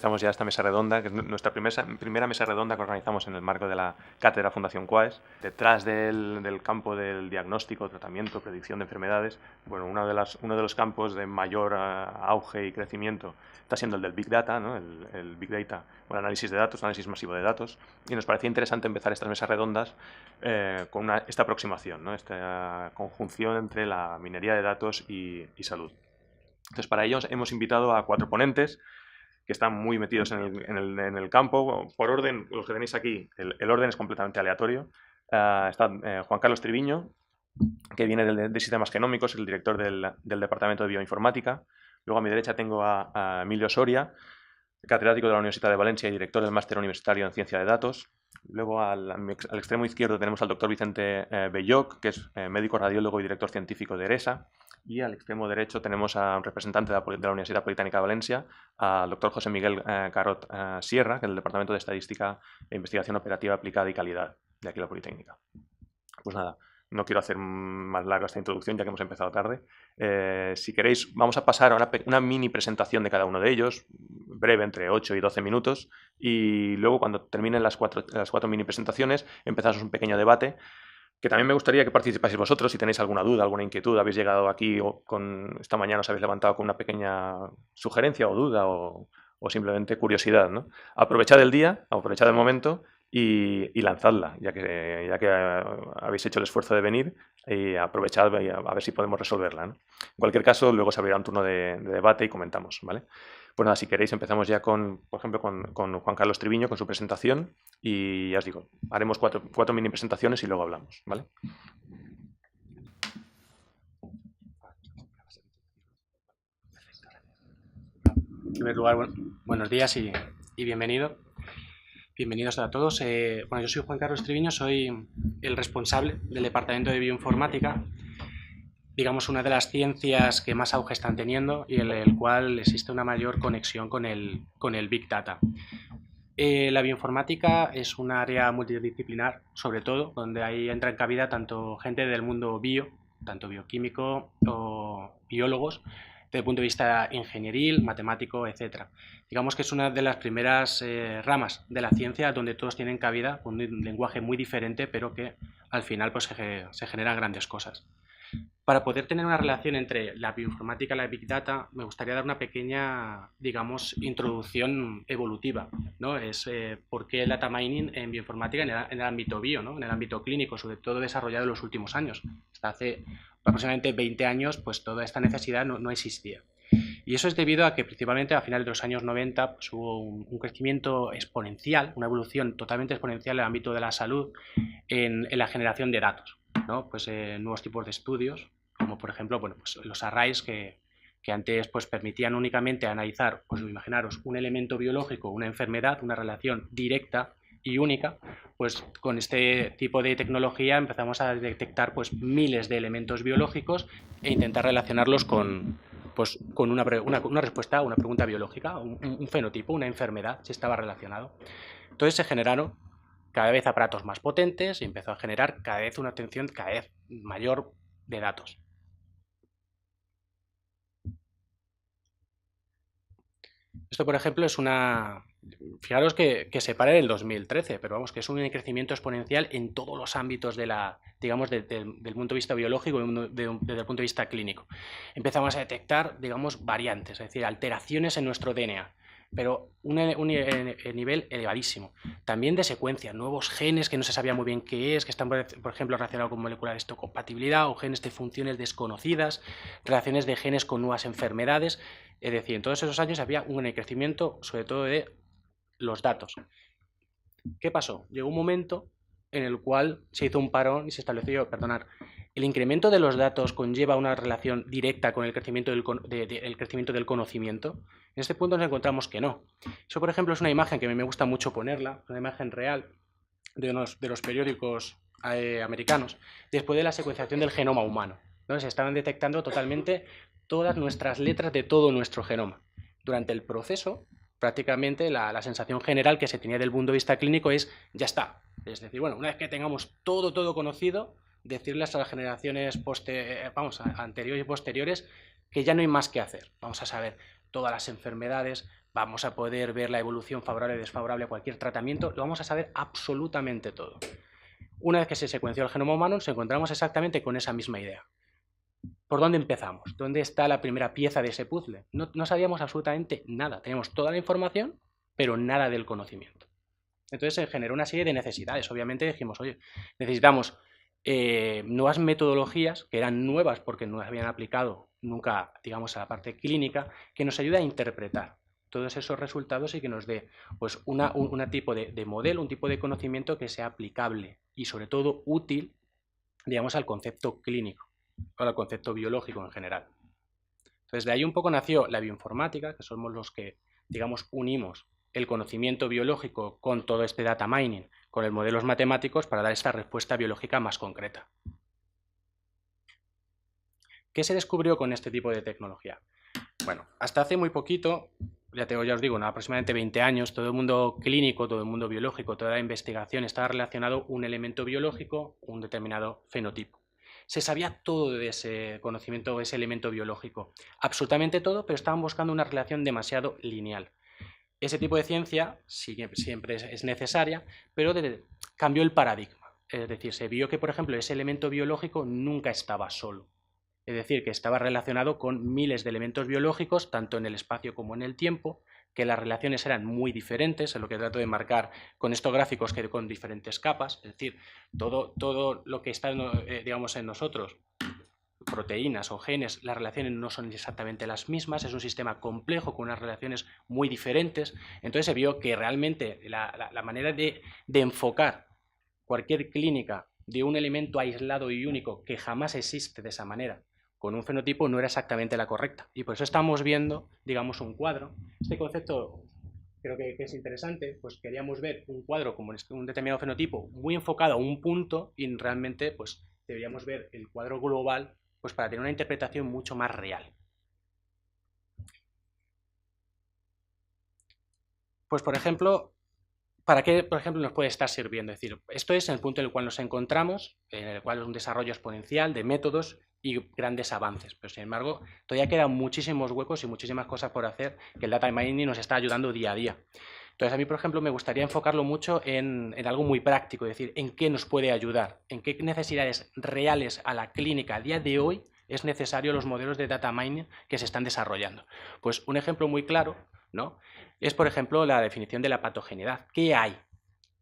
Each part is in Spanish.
empezamos ya esta mesa redonda, que es nuestra primera mesa redonda que organizamos en el marco de la Cátedra Fundación Quaes. Detrás del campo del diagnóstico, tratamiento, predicción de enfermedades, bueno, uno de los campos de mayor auge y crecimiento está siendo el del Big Data, ¿no? el Big Data, o el análisis de datos, análisis masivo de datos, y nos parecía interesante empezar estas mesas redondas con esta aproximación, ¿no? Esta conjunción entre la minería de datos y salud. Entonces, para ello hemos invitado a 4 ponentes que están muy metidos en el campo. Por orden, los que tenéis aquí, el orden es completamente aleatorio. Está Juan Carlos Triviño, que viene de Sistemas Genómicos, el director del Departamento de Bioinformática. Luego a mi derecha tengo a Emilio Soria, catedrático de la Universidad de Valencia y director del Máster Universitario en Ciencia de Datos. Luego al extremo izquierdo tenemos al doctor Vicente Belloc, que es médico radiólogo y director científico de ERESA. Y al extremo derecho tenemos a un representante de la Universidad Politécnica de Valencia, al doctor José Miguel Carot Sierra, que es del Departamento de Estadística e Investigación Operativa Aplicada y Calidad de aquí la Politécnica. Pues nada, no quiero hacer más larga esta introducción ya que hemos empezado tarde. Si queréis, vamos a pasar a una mini presentación de cada uno de ellos, breve, entre 8 y 12 minutos, y luego cuando terminen las cuatro mini presentaciones empezamos un pequeño debate, que también me gustaría que participáis vosotros si tenéis alguna duda, alguna inquietud, habéis llegado aquí esta mañana os habéis levantado con una pequeña sugerencia o duda o simplemente curiosidad, ¿no? Aprovechad el día, aprovechad el momento y lanzadla, ya que habéis hecho el esfuerzo de venir, y aprovechad a ver si podemos resolverla, ¿no? En cualquier caso, luego se abrirá un turno de debate y comentamos, ¿vale? Pues nada, si queréis empezamos ya por ejemplo, con Juan Carlos Triviño, con su presentación, y ya os digo, haremos cuatro mini presentaciones y luego hablamos, ¿vale? En primer lugar, buenos días y bienvenidos a todos. Yo soy Juan Carlos Triviño, soy el responsable del Departamento de Bioinformática, digamos una de las ciencias que más auge están teniendo y en el cual existe una mayor conexión con el Big Data. La bioinformática es un área multidisciplinar, sobre todo, donde ahí entra en cabida tanto gente del mundo tanto bioquímico o biólogos, desde el punto de vista ingenieril, matemático, etc. Digamos que es una de las primeras ramas de la ciencia donde todos tienen cabida, con un lenguaje muy diferente, pero que al final pues, se generan grandes cosas. Para poder tener una relación entre la bioinformática y la Big Data, me gustaría dar una pequeña, digamos, introducción evolutiva, ¿no? Es por qué el data mining en bioinformática en el ámbito bio, ¿no? En el ámbito clínico, sobre todo desarrollado en los últimos años. Hasta hace aproximadamente 20 años, pues toda esta necesidad no existía. Y eso es debido a que principalmente a finales de los años 90 pues, hubo un crecimiento exponencial, una evolución totalmente exponencial en el ámbito de la salud en la generación de datos, ¿no? Pues nuevos tipos de estudios, como por ejemplo pues los arrays que antes pues, permitían únicamente analizar, pues imaginaros, un elemento biológico, una enfermedad, una relación directa y única, pues con este tipo de tecnología empezamos a detectar pues, miles de elementos biológicos e intentar relacionarlos con una respuesta a una pregunta biológica, un fenotipo, una enfermedad, si estaba relacionado. Entonces se generaron cada vez aparatos más potentes y empezó a generar cada vez una obtención cada vez mayor de datos. Esto, por ejemplo, es una... Fijaros que se para en el 2013, pero vamos, que es un crecimiento exponencial en todos los ámbitos de digamos, del punto de vista biológico y desde el punto de vista clínico. Empezamos a detectar, digamos, variantes, es decir, alteraciones en nuestro DNA, pero un nivel elevadísimo. También de secuencia, nuevos genes que no se sabía muy bien qué es, que están, por ejemplo, relacionados con moléculas de histocompatibilidad o genes de funciones desconocidas, relaciones de genes con nuevas enfermedades. Es decir, en todos esos años había un crecimiento, sobre todo de los datos. ¿Qué pasó? Llegó un momento en el cual se hizo un parón y se estableció, el incremento de los datos conlleva una relación directa con el crecimiento del conocimiento. En este punto nos encontramos que no. Eso, por ejemplo, es una imagen que a mí me gusta mucho ponerla, una imagen real de los periódicos americanos, después de la secuenciación del genoma humano. Entonces, se estaban detectando totalmente todas nuestras letras de todo nuestro genoma. Durante el proceso, prácticamente la sensación general que se tenía del punto de vista clínico es, ya está. Es decir, bueno, una vez que tengamos todo conocido, decirles a las generaciones anteriores y posteriores que ya no hay más que hacer. Vamos a saber todas las enfermedades, vamos a poder ver la evolución favorable o desfavorable a cualquier tratamiento, lo vamos a saber absolutamente todo. Una vez que se secuenció el genoma humano, nos encontramos exactamente con esa misma idea. ¿Por dónde empezamos? ¿Dónde está la primera pieza de ese puzzle? No sabíamos absolutamente nada. Teníamos toda la información, pero nada del conocimiento. Entonces se generó una serie de necesidades. Obviamente dijimos, oye, necesitamos nuevas metodologías que eran nuevas porque no las habían aplicado nunca, digamos, a la parte clínica, que nos ayude a interpretar todos esos resultados y que nos dé pues, un tipo de modelo, un tipo de conocimiento que sea aplicable y sobre todo útil, digamos, al concepto clínico o al concepto biológico en general. Entonces de ahí un poco nació la bioinformática, que somos los que, digamos, unimos el conocimiento biológico con todo este data mining, con los modelos matemáticos para dar esta respuesta biológica más concreta. ¿Qué se descubrió con este tipo de tecnología? Bueno, hasta hace muy poquito, ya os digo, aproximadamente 20 años, todo el mundo clínico, todo el mundo biológico, toda la investigación estaba relacionado un elemento biológico, un determinado fenotipo. Se sabía todo de ese conocimiento, de ese elemento biológico, absolutamente todo, pero estaban buscando una relación demasiado lineal. Ese tipo de ciencia siempre es necesaria, pero cambió el paradigma. Es decir, se vio que, por ejemplo, ese elemento biológico nunca estaba solo. Es decir, que estaba relacionado con miles de elementos biológicos, tanto en el espacio como en el tiempo, que las relaciones eran muy diferentes, es lo que trato de marcar con estos gráficos, que con diferentes capas. Es decir, todo lo que está digamos, en nosotros, proteínas o genes, las relaciones no son exactamente las mismas, es un sistema complejo con unas relaciones muy diferentes. Entonces se vio que realmente la manera de enfocar cualquier clínica de un elemento aislado y único que jamás existe de esa manera con un fenotipo no era exactamente la correcta. Y por eso estamos viendo, digamos, un cuadro. Este concepto creo que es interesante, pues queríamos ver un cuadro como un determinado fenotipo muy enfocado a un punto y realmente pues deberíamos ver el cuadro global pues para tener una interpretación mucho más real. Pues por ejemplo, ¿para qué, por ejemplo, nos puede estar sirviendo? Es decir, esto es el punto en el cual nos encontramos, en el cual es un desarrollo exponencial de métodos y grandes avances. Pero, sin embargo, todavía quedan muchísimos huecos y muchísimas cosas por hacer que el data mining nos está ayudando día a día. Entonces, a mí, por ejemplo, me gustaría enfocarlo mucho en algo muy práctico, es decir, en qué nos puede ayudar, en qué necesidades reales a la clínica a día de hoy es necesario los modelos de data mining que se están desarrollando. Pues un ejemplo muy claro, ¿no?, es, por ejemplo, la definición de la patogeneidad. ¿Qué hay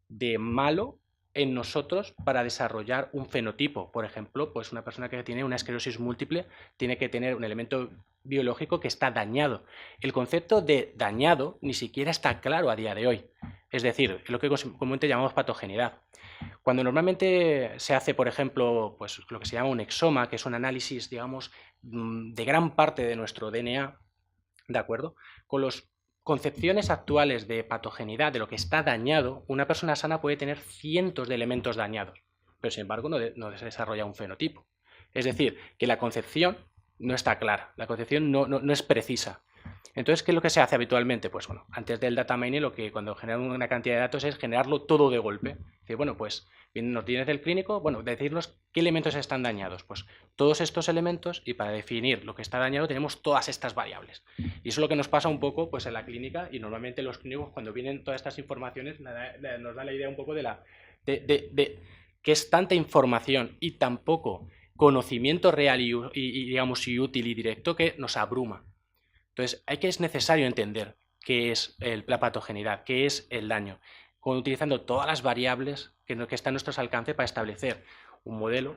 de malo en nosotros para desarrollar un fenotipo? Por ejemplo, pues una persona que tiene una esclerosis múltiple tiene que tener un elemento biológico que está dañado. El concepto de dañado ni siquiera está claro a día de hoy. Es decir, lo que comúnmente llamamos patogeneidad. Cuando normalmente se hace, por ejemplo, pues lo que se llama un exoma, que es un análisis, digamos, de gran parte de nuestro DNA, ¿de acuerdo?, con las concepciones actuales de patogenidad, de lo que está dañado, una persona sana puede tener cientos de elementos dañados, pero sin embargo no se desarrolla un fenotipo. Es decir, que la concepción no está clara, la concepción no es precisa. Entonces, ¿qué es lo que se hace habitualmente? Pues bueno, antes del data mining, lo que cuando generan una cantidad de datos es generarlo todo de golpe. Decir, bueno, pues nos tienes del clínico, bueno, decirnos qué elementos están dañados. Pues todos estos elementos, y para definir lo que está dañado tenemos todas estas variables. Y eso es lo que nos pasa un poco pues en la clínica, y normalmente los clínicos, cuando vienen todas estas informaciones, nos da la idea un poco de que es tanta información y tan poco conocimiento real digamos, y útil y directo que nos abruma. Entonces, es necesario entender qué es la patogenidad, qué es el daño, utilizando todas las variables que están a nuestro alcance para establecer un modelo,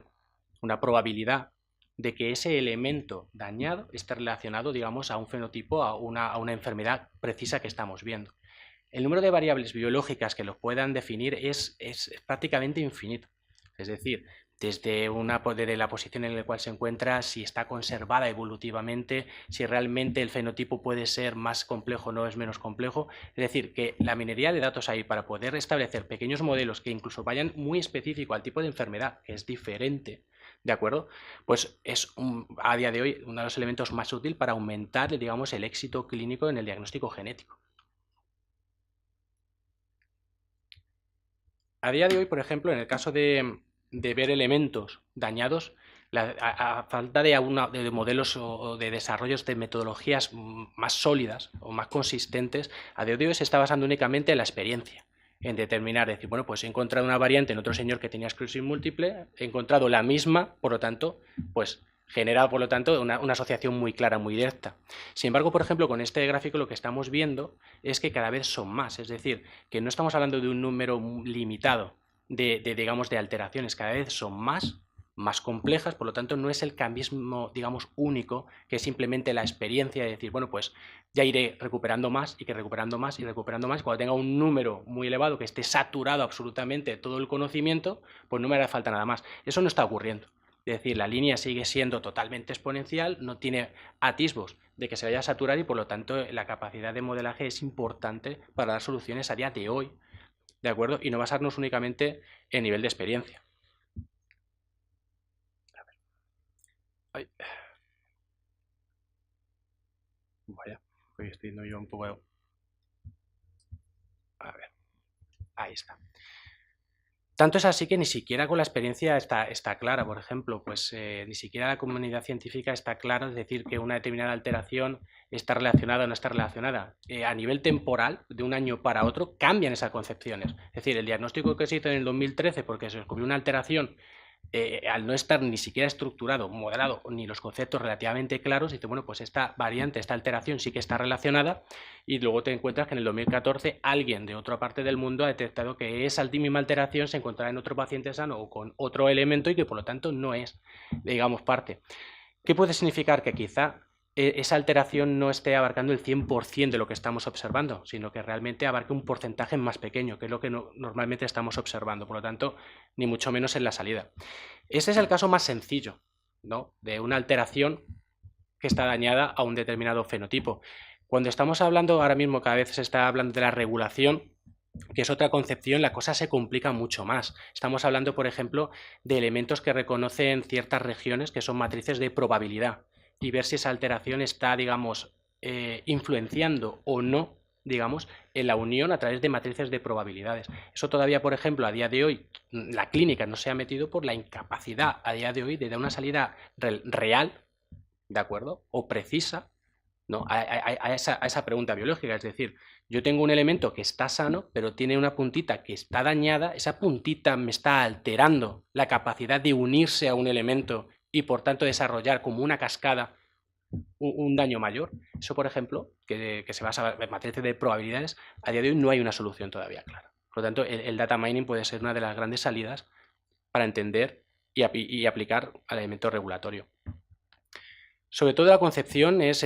una probabilidad de que ese elemento dañado esté relacionado, digamos, a un fenotipo, a una enfermedad precisa que estamos viendo. El número de variables biológicas que lo puedan definir es prácticamente infinito. Es decir, desde la posición en la cual se encuentra, si está conservada evolutivamente, si realmente el fenotipo puede ser más complejo o no es menos complejo. Es decir, que la minería de datos ahí para poder establecer pequeños modelos que incluso vayan muy específico al tipo de enfermedad, que es diferente, ¿de acuerdo?, pues es a día de hoy uno de los elementos más útiles para aumentar, digamos, el éxito clínico en el diagnóstico genético. A día de hoy, por ejemplo, en el caso de ver elementos dañados, A falta de modelos o de desarrollos de metodologías más sólidas o más consistentes, a día de hoy se está basando únicamente en la experiencia, en determinar, decir, bueno, pues he encontrado una variante en otro señor que tenía esclerosis múltiple, he encontrado la misma, por lo tanto, pues genera, por lo tanto, una asociación muy clara, muy directa. Sin embargo, por ejemplo, con este gráfico lo que estamos viendo es que cada vez son más, es decir, que no estamos hablando de un número limitado digamos, de alteraciones, cada vez son más complejas, por lo tanto no es el cambismo, digamos, único, que es simplemente la experiencia de decir, bueno, pues ya iré recuperando más y que recuperando más y recuperando más. Cuando tenga un número muy elevado que esté saturado absolutamente todo el conocimiento, pues no me hará falta nada más. Eso no está ocurriendo. Es decir, la línea sigue siendo totalmente exponencial, no tiene atisbos de que se vaya a saturar y por lo tanto la capacidad de modelaje es importante para dar soluciones a día de hoy, ¿de acuerdo? Y no basarnos únicamente en nivel de experiencia. Ay. Vaya, hoy estoy yendo yo un poco... A ver, ahí está. Tanto es así que ni siquiera con la experiencia está clara, por ejemplo, pues ni siquiera la comunidad científica está clara, es decir, que una determinada alteración está relacionada o no está relacionada. A nivel temporal, de un año para otro, cambian esas concepciones. Es decir, el diagnóstico que se hizo en el 2013 porque se descubrió una alteración, al no estar ni siquiera estructurado, modelado, ni los conceptos relativamente claros, dice, bueno, pues esta variante, esta alteración sí que está relacionada, y luego te encuentras que en el 2014 alguien de otra parte del mundo ha detectado que esa misma alteración se encontraba en otro paciente sano o con otro elemento y que por lo tanto no es, digamos, parte. ¿Qué puede significar? Que quizá esa alteración no esté abarcando el 100% de lo que estamos observando, sino que realmente abarque un porcentaje más pequeño, que es lo que normalmente estamos observando, por lo tanto, ni mucho menos en la salida. Ese es el caso más sencillo, ¿no?, de una alteración que está dañada a un determinado fenotipo. Cuando estamos hablando, ahora mismo cada vez se está hablando de la regulación, que es otra concepción, la cosa se complica mucho más. Estamos hablando, por ejemplo, de elementos que reconocen ciertas regiones que son matrices de probabilidad y ver si esa alteración está, digamos, influenciando o no, digamos, en la unión a través de matrices de probabilidades. Eso todavía, por ejemplo, a día de hoy, la clínica no se ha metido por la incapacidad a día de hoy de dar una salida real, ¿de acuerdo?, o precisa, ¿no?, a esa pregunta biológica. Es decir, yo tengo un elemento que está sano, pero tiene una puntita que está dañada, esa puntita me está alterando la capacidad de unirse a un elemento y por tanto desarrollar como una cascada un daño mayor. Eso, por ejemplo, que se basa en matrices de probabilidades, a día de hoy no hay una solución todavía clara. Por lo tanto, el data mining puede ser una de las grandes salidas para entender y aplicar al elemento regulatorio. Sobre todo la concepción es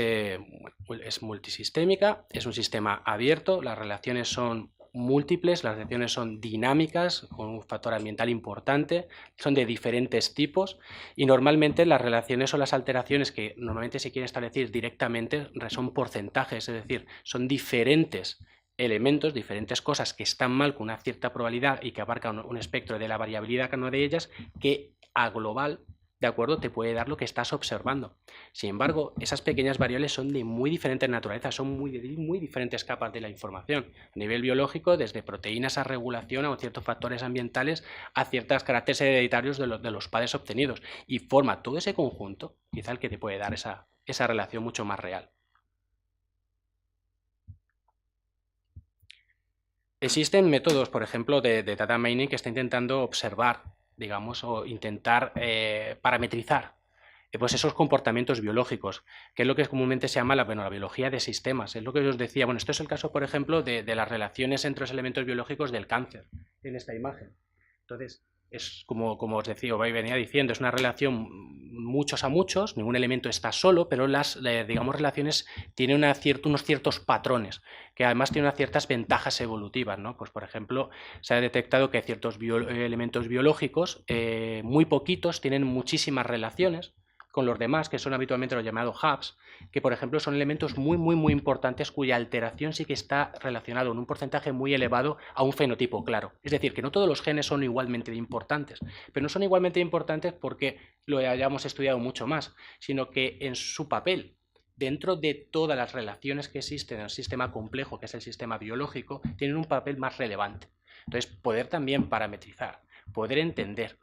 multisistémica, es un sistema abierto, las relaciones son múltiples, las relaciones son dinámicas, con un factor ambiental importante, son de diferentes tipos y normalmente las relaciones o las alteraciones que normalmente se quieren establecer directamente son porcentajes, es decir, son diferentes elementos, diferentes cosas que están mal con una cierta probabilidad y que abarcan un espectro de la variabilidad cada una de ellas que a global, ¿de acuerdo?, te puede dar lo que estás observando. Sin embargo, esas pequeñas variables son de muy diferentes naturalezas, son muy diferentes capas de la información. A nivel biológico, desde proteínas a regulación, a ciertos factores ambientales, a ciertos caracteres hereditarios de los padres obtenidos. Y forma todo ese conjunto, quizá el que te puede dar esa relación mucho más real. Existen métodos, por ejemplo, de data mining que está intentando observar, digamos, o intentar parametrizar pues esos comportamientos biológicos, que es lo que comúnmente se llama la biología de sistemas. Es lo que os decía. Bueno, esto es el caso, por ejemplo, de las relaciones entre los elementos biológicos del cáncer, en esta imagen. Entonces, es como os decía, o venía diciendo, es una relación muchos a muchos, ningún elemento está solo, pero las, digamos, relaciones tienen unos ciertos patrones, que además tienen unas ciertas ventajas evolutivas, ¿no? Pues, por ejemplo, se ha detectado que ciertos elementos biológicos, muy poquitos, tienen muchísimas relaciones con los demás, que son habitualmente los llamados hubs, que por ejemplo son elementos muy importantes cuya alteración sí que está relacionado en un porcentaje muy elevado a un fenotipo claro. Es decir, que no todos los genes son igualmente importantes, pero no son igualmente importantes porque lo hayamos estudiado mucho más, sino que en su papel, dentro de todas las relaciones que existen en el sistema complejo, que es el sistema biológico, tienen un papel más relevante. Entonces, poder también parametrizar, poder entender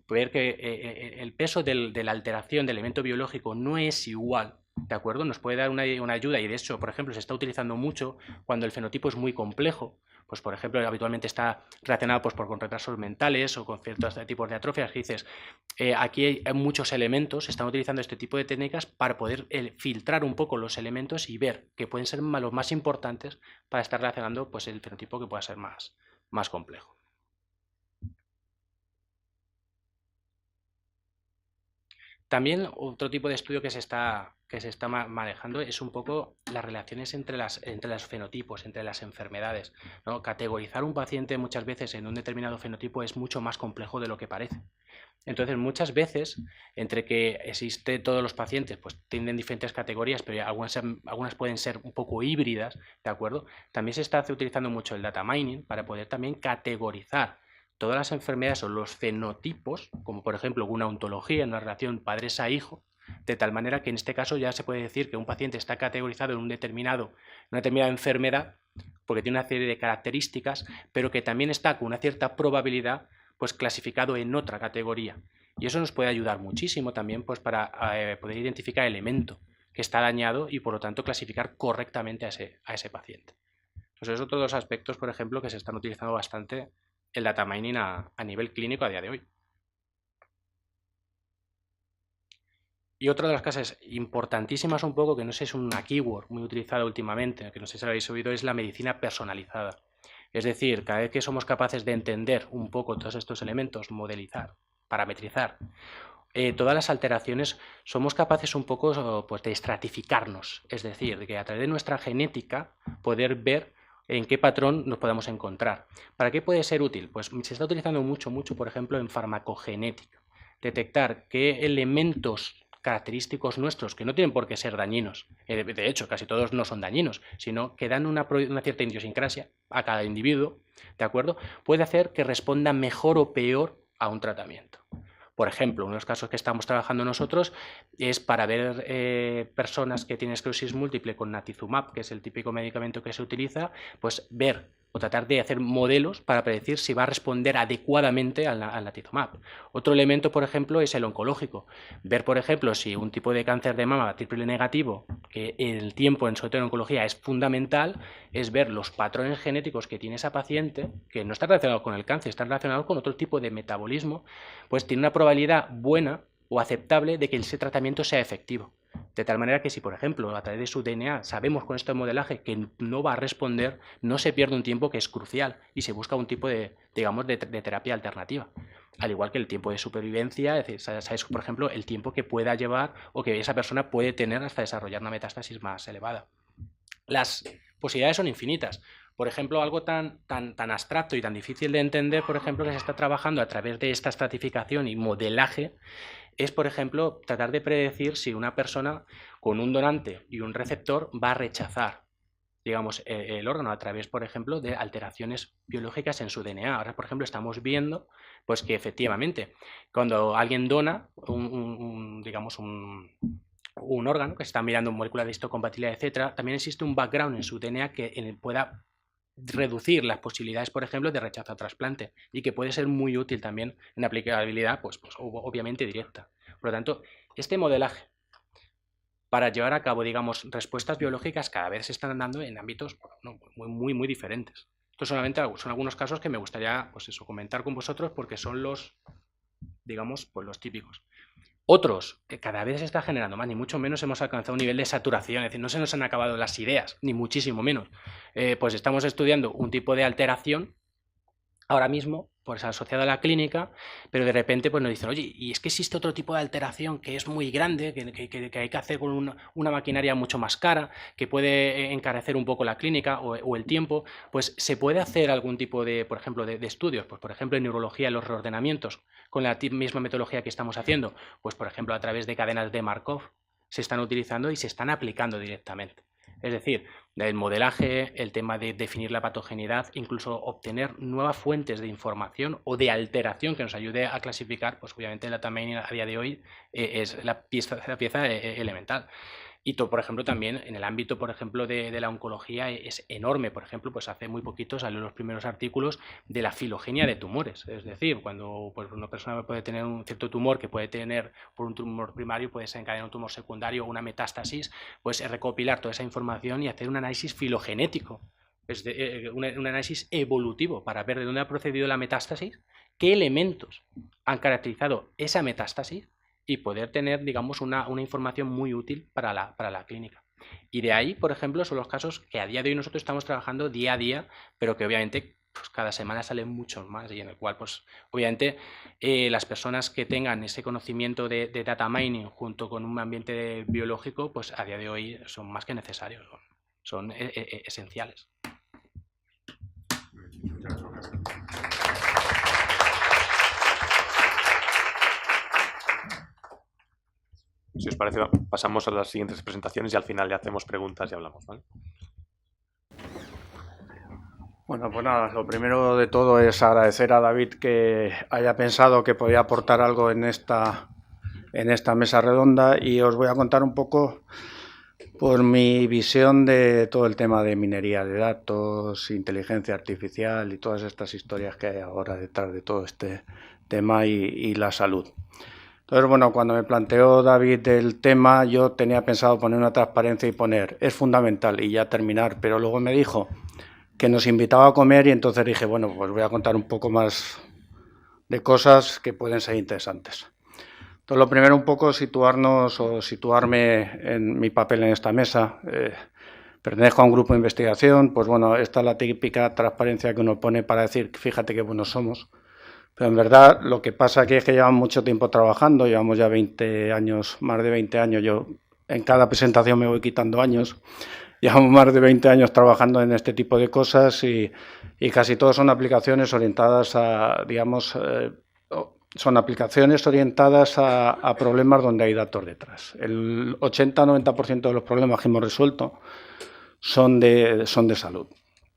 ver que el peso de la alteración del elemento biológico no es igual, ¿de acuerdo? Nos puede dar una ayuda y de hecho, por ejemplo, se está utilizando mucho cuando el fenotipo es muy complejo. Pues, por ejemplo, habitualmente está relacionado pues, con retrasos mentales o con ciertos tipos de atrofias. Que dices, aquí hay muchos elementos, se están utilizando este tipo de técnicas para poder filtrar un poco los elementos y ver que pueden ser los más importantes para estar relacionando pues, el fenotipo que pueda ser más complejo. También otro tipo de estudio que se está manejando es un poco las relaciones entre los fenotipos, entre las enfermedades, ¿no? Categorizar un paciente muchas veces en un determinado fenotipo es mucho más complejo de lo que parece. Entonces, muchas veces, entre que existe todos los pacientes, pues tienen diferentes categorías, pero algunas pueden ser un poco híbridas, ¿de acuerdo? También se está utilizando mucho el data mining para poder también categorizar todas las enfermedades o los fenotipos, como por ejemplo una ontología, en una relación padres a hijo, de tal manera que en este caso ya se puede decir que un paciente está categorizado en una determinada enfermedad porque tiene una serie de características, pero que también está con una cierta probabilidad pues clasificado en otra categoría. Y eso nos puede ayudar muchísimo también pues, para poder identificar el elemento que está dañado y por lo tanto clasificar correctamente a ese paciente. Pues esos son todos los aspectos, por ejemplo, que se están utilizando bastante el data mining a nivel clínico a día de hoy. Y otra de las cosas importantísimas un poco, que no sé, es una keyword muy utilizada últimamente, que no sé si habéis oído, es la medicina personalizada. Es decir, cada vez que somos capaces de entender un poco todos estos elementos, modelizar, parametrizar, todas las alteraciones, somos capaces un poco pues, de estratificarnos. Es decir, de que a través de nuestra genética poder ver en qué patrón nos podemos encontrar. ¿Para qué puede ser útil? Pues se está utilizando mucho, por ejemplo, en farmacogenética. Detectar qué elementos característicos nuestros, que no tienen por qué ser dañinos, de hecho, casi todos no son dañinos, sino que dan una cierta idiosincrasia a cada individuo, ¿de acuerdo? Puede hacer que responda mejor o peor a un tratamiento. Por ejemplo, uno de los casos que estamos trabajando nosotros es para ver personas que tienen esclerosis múltiple con natizumab, que es el típico medicamento que se utiliza, pues ver o tratar de hacer modelos para predecir si va a responder adecuadamente al natizumab. Otro elemento, por ejemplo, es el oncológico. Ver, por ejemplo, si un tipo de cáncer de mama triple negativo, que el tiempo en sobre todo en oncología es fundamental, es ver los patrones genéticos que tiene esa paciente, que no están relacionados con el cáncer, están relacionados con otro tipo de metabolismo, pues tiene una probabilidad buena o aceptable de que ese tratamiento sea efectivo. De tal manera que si, por ejemplo, a través de su DNA sabemos con este modelaje que no va a responder, no se pierde un tiempo que es crucial y se busca un tipo de, digamos, de terapia alternativa. Al igual que el tiempo de supervivencia, es decir, sabes, por ejemplo, el tiempo que pueda llevar o que esa persona puede tener hasta desarrollar una metástasis más elevada. Las posibilidades son infinitas. Por ejemplo, algo tan abstracto y tan difícil de entender, por ejemplo, que se está trabajando a través de esta estratificación y modelaje, es, por ejemplo, tratar de predecir si una persona con un donante y un receptor va a rechazar, digamos, el órgano a través, por ejemplo, de alteraciones biológicas en su DNA. Ahora, por ejemplo, estamos viendo pues, que efectivamente, cuando alguien dona digamos, un órgano, que se está mirando moléculas de histocompatibilidad, etcétera, también existe un background en su DNA que pueda reducir las posibilidades, por ejemplo, de rechazo a trasplante y que puede ser muy útil también en aplicabilidad, pues obviamente directa. Por lo tanto, este modelaje para llevar a cabo, digamos, respuestas biológicas cada vez se están dando en ámbitos muy diferentes. Estos solamente son algunos casos que me gustaría, pues eso, comentar con vosotros porque son los, digamos, pues los típicos. Otros, que cada vez se está generando más, ni mucho menos hemos alcanzado un nivel de saturación, es decir, no se nos han acabado las ideas, ni muchísimo menos. Pues estamos estudiando un tipo de alteración ahora mismo, pues asociada a la clínica, pero de repente pues nos dicen, oye, y es que existe otro tipo de alteración que es muy grande, que hay que hacer con una maquinaria mucho más cara, que puede encarecer un poco la clínica o el tiempo, pues se puede hacer algún tipo de, por ejemplo, de estudios, pues por ejemplo en neurología, los reordenamientos, con la misma metodología que estamos haciendo, pues por ejemplo a través de cadenas de Markov, se están utilizando y se están aplicando directamente. Es decir, el modelaje, el tema de definir la patogenidad, incluso obtener nuevas fuentes de información o de alteración que nos ayude a clasificar, pues obviamente el data mining a día de hoy es la pieza elemental. Y todo, por ejemplo, también en el ámbito, por ejemplo, de la oncología es enorme. Por ejemplo, pues hace muy poquito salieron los primeros artículos de la filogenia de tumores. Es decir, cuando pues, una persona puede tener un cierto tumor que puede tener por un tumor primario, puede desencadenar un tumor secundario o una metástasis, pues recopilar toda esa información y hacer un análisis filogenético. Es un análisis evolutivo para ver de dónde ha procedido la metástasis, qué elementos han caracterizado esa metástasis y poder tener, digamos, una información muy útil para la clínica. Y de ahí, por ejemplo, son los casos que a día de hoy nosotros estamos trabajando día a día, pero que obviamente pues, cada semana salen muchos más y en el cual, pues, obviamente, las personas que tengan ese conocimiento de data mining junto con un ambiente biológico, pues a día de hoy son más que necesarios, son esenciales. Muchas gracias. Si os parece, pasamos a las siguientes presentaciones y al final le hacemos preguntas y hablamos, ¿vale? Bueno, pues nada, lo primero de todo es agradecer a David que haya pensado que podía aportar algo en esta mesa redonda y os voy a contar un poco por mi visión de todo el tema de minería de datos, inteligencia artificial y todas estas historias que hay ahora detrás de todo este tema y la salud. Entonces, bueno, cuando me planteó David el tema, yo tenía pensado poner una transparencia y poner, es fundamental y ya terminar, pero luego me dijo que nos invitaba a comer y entonces dije, bueno, pues voy a contar un poco más de cosas que pueden ser interesantes. Entonces, lo primero un poco situarnos o situarme en mi papel en esta mesa. Pertenezco a un grupo de investigación, pues bueno, esta es la típica transparencia que uno pone para decir, fíjate qué buenos somos. Pero en verdad lo que pasa aquí es que llevamos mucho tiempo trabajando, llevamos ya 20 años, más de 20 años, yo en cada presentación me voy quitando años, llevamos más de 20 años trabajando en este tipo de cosas y casi todas son aplicaciones orientadas a, digamos, son aplicaciones orientadas a problemas donde hay datos detrás. El 80-90% de los problemas que hemos resuelto son de salud.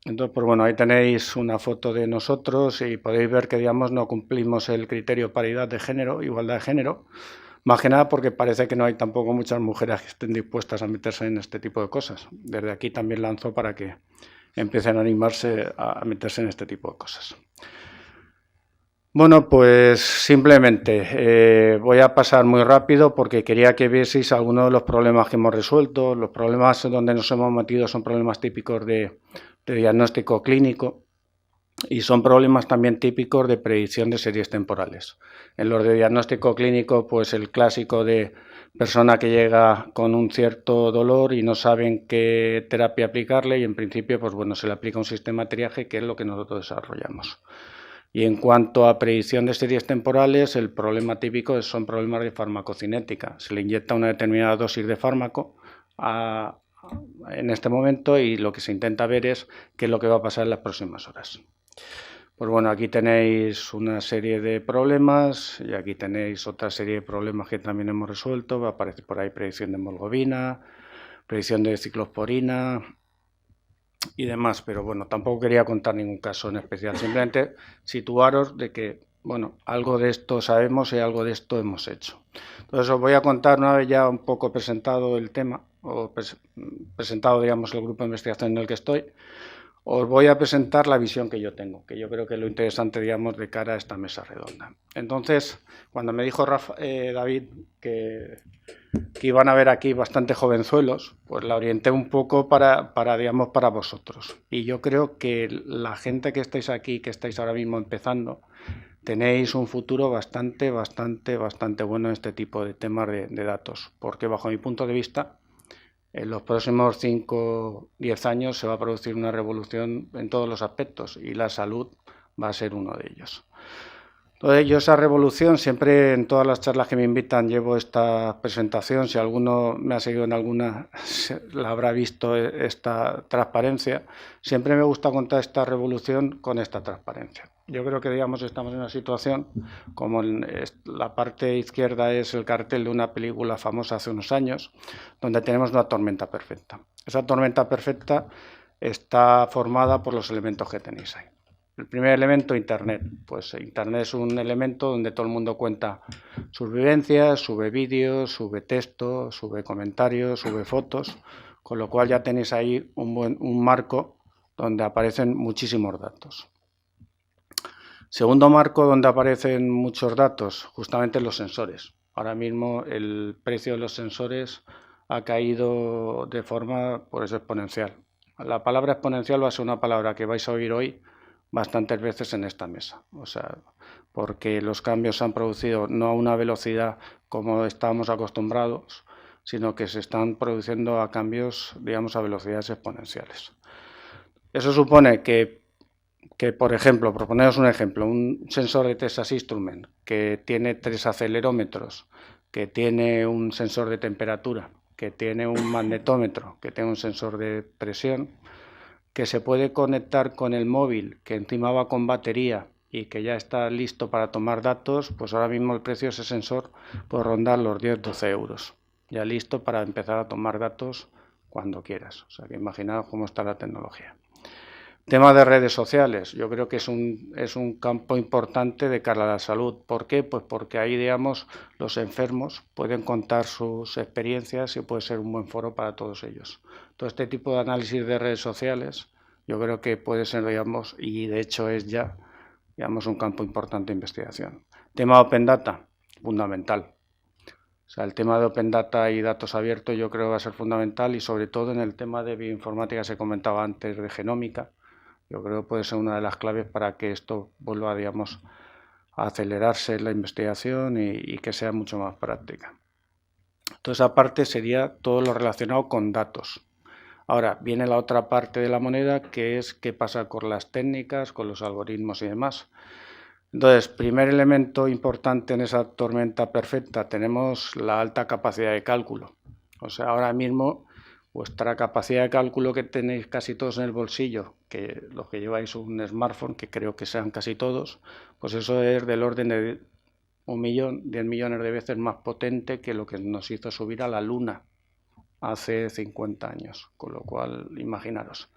Entonces, pues bueno, ahí tenéis una foto de nosotros y podéis ver que, digamos, no cumplimos el criterio paridad de género, igualdad de género, más que nada porque parece que no hay tampoco muchas mujeres que estén dispuestas a meterse en este tipo de cosas. Desde aquí también lanzo para que empiecen a animarse a meterse en este tipo de cosas. Bueno, pues simplemente voy a pasar muy rápido porque quería que vieseis algunos de los problemas que hemos resuelto. Los problemas donde nos hemos metido son problemas típicos de diagnóstico clínico y son problemas también típicos de predicción de series temporales. En los de diagnóstico clínico, pues el clásico de persona que llega con un cierto dolor y no saben qué terapia aplicarle y en principio, pues bueno, se le aplica un sistema de triaje que es lo que nosotros desarrollamos. Y en cuanto a predicción de series temporales, el problema típico son problemas de farmacocinética. Se le inyecta una determinada dosis de fármaco en este momento y lo que se intenta ver es qué es lo que va a pasar en las próximas horas. Pues bueno, aquí tenéis una serie de problemas y aquí tenéis otra serie de problemas que también hemos resuelto. Va a aparecer por ahí predicción de hemoglobina, predicción de ciclosporina y demás, pero bueno, tampoco quería contar ningún caso en especial, simplemente situaros de que, bueno, algo de esto sabemos y algo de esto hemos hecho. Entonces os voy a contar, una vez ya un poco presentado el tema, o presentado, digamos, el grupo de investigación en el que estoy, os voy a presentar la visión que yo tengo, que yo creo que es lo interesante, digamos, de cara a esta mesa redonda. Entonces, cuando me dijo David que iban a ver aquí bastante jovenzuelos, pues la orienté un poco para vosotros. Y yo creo que la gente que estáis aquí, que estáis ahora mismo empezando, tenéis un futuro bastante bueno en este tipo de temas de datos, porque bajo mi punto de vista, en los próximos 5-10 años se va a producir una revolución en todos los aspectos y la salud va a ser uno de ellos. Entonces, yo esa revolución, siempre en todas las charlas que me invitan llevo esta presentación, si alguno me ha seguido en alguna, la habrá visto esta transparencia, siempre me gusta contar esta revolución con esta transparencia. Yo creo que, digamos, estamos en una situación, como la parte izquierda es el cartel de una película famosa hace unos años, donde tenemos una tormenta perfecta. Esa tormenta perfecta está formada por los elementos que tenéis ahí. El primer elemento, Internet. Pues Internet es un elemento donde todo el mundo cuenta sus vivencias, sube vídeos, sube texto, sube comentarios, sube fotos, con lo cual ya tenéis ahí un marco donde aparecen muchísimos datos. Segundo marco donde aparecen muchos datos, justamente los sensores. Ahora mismo el precio de los sensores ha caído de forma pues, exponencial. La palabra exponencial va a ser una palabra que vais a oír hoy bastantes veces en esta mesa. O sea, porque los cambios se han producido no a una velocidad como estábamos acostumbrados, sino que se están produciendo a cambios, digamos, a velocidades exponenciales. Eso supone que por ejemplo, proponeros un ejemplo, un sensor de Texas Instruments que tiene 3 acelerómetros, que tiene un sensor de temperatura, que tiene un magnetómetro, que tiene un sensor de presión, que se puede conectar con el móvil, que encima va con batería y que ya está listo para tomar datos, pues ahora mismo el precio de ese sensor puede rondar los 10-12 euros, ya listo para empezar a tomar datos cuando quieras. O sea que imaginaos cómo está la tecnología. Tema de redes sociales, yo creo que es un campo importante de cara a la salud. ¿Por qué? Pues porque ahí, digamos, los enfermos pueden contar sus experiencias y puede ser un buen foro para todos ellos. Todo este tipo de análisis de redes sociales, yo creo que puede ser, digamos, y de hecho es ya, digamos, un campo importante de investigación. Tema de Open Data, fundamental. O sea, el tema de Open Data y datos abiertos yo creo que va a ser fundamental y sobre todo en el tema de bioinformática se comentaba antes de genómica. Yo creo que puede ser una de las claves para que esto vuelva, digamos, a acelerarse la investigación y que sea mucho más práctica. Entonces, aparte sería todo lo relacionado con datos. Ahora, viene la otra parte de la moneda, que es qué pasa con las técnicas, con los algoritmos y demás. Entonces, primer elemento importante en esa tormenta perfecta, tenemos la alta capacidad de cálculo. O sea, ahora mismo vuestra capacidad de cálculo que tenéis casi todos en el bolsillo, que los que lleváis un smartphone, que creo que sean casi todos, pues eso es del orden de 10 millones de veces más potente que lo que nos hizo subir a la Luna hace 50 años, con lo cual, imaginaros.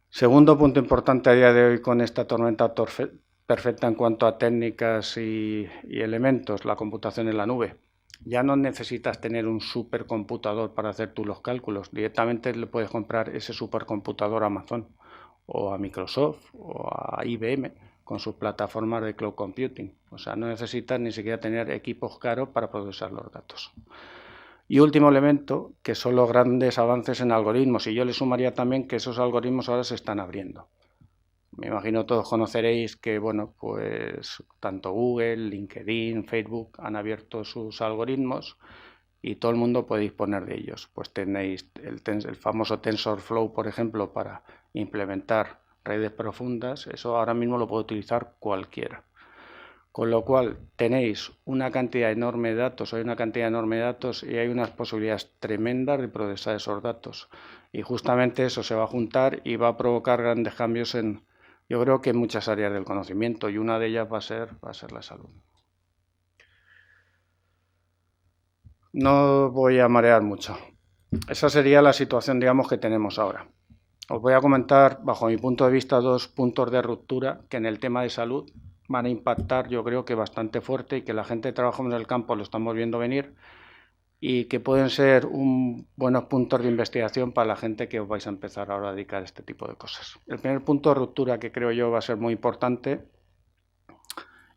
Segundo punto importante a día de hoy con esta tormenta perfecta en cuanto a técnicas y elementos, la computación en la nube. Ya no necesitas tener un supercomputador para hacer tú los cálculos. Directamente le puedes comprar ese supercomputador a Amazon o a Microsoft o a IBM con sus plataformas de cloud computing. O sea, no necesitas ni siquiera tener equipos caros para procesar los datos. Y último elemento, que son los grandes avances en algoritmos. Y yo le sumaría también que esos algoritmos ahora se están abriendo. Me imagino todos conoceréis que, bueno, pues tanto Google, LinkedIn, Facebook han abierto sus algoritmos y todo el mundo puede disponer de ellos. Pues tenéis el famoso TensorFlow, por ejemplo, para implementar redes profundas. Eso ahora mismo lo puede utilizar cualquiera. Con lo cual tenéis una cantidad enorme de datos, hay una cantidad enorme de datos y hay unas posibilidades tremendas de procesar esos datos. Y justamente eso se va a juntar y va a provocar grandes cambios en, yo creo que en muchas áreas del conocimiento, y una de ellas va a ser la salud. No voy a marear mucho. Esa sería la situación, digamos, que tenemos ahora. Os voy a comentar, bajo mi punto de vista, 2 puntos de ruptura que en el tema de salud van a impactar, yo creo que bastante fuerte y que la gente que trabajamos en el campo lo estamos viendo venir y que pueden ser buenos puntos de investigación para la gente que os vais a empezar ahora a dedicar a este tipo de cosas. El primer punto de ruptura que creo yo va a ser muy importante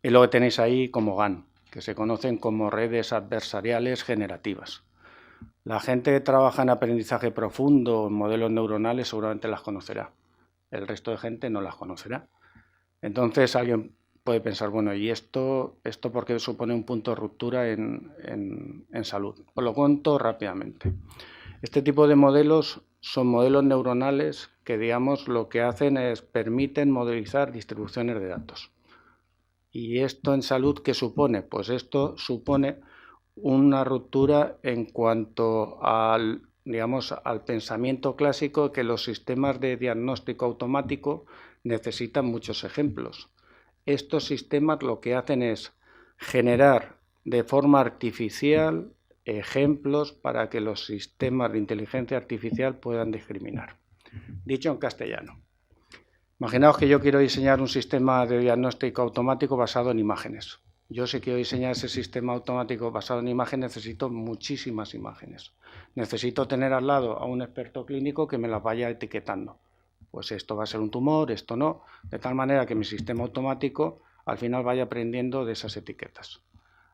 es lo que tenéis ahí como GAN, que se conocen como redes adversariales generativas. La gente que trabaja en aprendizaje profundo, en modelos neuronales, seguramente las conocerá. El resto de gente no las conocerá. Entonces alguien puede pensar, bueno, ¿y esto por qué supone un punto de ruptura en salud? Os lo cuento rápidamente. Este tipo de modelos son modelos neuronales que, digamos, lo que hacen es permiten modelizar distribuciones de datos. ¿Y esto en salud qué supone? Pues esto supone una ruptura en cuanto al, digamos, al pensamiento clásico que los sistemas de diagnóstico automático necesitan muchos ejemplos. Estos sistemas lo que hacen es generar de forma artificial ejemplos para que los sistemas de inteligencia artificial puedan discriminar. Dicho en castellano, Imaginaos que yo quiero diseñar un sistema de diagnóstico automático basado en imágenes. Yo, si quiero diseñar ese sistema automático basado en imágenes, necesito muchísimas imágenes. Necesito tener al lado a un experto clínico que me las vaya etiquetando. Pues esto va a ser un tumor, esto no, de tal manera que mi sistema automático al final vaya aprendiendo de esas etiquetas.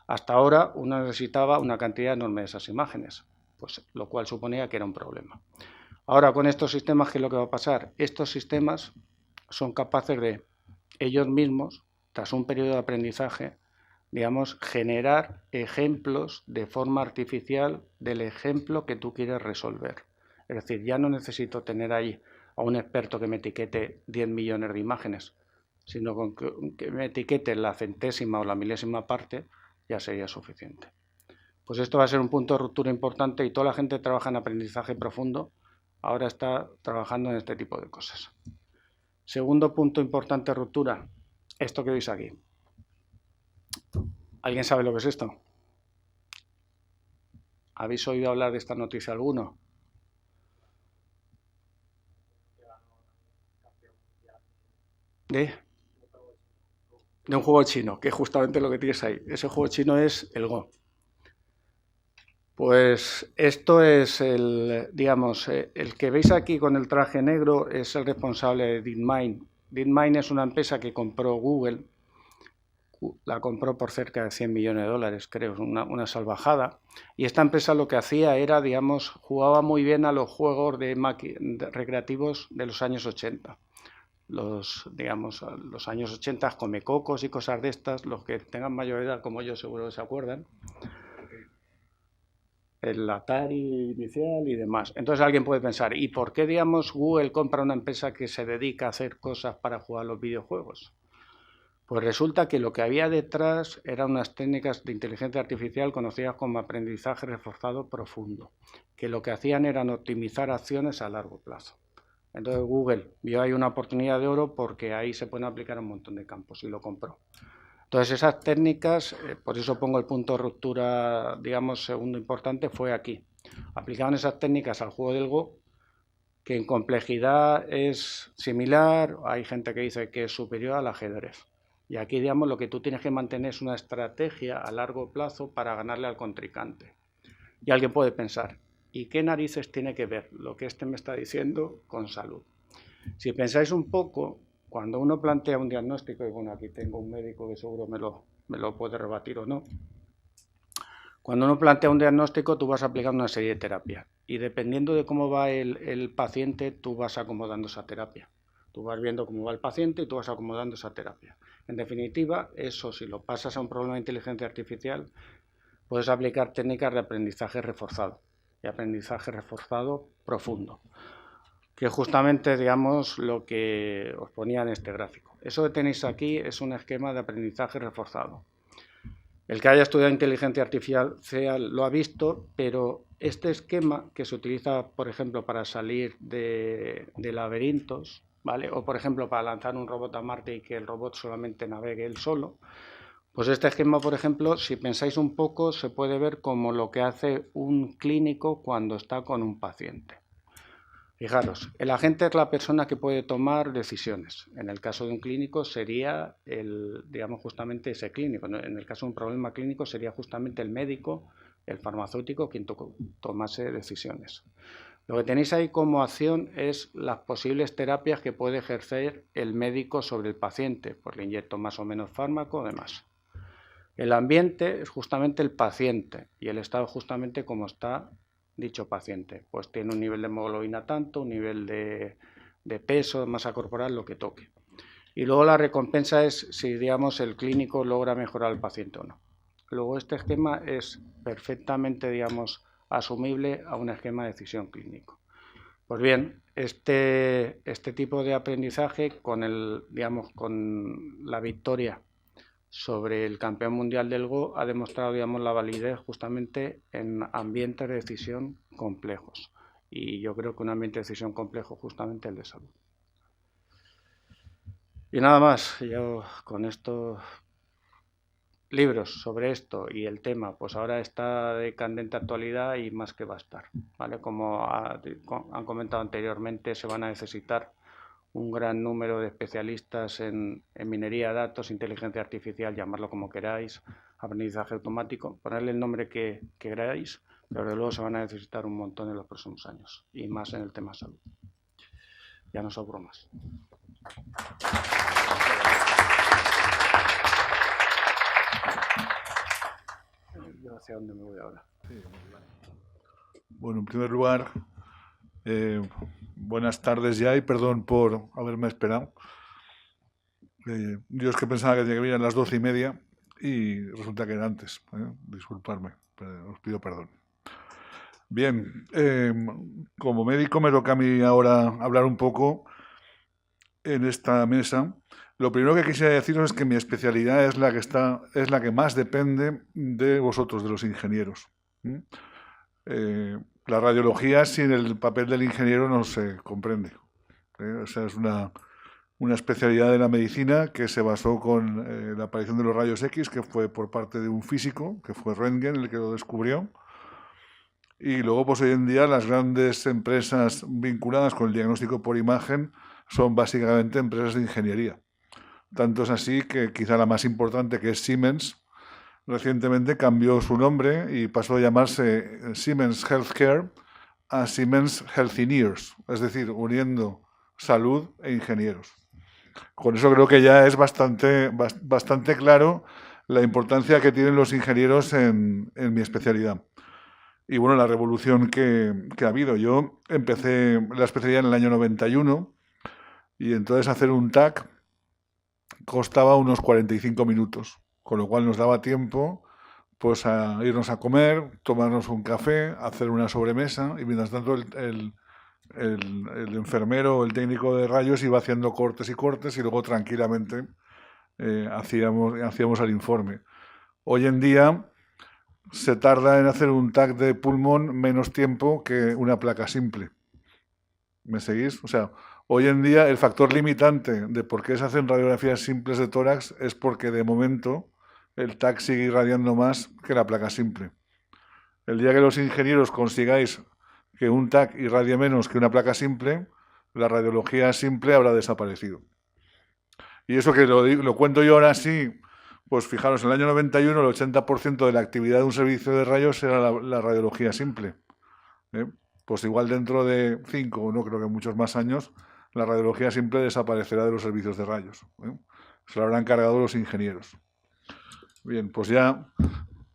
Hasta ahora uno necesitaba una cantidad enorme de esas imágenes, pues, lo cual suponía que era un problema. Ahora, con estos sistemas, ¿qué es lo que va a pasar? Estos sistemas son capaces de ellos mismos, tras un periodo de aprendizaje, digamos, generar ejemplos de forma artificial del ejemplo que tú quieres resolver. Es decir, ya no necesito tener ahí a un experto que me etiquete 10 millones de imágenes, sino con que me etiquete la centésima o la milésima parte ya sería suficiente. Pues esto va a ser un punto de ruptura importante y toda la gente que trabaja en aprendizaje profundo ahora está trabajando en este tipo de cosas. Segundo punto importante de ruptura, esto que veis aquí. ¿Alguien sabe lo que es esto? ¿Habéis oído hablar de esta noticia alguno? De un juego chino, que es justamente lo que tienes ahí. Ese juego chino es el Go. Pues esto es el que veis aquí con el traje negro es el responsable de DeepMind. DeepMind es una empresa que compró Google, la compró por cerca de 100 millones de dólares, creo, una salvajada. Y esta empresa lo que hacía era, jugaba muy bien a los juegos recreativos de los años 80. Los años 80, Comecocos y cosas de estas, los que tengan mayor edad como yo seguro que se acuerdan. El Atari inicial y demás. Entonces alguien puede pensar, ¿y por qué, Google compra una empresa que se dedica a hacer cosas para jugar a los videojuegos? Pues resulta que lo que había detrás eran unas técnicas de inteligencia artificial conocidas como aprendizaje reforzado profundo, que lo que hacían eran optimizar acciones a largo plazo. Entonces Google vio ahí una oportunidad de oro porque ahí se pueden aplicar un montón de campos y lo compró. Entonces esas técnicas, por eso pongo el punto de ruptura, segundo importante, fue aquí. Aplicaban esas técnicas al juego del Go, que en complejidad es similar, hay gente que dice que es superior al ajedrez. Y aquí, lo que tú tienes que mantener es una estrategia a largo plazo para ganarle al contrincante. Y alguien puede pensar, ¿y qué narices tiene que ver lo que me está diciendo con salud? Si pensáis un poco, cuando uno plantea un diagnóstico, y bueno, aquí tengo un médico que seguro me lo puede rebatir o no. Cuando uno plantea un diagnóstico, tú vas a aplicar una serie de terapias. Y dependiendo de cómo va el paciente, tú vas acomodando esa terapia. Tú vas viendo cómo va el paciente y tú vas acomodando esa terapia. En definitiva, eso, si lo pasas a un problema de inteligencia artificial, puedes aplicar técnicas de aprendizaje reforzado. Y aprendizaje reforzado profundo. Que justamente, lo que os ponía en este gráfico. Eso que tenéis aquí es un esquema de aprendizaje reforzado. El que haya estudiado inteligencia artificial lo ha visto, pero este esquema que se utiliza, por ejemplo, para salir de laberintos, ¿vale? O, por ejemplo, para lanzar un robot a Marte y que el robot solamente navegue él solo, pues este esquema, por ejemplo, si pensáis un poco, se puede ver como lo que hace un clínico cuando está con un paciente. Fijaros, el agente es la persona que puede tomar decisiones. En el caso de un clínico sería justamente ese clínico. En el caso de un problema clínico sería justamente el médico, el farmacéutico, quien tomase decisiones. Lo que tenéis ahí como acción es las posibles terapias que puede ejercer el médico sobre el paciente, pues le inyecto más o menos fármaco, demás. El ambiente es justamente el paciente y el estado justamente como está dicho paciente, pues tiene un nivel de hemoglobina tanto, un nivel de peso, masa corporal, lo que toque. Y luego la recompensa es si, el clínico logra mejorar al paciente o no. Luego este esquema es perfectamente, asumible a un esquema de decisión clínico. Pues bien, este tipo de aprendizaje con la victoria sobre el campeón mundial del Go ha demostrado, la validez justamente en ambientes de decisión complejos. Y yo creo que un ambiente de decisión complejo justamente el de salud. Y nada más, yo con estos libros sobre esto y el tema, pues ahora está de candente actualidad y más que va a estar, ¿vale? Como han comentado anteriormente, se van a necesitar un gran número de especialistas en minería de datos, inteligencia artificial, llamarlo como queráis, aprendizaje automático, ponerle el nombre que queráis, pero desde luego se van a necesitar un montón en los próximos años, y más en el tema salud. Ya no sobro más. ¿Hacia dónde me voy ahora? Bueno, en primer lugar, buenas tardes ya y perdón por haberme esperado. Yo es que pensaba que tenía que venir a las 12:30 y resulta que era antes. Disculpadme, pero os pido perdón. Bien, como médico me toca a mí ahora hablar un poco en esta mesa. Lo primero que quisiera deciros es que mi especialidad es la que más depende de vosotros, de los ingenieros. La radiología sin el papel del ingeniero no se comprende. O sea, es una especialidad de la medicina que se basó con la aparición de los rayos X, que fue por parte de un físico, que fue Röntgen el que lo descubrió. Y luego, pues hoy en día, las grandes empresas vinculadas con el diagnóstico por imagen son básicamente empresas de ingeniería. Tanto es así que quizá la más importante, que es Siemens, recientemente cambió su nombre y pasó a llamarse Siemens Healthcare a Siemens Healthineers, es decir, uniendo salud e ingenieros. Con eso creo que ya es bastante claro la importancia que tienen los ingenieros en mi especialidad. Y bueno, la revolución que ha habido. Yo empecé la especialidad en el año 91 y entonces hacer un TAC costaba unos 45 minutos, con lo cual nos daba tiempo pues a irnos a comer, tomarnos un café, hacer una sobremesa y mientras tanto el enfermero o el técnico de rayos iba haciendo cortes y luego tranquilamente hacíamos el informe. Hoy en día se tarda en hacer un TAC de pulmón menos tiempo que una placa simple. ¿Me seguís? O sea, hoy en día el factor limitante de por qué se hacen radiografías simples de tórax es porque de momento el TAC sigue irradiando más que la placa simple. El día que los ingenieros consigáis que un TAC irradie menos que una placa simple, la radiología simple habrá desaparecido. Y eso que lo cuento yo ahora sí, pues fijaros, en el año 91 el 80% de la actividad de un servicio de rayos era la radiología simple. Pues igual dentro de 5 o no creo que muchos más años, la radiología simple desaparecerá de los servicios de rayos. Se lo habrán cargado los ingenieros. Bien, pues ya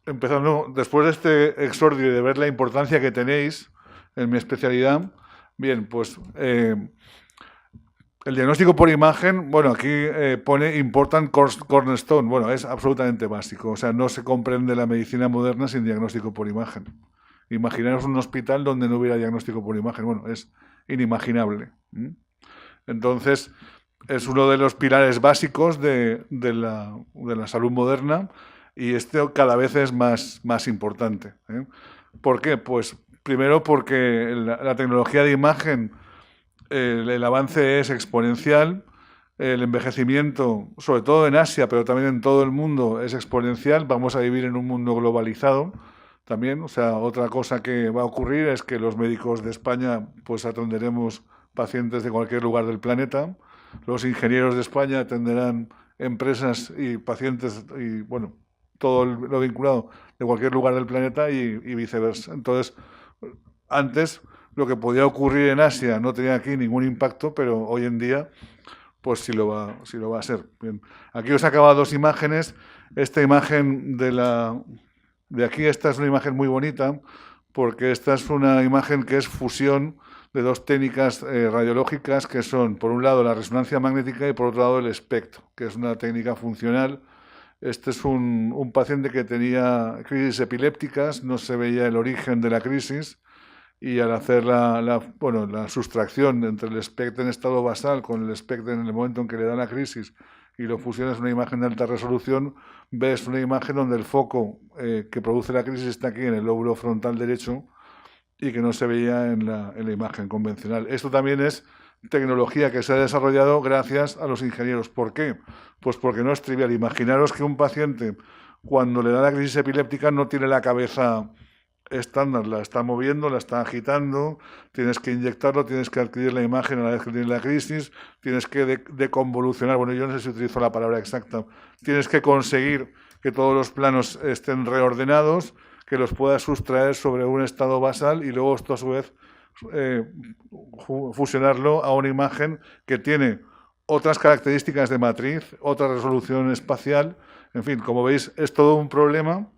empezando, después de este exordio y de ver la importancia que tenéis en mi especialidad, bien, pues el diagnóstico por imagen, bueno, aquí pone important cornerstone, bueno, es absolutamente básico, o sea, no se comprende la medicina moderna sin diagnóstico por imagen. Imaginaros un hospital donde no hubiera diagnóstico por imagen, bueno, es inimaginable. Entonces, es uno de los pilares básicos de la salud moderna y esto cada vez es más importante. ¿Por qué? Pues primero porque la tecnología de imagen, el avance es exponencial, el envejecimiento, sobre todo en Asia, pero también en todo el mundo, es exponencial. Vamos a vivir en un mundo globalizado también. O sea, otra cosa que va a ocurrir es que los médicos de España pues atenderemos pacientes de cualquier lugar del planeta. Los ingenieros de España atenderán empresas y pacientes y, bueno, todo lo vinculado de cualquier lugar del planeta y viceversa. Entonces, antes lo que podía ocurrir en Asia no tenía aquí ningún impacto, pero hoy en día pues sí lo va a ser. Bien. Aquí os acabo dos imágenes. Esta imagen de aquí, esta es una imagen muy bonita porque esta es una imagen que es fusión de dos técnicas radiológicas que son, por un lado, la resonancia magnética y por otro lado el espectro, que es una técnica funcional. Este es un paciente que tenía crisis epilépticas, no se veía el origen de la crisis y al hacer la sustracción entre el espectro en estado basal con el espectro en el momento en que le da la crisis y lo fusionas en una imagen de alta resolución, ves una imagen donde el foco que produce la crisis está aquí en el lóbulo frontal derecho y que no se veía en la imagen convencional. Esto también es tecnología que se ha desarrollado gracias a los ingenieros. ¿Por qué? Pues porque no es trivial. Imaginaros que un paciente, cuando le da la crisis epiléptica, no tiene la cabeza estándar la está moviendo, la está agitando, tienes que inyectarlo, tienes que adquirir la imagen a la vez que tienes la crisis, tienes que deconvolucionar, bueno, yo no sé si utilizo la palabra exacta, tienes que conseguir que todos los planos estén reordenados, que los puedas sustraer sobre un estado basal y luego esto a su vez fusionarlo a una imagen que tiene otras características de matriz, otra resolución espacial, en fin, como veis es todo un problema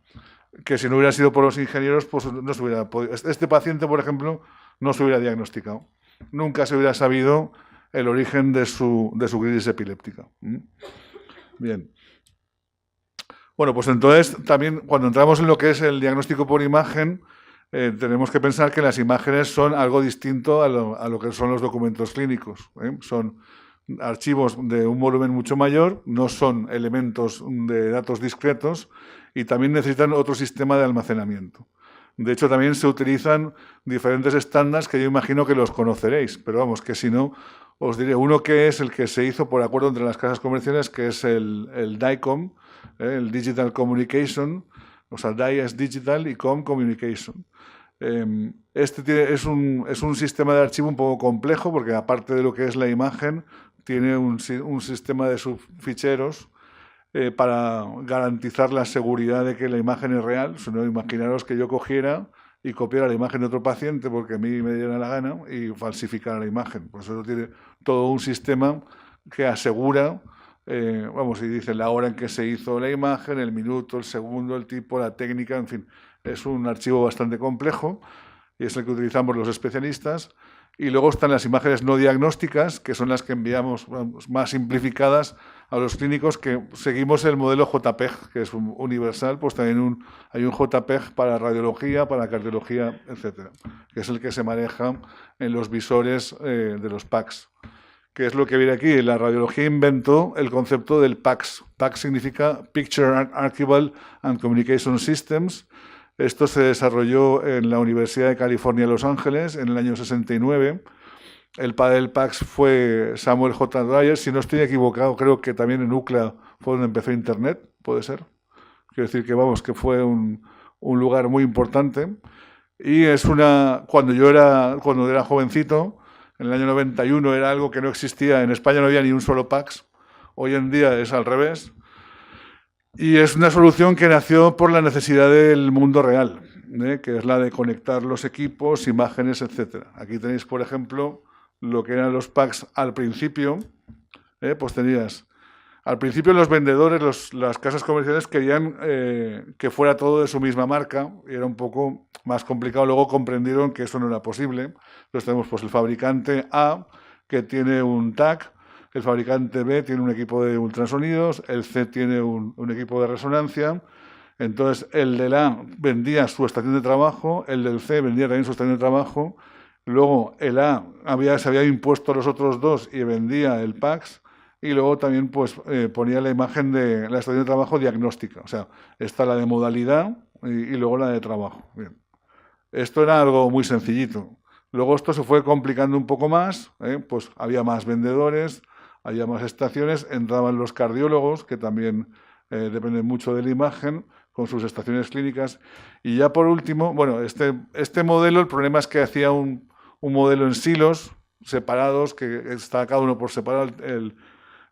que si no hubiera sido por los ingenieros, pues no se hubiera podido. Este paciente, por ejemplo, no se hubiera diagnosticado. Nunca se hubiera sabido el origen de su crisis epiléptica. Bien. Bueno, pues entonces también cuando entramos en lo que es el diagnóstico por imagen, tenemos que pensar que las imágenes son algo distinto a lo que son los documentos clínicos. Son archivos de un volumen mucho mayor, no son elementos de datos discretos y también necesitan otro sistema de almacenamiento. De hecho, también se utilizan diferentes estándares que yo imagino que los conoceréis, pero vamos, que si no, os diré uno que es el que se hizo por acuerdo entre las casas comerciales, que es el DICOM, el Digital Communication, o sea, DI es Digital y Com Communication. Este es un sistema de archivo un poco complejo porque aparte de lo que es la imagen, tiene un sistema de subficheros para garantizar la seguridad de que la imagen es real. Si no, imaginaros que yo cogiera y copiara la imagen de otro paciente porque a mí me diera la gana y falsificara la imagen. Pues eso tiene todo un sistema que asegura, vamos, y dice la hora en que se hizo la imagen, el minuto, el segundo, el tipo, la técnica, en fin. Es un archivo bastante complejo y es el que utilizamos los especialistas. Y luego están las imágenes no diagnósticas, que son las que enviamos más simplificadas a los clínicos, que seguimos el modelo JPEG, que es universal, pues también hay un JPEG para radiología, para cardiología, etcétera, que es el que se maneja en los visores de los PACS. ¿Qué es lo que viene aquí? La radiología inventó el concepto del PACS. PACS significa Picture Archival and Communication Systems. Esto se desarrolló en la Universidad de California, Los Ángeles, en el año 69. El padre del PACS fue Samuel J. Dreyer. Si no estoy equivocado, creo que también en UCLA fue donde empezó Internet, ¿puede ser? Quiero decir que, vamos, que fue un lugar muy importante. Y es cuando era jovencito, en el año 91 era algo que no existía. En España no había ni un solo PACS. Hoy en día es al revés. Y es una solución que nació por la necesidad del mundo real, que es la de conectar los equipos, imágenes, etc. Aquí tenéis, por ejemplo, lo que eran los PACS al principio. Pues tenías, al principio los vendedores, las casas comerciales querían que fuera todo de su misma marca y era un poco más complicado. Luego comprendieron que eso no era posible. Entonces tenemos pues, el fabricante A, que tiene un TAC, el fabricante B tiene un equipo de ultrasonidos, el C tiene un equipo de resonancia. Entonces, el del A vendía su estación de trabajo, el del C vendía también su estación de trabajo. Luego, el A se había impuesto a los otros dos y vendía el PACS. Y luego también pues, ponía la imagen de la estación de trabajo diagnóstica. O sea, está la de modalidad y luego la de trabajo. Bien. Esto era algo muy sencillito. Luego esto se fue complicando un poco más. Pues había más vendedores, había más estaciones, entraban los cardiólogos, que también dependen mucho de la imagen, con sus estaciones clínicas. Y ya por último, bueno, este modelo, el problema es que hacía un modelo en silos, separados, que está cada uno por separado.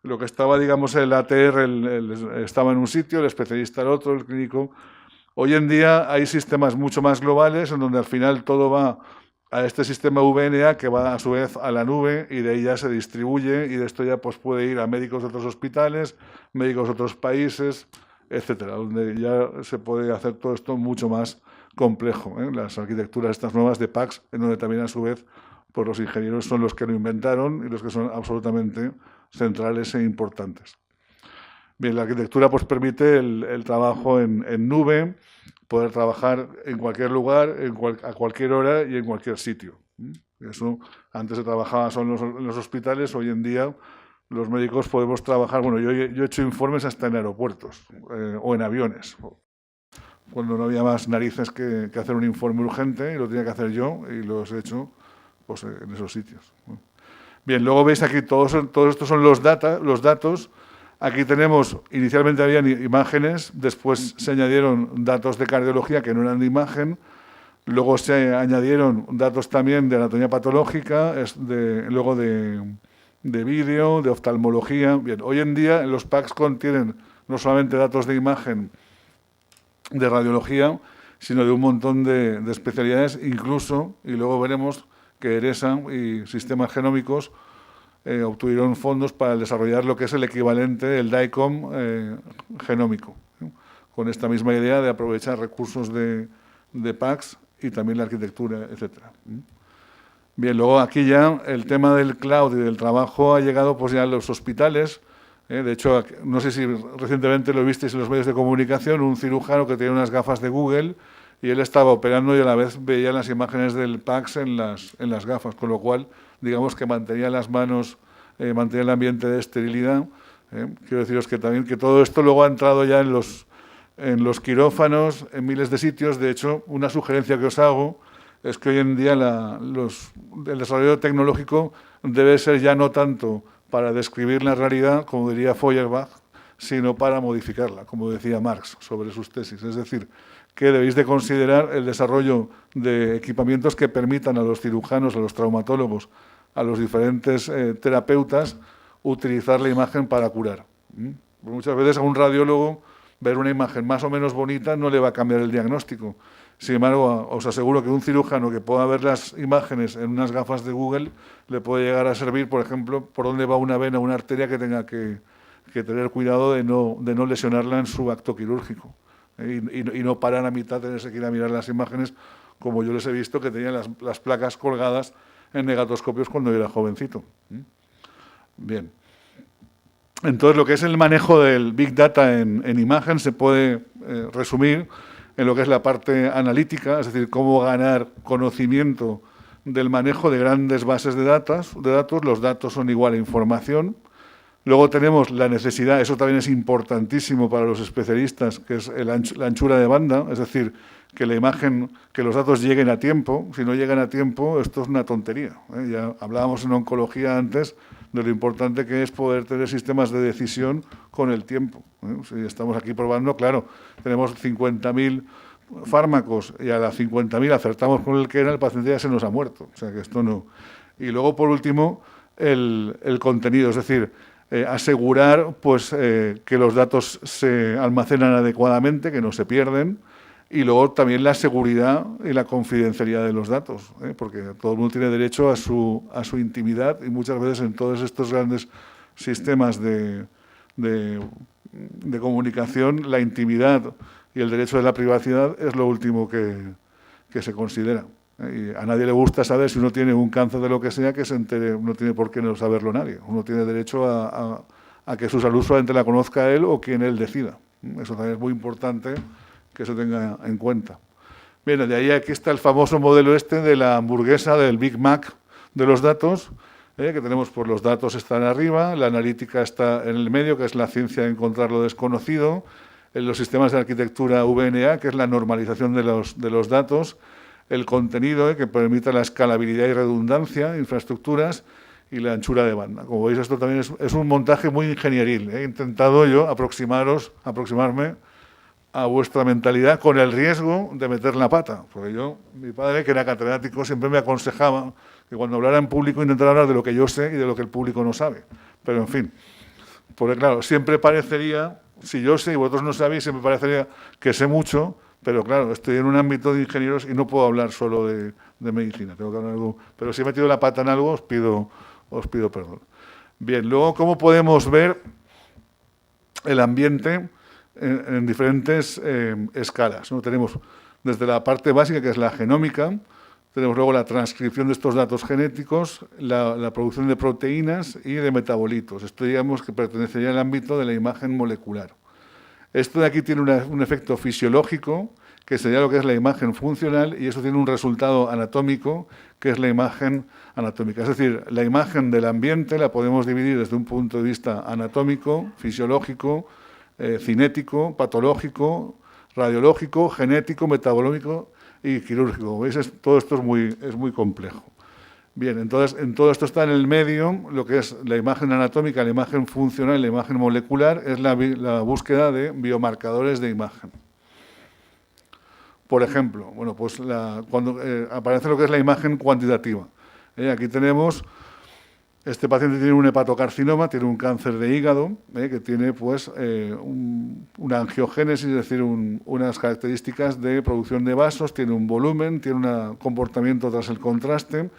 Lo que estaba, digamos, el ATR estaba en un sitio, el especialista en otro, el clínico. Hoy en día hay sistemas mucho más globales, en donde al final todo va a este sistema VNA que va a su vez a la nube y de ahí ya se distribuye y de esto ya pues, puede ir a médicos de otros hospitales, médicos de otros países, etcétera, donde ya se puede hacer todo esto mucho más complejo. Las arquitecturas estas nuevas de PACS, en donde también a su vez pues, los ingenieros son los que lo inventaron y los que son absolutamente centrales e importantes. Bien, la arquitectura pues, permite el trabajo en nube, poder trabajar en cualquier lugar, a cualquier hora y en cualquier sitio. Eso antes se trabajaba solo en los hospitales, hoy en día los médicos podemos trabajar, bueno, yo he hecho informes hasta en aeropuertos o en aviones, cuando no había más narices que hacer un informe urgente y lo tenía que hacer yo y los he hecho pues, en esos sitios. Bien, luego veis aquí, todos estos son los datos. Aquí tenemos, inicialmente habían imágenes, después se añadieron datos de cardiología que no eran de imagen, Luego se añadieron datos también de anatomía patológica, luego de vídeo, de oftalmología. Bien, hoy en día los packs contienen no solamente datos de imagen, de radiología, sino de un montón de especialidades, incluso, y luego veremos que ERESA y sistemas genómicos obtuvieron fondos para desarrollar lo que es el equivalente del DICOM genómico, con esta misma idea de aprovechar recursos de PACS y también la arquitectura, etcétera. Bien, luego aquí ya el tema del cloud y del trabajo ha llegado pues ya a los hospitales. De hecho, no sé si recientemente lo visteis en los medios de comunicación, un cirujano que tenía unas gafas de Google y él estaba operando y a la vez veía las imágenes del PACS en las gafas, con lo cual, digamos que mantenía las manos, mantenía el ambiente de esterilidad. Quiero deciros que también que todo esto luego ha entrado ya en los quirófanos, en miles de sitios. De hecho, una sugerencia que os hago es que hoy en día el desarrollo tecnológico debe ser ya no tanto para describir la realidad, como diría Feuerbach, sino para modificarla, como decía Marx sobre sus tesis. Es decir, que debéis de considerar el desarrollo de equipamientos que permitan a los cirujanos, a los traumatólogos, a los diferentes terapeutas, utilizar la imagen para curar. Muchas veces a un radiólogo ver una imagen más o menos bonita no le va a cambiar el diagnóstico. Sin embargo, os aseguro que un cirujano que pueda ver las imágenes en unas gafas de Google le puede llegar a servir, por ejemplo, por dónde va una vena o una arteria que tenga que tener cuidado de no lesionarla en su acto quirúrgico. Y no parar a mitad, tenerse que ir a mirar las imágenes, como yo les he visto que tenían las placas colgadas en negatoscopios cuando yo era jovencito. Bien. Entonces, lo que es el manejo del Big Data en imagen se puede resumir en lo que es la parte analítica, es decir, cómo ganar conocimiento del manejo de grandes bases de datos. Los datos son igual a información. Luego tenemos la necesidad, eso también es importantísimo para los especialistas, que es la anchura de banda, es decir, que la imagen, que los datos lleguen a tiempo. Si no llegan a tiempo, esto es una tontería. Ya hablábamos en oncología antes de lo importante que es poder tener sistemas de decisión con el tiempo. Si estamos aquí probando, claro, tenemos 50.000 fármacos y a las 50.000 acertamos con el que era, el paciente ya se nos ha muerto. O sea que esto no. Y luego, por último, el contenido, es decir, asegurar pues, que los datos se almacenan adecuadamente, que no se pierden, y luego también la seguridad y la confidencialidad de los datos, porque todo el mundo tiene derecho a su intimidad y muchas veces en todos estos grandes sistemas de comunicación la intimidad y el derecho de la privacidad es lo último que se considera. Y a nadie le gusta saber si uno tiene un cáncer de lo que sea, que se entere, no tiene por qué no saberlo nadie. Uno tiene derecho a que su salud solamente la conozca él o quien él decida. Eso también es muy importante que se tenga en cuenta. Bien, de ahí aquí está el famoso modelo de la hamburguesa, del Big Mac de los datos, que tenemos por los datos están arriba, la analítica está en el medio, que es la ciencia de encontrar lo desconocido, en los sistemas de arquitectura VNA, que es la normalización de los datos, el contenido, que permite la escalabilidad y redundancia, infraestructuras, y la anchura de banda. Como veis, esto también es un montaje muy ingenieril. He intentado yo aproximarme a vuestra mentalidad con el riesgo de meter la pata. Porque mi padre, que era catedrático, siempre me aconsejaba que cuando hablara en público intentara hablar de lo que yo sé y de lo que el público no sabe. Pero, en fin, porque claro, siempre parecería, si yo sé y vosotros no sabéis, siempre parecería que sé mucho, pero claro, estoy en un ámbito de ingenieros y no puedo hablar solo de medicina. Tengo que hablar algo, pero si he metido la pata en algo, os pido perdón. Bien, luego, ¿cómo podemos ver el ambiente en diferentes escalas? ¿No? Tenemos desde la parte básica, que es la genómica, tenemos luego la transcripción de estos datos genéticos, la producción de proteínas y de metabolitos. Esto, digamos, que pertenecería al ámbito de la imagen molecular. Esto de aquí tiene un efecto fisiológico, que sería lo que es la imagen funcional, y eso tiene un resultado anatómico, que es la imagen anatómica. Es decir, la imagen del ambiente la podemos dividir desde un punto de vista anatómico, fisiológico, cinético, patológico, radiológico, genético, metabolómico y quirúrgico. ¿Veis? Todo esto es muy complejo. Bien, entonces, en todo esto está en el medio lo que es la imagen anatómica, la imagen funcional y la imagen molecular, es la búsqueda de biomarcadores de imagen. Por ejemplo, bueno, pues cuando aparece lo que es la imagen cuantitativa. Aquí tenemos, este paciente tiene un hepatocarcinoma, tiene un cáncer de hígado, que tiene pues una angiogénesis, es decir, unas características de producción de vasos, tiene un volumen, tiene un comportamiento tras el contraste,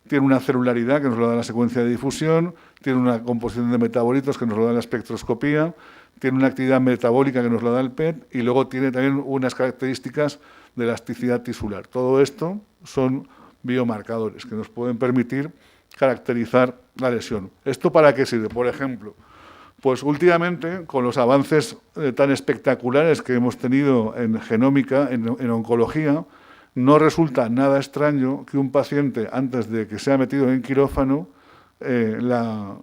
tiene una celularidad que nos lo da la secuencia de difusión, tiene una composición de metabolitos que nos lo da la espectroscopía, tiene una actividad metabólica que nos lo da el PET y luego tiene también unas características de elasticidad tisular. Todo esto son biomarcadores que nos pueden permitir caracterizar la lesión. ¿Esto para qué sirve? Por ejemplo, pues últimamente, con los avances tan espectaculares que hemos tenido en genómica, en oncología, no resulta nada extraño que un paciente, antes de que sea metido en quirófano, la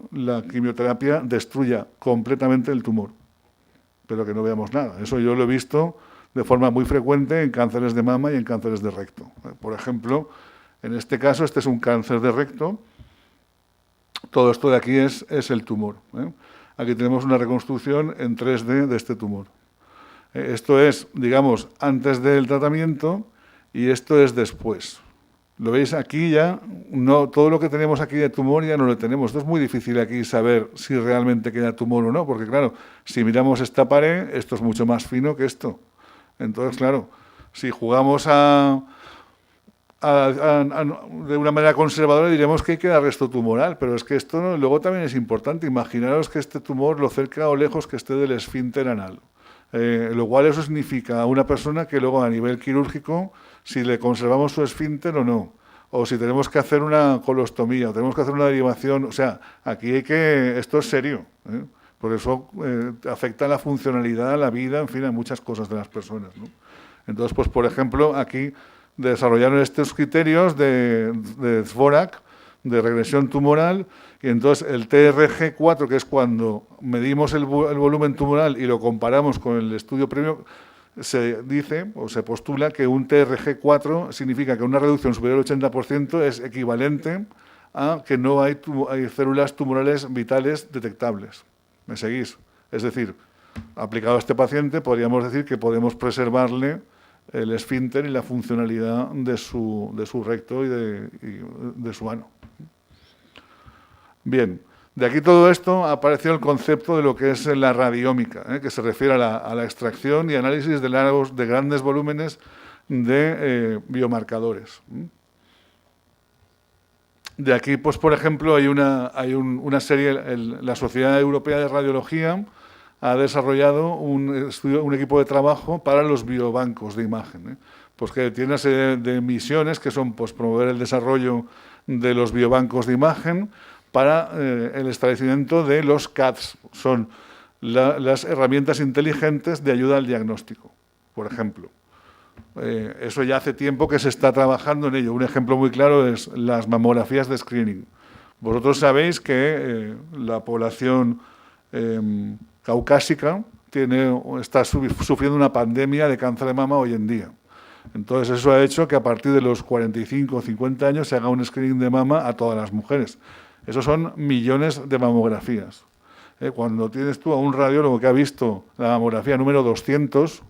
quimioterapia destruya completamente el tumor, pero que no veamos nada. Eso yo lo he visto de forma muy frecuente en cánceres de mama y en cánceres de recto. Por ejemplo, en este caso, este es un cáncer de recto. Todo esto de aquí es el tumor. Aquí tenemos una reconstrucción en 3D de este tumor. Esto es, digamos, antes del tratamiento y esto es después. Lo veis aquí ya, no, todo lo que tenemos aquí de tumor ya no lo tenemos. Esto es muy difícil aquí saber si realmente queda tumor o no, porque claro, si miramos esta pared, esto es mucho más fino que esto. Entonces, claro, si jugamos de una manera conservadora diríamos que queda resto tumoral, pero es que esto luego también es importante. Imaginaros que este tumor, lo cerca o lejos que esté del esfínter anal. Lo cual eso significa a una persona que luego a nivel quirúrgico, si le conservamos su esfínter o no, o si tenemos que hacer una colostomía, o tenemos que hacer una derivación, o sea, aquí esto es serio, porque eso afecta a la funcionalidad, a la vida, en fin, a muchas cosas de las personas, ¿no? Entonces, pues por ejemplo, aquí desarrollaron estos criterios de Dvorak, de regresión tumoral, y entonces el TRG4, que es cuando medimos el volumen tumoral y lo comparamos con el estudio previo, se dice o se postula que un TRG4 significa que una reducción superior al 80% es equivalente a que no hay células tumorales vitales detectables. ¿Me seguís? Es decir, aplicado a este paciente, podríamos decir que podemos preservarle el esfínter y la funcionalidad de su recto y de su ano. Bien, de aquí todo esto apareció el concepto de lo que es la radiómica, que se refiere a la extracción y análisis de grandes volúmenes de biomarcadores. De aquí, pues por ejemplo, hay una serie, la Sociedad Europea de Radiología ha desarrollado un equipo de trabajo para los biobancos de imagen, pues que tiene una serie de misiones que son pues, promover el desarrollo de los biobancos de imagen para el establecimiento de los CADs, son las herramientas inteligentes de ayuda al diagnóstico, por ejemplo. Eso ya hace tiempo que se está trabajando en ello. Un ejemplo muy claro es las mamografías de screening. Vosotros sabéis que la población caucásica está sufriendo una pandemia de cáncer de mama hoy en día. Entonces eso ha hecho que a partir de los 45 o 50 años se haga un screening de mama a todas las mujeres. Esos son millones de mamografías. Cuando tienes tú a un radiólogo que ha visto la mamografía número 200,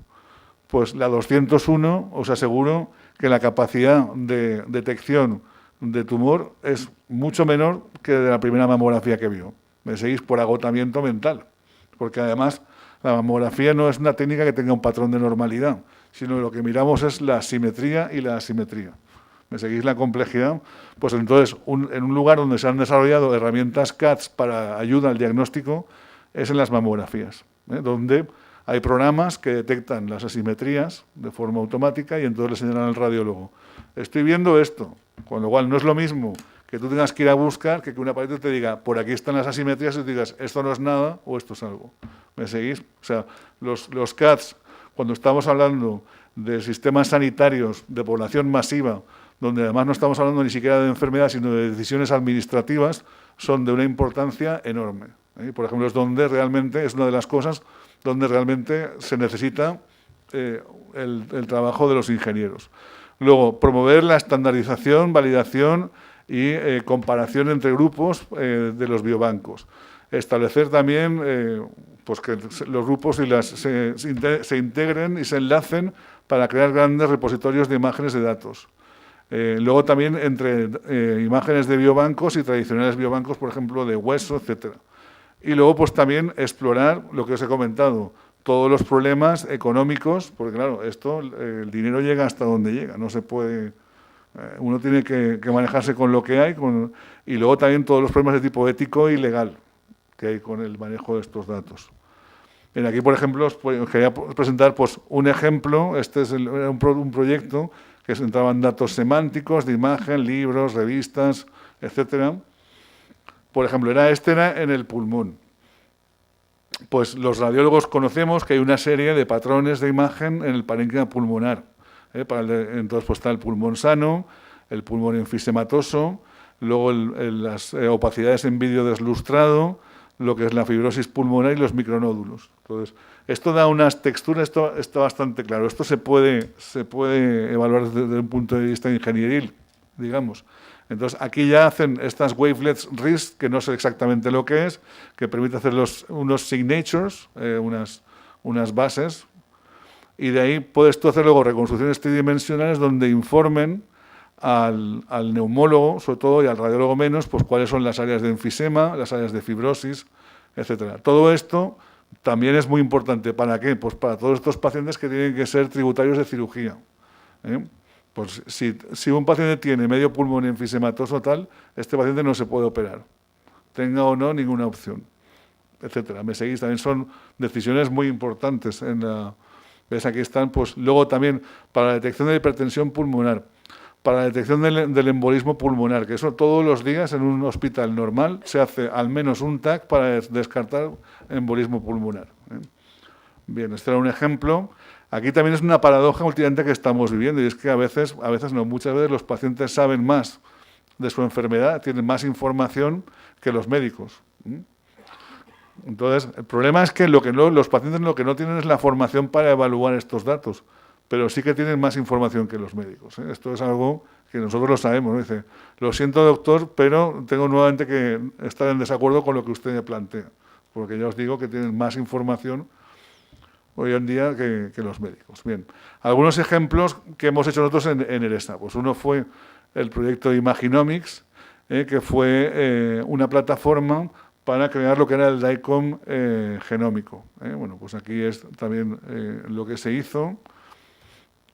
pues la 201 os aseguro que la capacidad de detección de tumor es mucho menor que de la primera mamografía que vio. Me seguís por agotamiento mental, porque además la mamografía no es una técnica que tenga un patrón de normalidad, sino lo que miramos es la simetría y la asimetría. ¿Me seguís la complejidad? Pues entonces, en un lugar donde se han desarrollado herramientas CADs para ayuda al diagnóstico es en las mamografías, donde hay programas que detectan las asimetrías de forma automática y entonces le señalan al radiólogo. Estoy viendo esto, con lo cual no es lo mismo que tú tengas que ir a buscar que un aparato te diga, por aquí están las asimetrías y tú digas, esto no es nada o esto es algo. ¿Me seguís? O sea, los CADs, cuando estamos hablando de sistemas sanitarios de población masiva, donde además no estamos hablando ni siquiera de enfermedad, sino de decisiones administrativas, son de una importancia enorme. Por ejemplo, es una de las cosas donde realmente se necesita el trabajo de los ingenieros. Luego, promover la estandarización, validación y comparación entre grupos de los biobancos. Establecer también pues que los grupos se integren y se enlacen para crear grandes repositorios de imágenes de datos. Luego también entre imágenes de biobancos y tradicionales biobancos, por ejemplo, de hueso, etcétera. Y luego pues también explorar lo que os he comentado, todos los problemas económicos, porque claro, esto, el dinero llega hasta donde llega, no se puede... uno tiene que manejarse con lo que hay y luego también todos los problemas de tipo ético y legal que hay con el manejo de estos datos. Bien, aquí, por ejemplo, os quería presentar pues, un ejemplo. Este es un proyecto que se centraba en datos semánticos, de imagen, libros, revistas, etcétera. Por ejemplo, era en el pulmón. Pues los radiólogos conocemos que hay una serie de patrones de imagen en el parénquima pulmonar. Entonces, pues está el pulmón sano, el pulmón enfisematoso, luego las opacidades en vídeo deslustrado, lo que es la fibrosis pulmonar y los micronódulos. Entonces, esto da unas texturas, esto está bastante claro. Esto se puede evaluar desde un punto de vista ingenieril, digamos. Entonces, aquí ya hacen estas wavelets RISC, que no sé exactamente lo que es, que permite hacer unos signatures, unas bases, y de ahí puedes tú hacer luego reconstrucciones tridimensionales donde informen al neumólogo, sobre todo, y al radiólogo menos, pues cuáles son las áreas de enfisema, las áreas de fibrosis, etcétera. Todo esto también es muy importante. ¿Para qué? Pues para todos estos pacientes que tienen que ser tributarios de cirugía. Pues si un paciente tiene medio pulmón enfisematoso tal, este paciente no se puede operar, tenga o no ninguna opción, etcétera. ¿Me seguís? También son decisiones muy importantes. ¿Ves? Aquí están, pues luego también para la detección de hipertensión pulmonar, para la detección del embolismo pulmonar, que eso todos los días en un hospital normal se hace al menos un TAC para descartar embolismo pulmonar. Bien, este era un ejemplo. Aquí también es una paradoja últimamente que estamos viviendo, y es que a veces no, muchas veces los pacientes saben más de su enfermedad, tienen más información que los médicos. Entonces, el problema es que los pacientes lo que no tienen es la formación para evaluar estos datos, pero sí que tienen más información que los médicos. Esto es algo que nosotros lo sabemos, ¿no? Dice, lo siento, doctor, pero tengo nuevamente que estar en desacuerdo con lo que usted me plantea, porque ya os digo que tienen más información hoy en día que los médicos. Bien, algunos ejemplos que hemos hecho nosotros en ERESA. Pues uno fue el proyecto Imaginomics, que fue una plataforma para crear lo que era el DICOM genómico. Bueno, pues aquí es también lo que se hizo.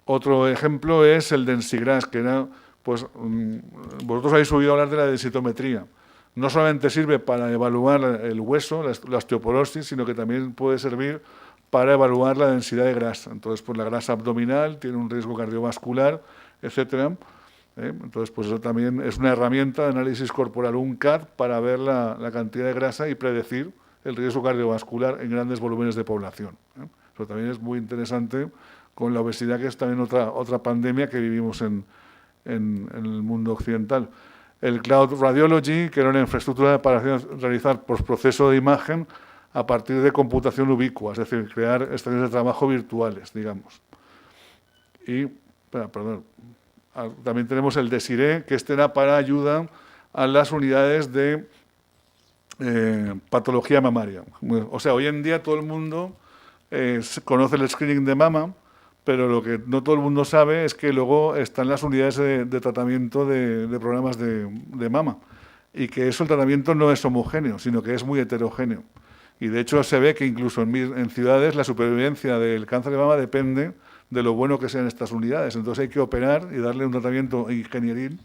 Otro ejemplo es el Densigras, que era, pues, vosotros habéis oído hablar de la densitometría. No solamente sirve para evaluar el hueso, la osteoporosis, sino que también puede servir para evaluar la densidad de grasa. Entonces, pues la grasa abdominal tiene un riesgo cardiovascular, etcétera. Entonces, pues eso también es una herramienta de análisis corporal, un CAD, para ver la cantidad de grasa y predecir el riesgo cardiovascular en grandes volúmenes de población. Eso también es muy interesante con la obesidad, que es también otra pandemia que vivimos en el mundo occidental. El Cloud Radiology, que era una infraestructura para realizar proceso de imagen a partir de computación ubicua, es decir, crear estaciones de trabajo virtuales, digamos. Y, también tenemos el DESIRE, que era para ayuda a las unidades de patología mamaria. O sea, hoy en día todo el mundo conoce el screening de mama, pero lo que no todo el mundo sabe es que luego están las unidades de tratamiento de programas de mama, y que el tratamiento no es homogéneo, sino que es muy heterogéneo. Y de hecho se ve que incluso en ciudades la supervivencia del cáncer de mama depende de lo bueno que sean estas unidades. Entonces hay que operar y darle un tratamiento ingenieril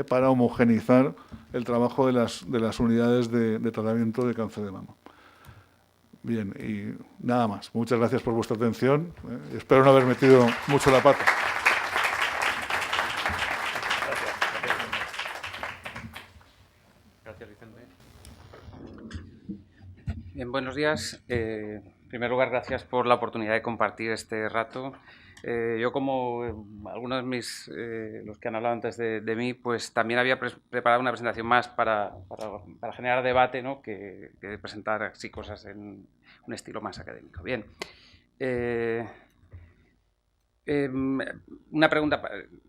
para homogeneizar el trabajo de las unidades de tratamiento de cáncer de mama. Bien, y nada más. Muchas gracias por vuestra atención. Espero no haber metido mucho la pata. Gracias, Vicente. Bien, buenos días. En primer lugar, gracias por la oportunidad de compartir este rato. Yo, como algunos de los que han hablado antes de mí, pues también había preparado una presentación más para generar debate, ¿no? que presentar así cosas en un estilo más académico. Bien. Una pregunta,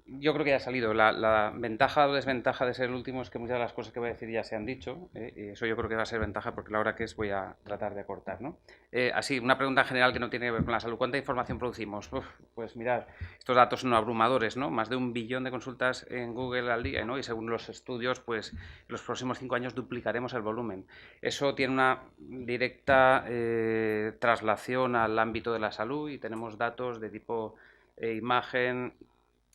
yo creo que ya ha salido. La ventaja o desventaja de ser el último es que muchas de las cosas que voy a decir ya se han dicho, y eso yo creo que va a ser ventaja porque la hora que es voy a tratar de acortar, ¿no? Así, una pregunta general que no tiene que ver con la salud. ¿Cuánta información producimos? Pues mirad, estos datos son abrumadores, ¿no? Más de 1 billón de consultas en Google al día, ¿no? Y según los estudios, pues en los próximos 5 años duplicaremos el volumen. Eso tiene una directa traslación al ámbito de la salud y tenemos datos de tipo imagen,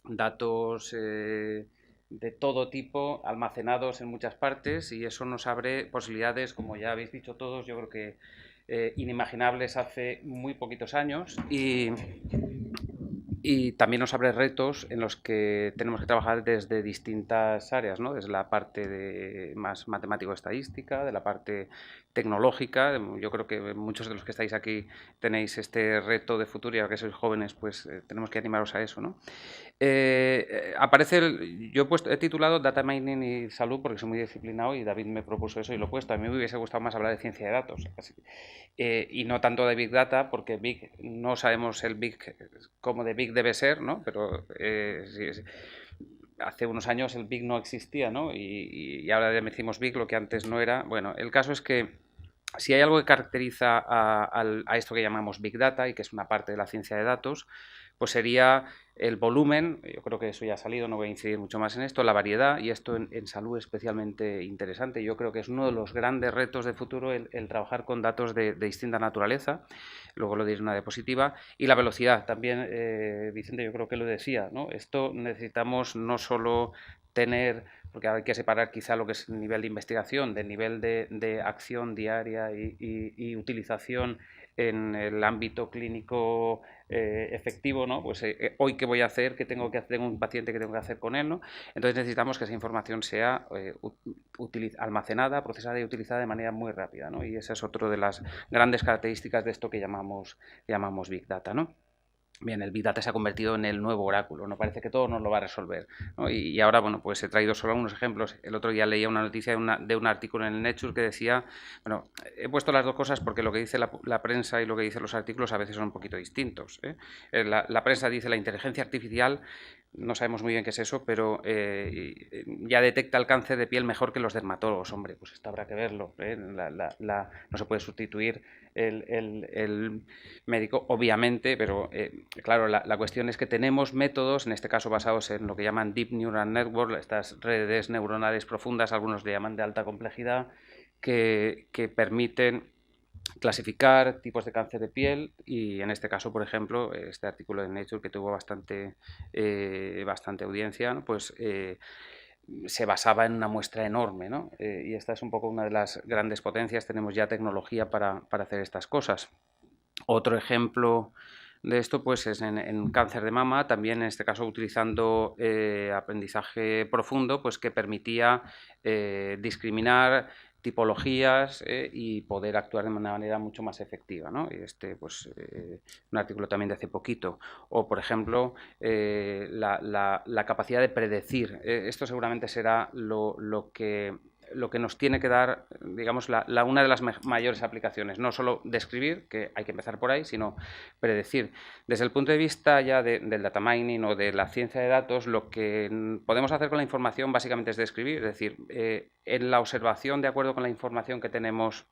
datos de todo tipo almacenados en muchas partes, y eso nos abre posibilidades, como ya habéis dicho todos, yo creo que inimaginables hace muy poquitos años, y también nos abre retos en los que tenemos que trabajar desde distintas áreas, ¿no? Desde la parte de más matemático-estadística, de la parte tecnológica. Yo creo que muchos de los que estáis aquí tenéis este reto de futuro, y ahora que sois jóvenes, pues tenemos que animaros a eso, ¿no? Yo he titulado Data Mining y Salud porque soy muy disciplinado y David me propuso eso y lo he puesto. A mí me hubiese gustado más hablar de ciencia de datos, y no tanto de Big Data, porque Big no sabemos el Big como de Big debe ser, ¿no? Pero hace unos años el Big no existía, ¿no? Y ahora le decimos Big lo que antes no era. Bueno, el caso es que si hay algo que caracteriza a esto que llamamos Big Data y que es una parte de la ciencia de datos, pues sería el volumen. Yo creo que eso ya ha salido, no voy a incidir mucho más en esto, la variedad, y esto en salud es especialmente interesante. Yo creo que es uno de los grandes retos de futuro el trabajar con datos de distinta naturaleza, luego lo diré en una diapositiva, y la velocidad también. Vicente, yo creo que lo decía, ¿no? Esto necesitamos no solo tener, porque hay que separar quizá lo que es el nivel de investigación del nivel de acción diaria y utilización en el ámbito clínico efectivo, ¿no? Pues hoy qué voy a hacer, qué tengo que hacer, tengo un paciente que tengo que hacer con él, ¿no? Entonces necesitamos que esa información sea almacenada, procesada y utilizada de manera muy rápida, ¿no? Y esa es otra de las grandes características de esto que llamamos Big Data, ¿no? Bien, el Big Data se ha convertido en el nuevo oráculo, no parece que todo nos lo va a resolver, ¿no? Y ahora, bueno, pues he traído solo algunos ejemplos. El otro día leía una noticia de un artículo en el Nature que decía, bueno, he puesto las dos cosas porque lo que dice la prensa y lo que dicen los artículos a veces son un poquito distintos, ¿eh? La prensa dice la inteligencia artificial, no sabemos muy bien qué es eso, pero ya detecta el cáncer de piel mejor que los dermatólogos. Hombre, pues esto habrá que verlo, ¿eh? No se puede sustituir el médico, obviamente, pero claro, la cuestión es que tenemos métodos, en este caso basados en lo que llaman Deep Neural Network, estas redes neuronales profundas, algunos le llaman de alta complejidad, que permiten clasificar tipos de cáncer de piel, y en este caso, por ejemplo, este artículo de Nature que tuvo bastante audiencia, ¿no? Pues se basaba en una muestra enorme, ¿no? Y esta es un poco una de las grandes potencias. Tenemos ya tecnología para hacer estas cosas. Otro ejemplo de esto pues es en cáncer de mama, también en este caso utilizando aprendizaje profundo, pues que permitía discriminar tipologías y poder actuar de una manera mucho más efectiva, ¿no? Y pues un artículo también de hace poquito. O, por ejemplo, la capacidad de predecir. Esto seguramente será lo que nos tiene que dar, digamos, una de las mayores aplicaciones. No solo describir, que hay que empezar por ahí, sino predecir. Desde el punto de vista ya del data mining o de la ciencia de datos, lo que podemos hacer con la información básicamente es describir, es decir, en la observación de acuerdo con la información que tenemos,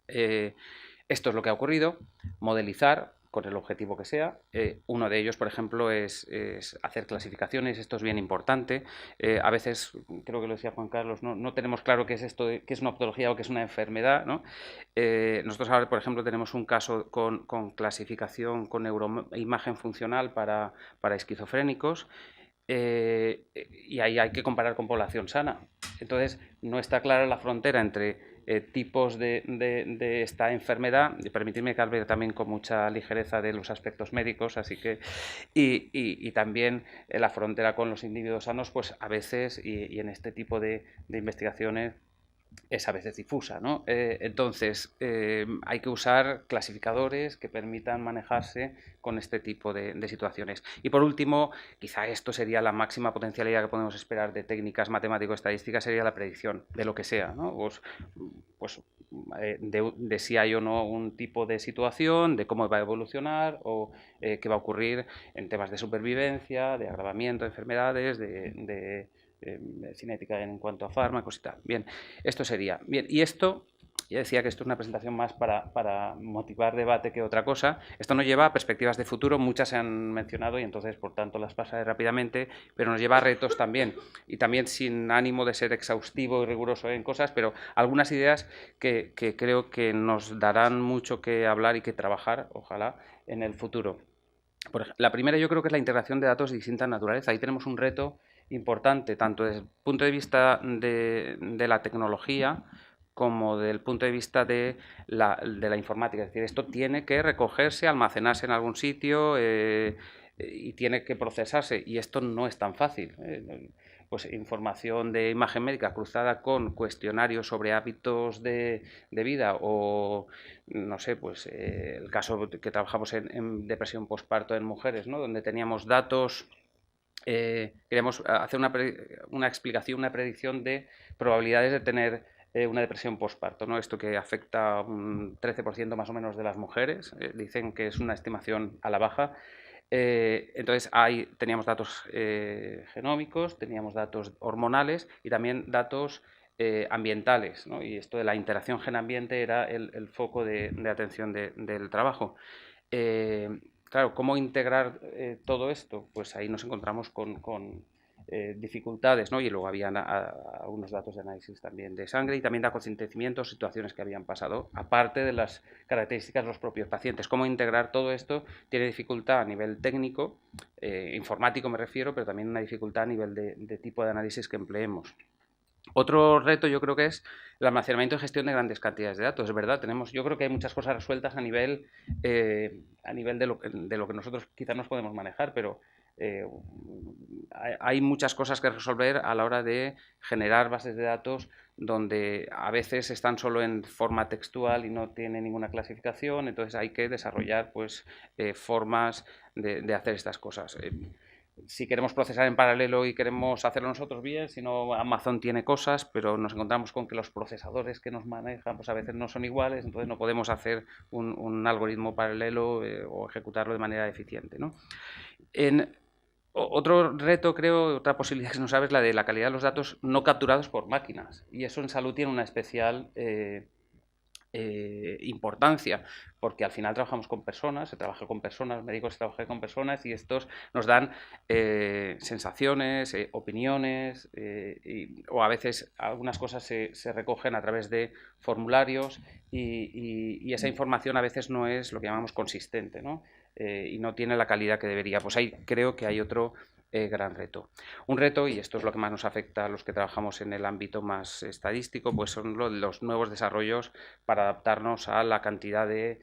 esto es lo que ha ocurrido, modelizar con el objetivo que sea. Uno de ellos, por ejemplo, es hacer clasificaciones. Esto es bien importante. A veces, creo que lo decía Juan Carlos, no tenemos claro qué es esto, qué es una patología o qué es una enfermedad, ¿no? Nosotros ahora, por ejemplo, tenemos un caso con clasificación con neuroimagen funcional para esquizofrénicos. Y ahí hay que comparar con población sana. Entonces, no está clara la frontera entre tipos de esta enfermedad. Y permitidme que hable también con mucha ligereza de los aspectos médicos, así que y también la frontera con los individuos sanos, pues a veces, y en este tipo de investigaciones es a veces difusa, ¿no? Entonces, hay que usar clasificadores que permitan manejarse con este tipo de situaciones. Y por último, quizá esto sería la máxima potencialidad que podemos esperar de técnicas matemático-estadísticas, sería la predicción de lo que sea, ¿no? Pues de si hay o no un tipo de situación, de cómo va a evolucionar o qué va a ocurrir en temas de supervivencia, de agravamiento de enfermedades, de cinética en cuanto a fármacos y tal. Bien, esto sería. Bien, y esto, ya decía que esto es una presentación más para motivar debate que otra cosa. Esto nos lleva a perspectivas de futuro, muchas se han mencionado y entonces, por tanto, las pasaré rápidamente, pero nos lleva a retos también, y también sin ánimo de ser exhaustivo y riguroso en cosas, pero algunas ideas que creo que nos darán mucho que hablar y que trabajar, ojalá, en el futuro. La primera yo creo que es la integración de datos de distinta naturaleza. Ahí tenemos un reto importante, tanto desde el punto de vista de la tecnología como desde el punto de vista de la informática. Es decir, esto tiene que recogerse, almacenarse en algún sitio y tiene que procesarse, y esto no es tan fácil. Pues información de imagen médica cruzada con cuestionarios sobre hábitos de vida o, no sé, pues el caso que trabajamos en depresión postparto en mujeres, ¿no? Donde teníamos datos. Queríamos hacer una explicación, una predicción de probabilidades de tener una depresión postparto, ¿no? Esto que afecta a un 13% más o menos de las mujeres, dicen que es una estimación a la baja. Entonces teníamos datos genómicos, teníamos datos hormonales y también datos ambientales, ¿no? Y esto de la interacción gen-ambiente era el foco de atención del trabajo. Claro, ¿cómo integrar todo esto? Pues ahí nos encontramos con dificultades, ¿no? Y luego había algunos datos de análisis también de sangre y también de acontecimientos, situaciones que habían pasado, aparte de las características de los propios pacientes. ¿Cómo integrar todo esto? Tiene dificultad a nivel técnico, informático me refiero, pero también una dificultad a nivel de tipo de análisis que empleemos. Otro reto yo creo que es el almacenamiento y gestión de grandes cantidades de datos. Es verdad, yo creo que hay muchas cosas resueltas a nivel de lo que nosotros quizás nos podemos manejar, pero hay muchas cosas que resolver a la hora de generar bases de datos donde a veces están solo en forma textual y no tienen ninguna clasificación, entonces hay que desarrollar pues, formas de hacer estas cosas. Si queremos procesar en paralelo y queremos hacerlo nosotros bien, si no, Amazon tiene cosas, pero nos encontramos con que los procesadores que nos manejan pues a veces no son iguales, entonces no podemos hacer un algoritmo paralelo o ejecutarlo de manera eficiente, ¿no? Otro reto, creo, otra posibilidad que no sabes es la de la calidad de los datos no capturados por máquinas, y eso en salud tiene una especial importancia, porque al final trabajamos con personas, se trabaja con personas, médicos se trabaja con personas y estos nos dan sensaciones, opiniones o a veces algunas cosas se recogen a través de formularios y esa información a veces no es lo que llamamos consistente, ¿no? Y no tiene la calidad que debería. Pues ahí creo que hay otro gran reto. Un reto, y esto es lo que más nos afecta a los que trabajamos en el ámbito más estadístico, pues son los nuevos desarrollos para adaptarnos a la cantidad de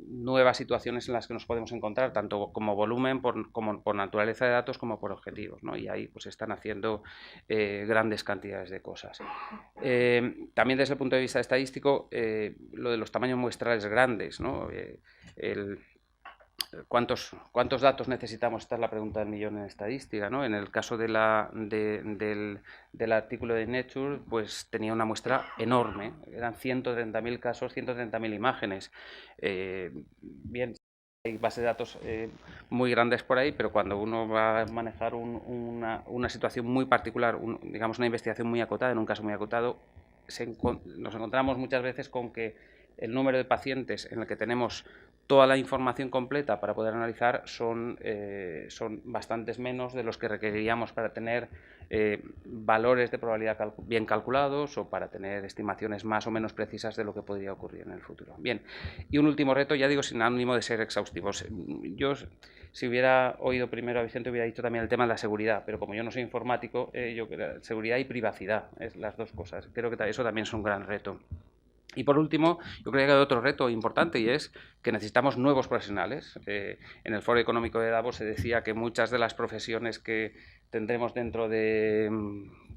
nuevas situaciones en las que nos podemos encontrar, tanto como volumen, como por naturaleza de datos, como por objetivos, ¿no? Y ahí pues están haciendo grandes cantidades de cosas. También desde el punto de vista estadístico, lo de los tamaños muestrales grandes, ¿no? ¿Cuántos datos necesitamos? Esta es la pregunta del millón en estadística, ¿no? En el caso del artículo de Nature, pues tenía una muestra enorme, eran 130.000 casos, 130.000 imágenes. Bien, hay bases de datos muy grandes por ahí, pero cuando uno va a manejar una situación muy particular, digamos una investigación muy acotada, en un caso muy acotado, nos encontramos muchas veces con que el número de pacientes en el que tenemos toda la información completa para poder analizar son bastantes menos de los que requeriríamos para tener valores de probabilidad bien calculados o para tener estimaciones más o menos precisas de lo que podría ocurrir en el futuro. Bien, y un último reto, ya digo, sin ánimo de ser exhaustivos. Yo, si hubiera oído primero a Vicente, hubiera dicho también el tema de la seguridad, pero como yo no soy informático, seguridad y privacidad, es las dos cosas. Creo que eso también es un gran reto. Y por último, yo creo que hay otro reto importante y es que necesitamos nuevos profesionales. En el Foro Económico de Davos se decía que muchas de las profesiones que tendremos dentro de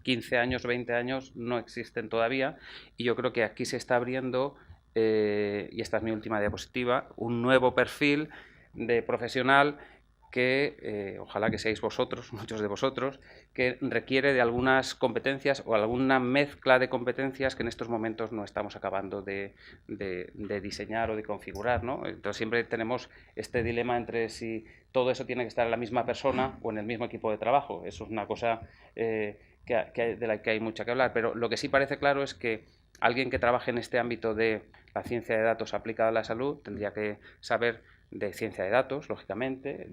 15 años, 20 años no existen todavía, y yo creo que aquí se está abriendo, y esta es mi última diapositiva, un nuevo perfil de profesional que ojalá que seáis vosotros, muchos de vosotros, que requiere de algunas competencias o alguna mezcla de competencias que en estos momentos no estamos acabando de diseñar o de configurar, ¿no? Entonces siempre tenemos este dilema entre si todo eso tiene que estar en la misma persona o en el mismo equipo de trabajo. Eso es una cosa de la que hay mucho que hablar, pero lo que sí parece claro es que alguien que trabaje en este ámbito de la ciencia de datos aplicada a la salud tendría que saber de ciencia de datos, lógicamente,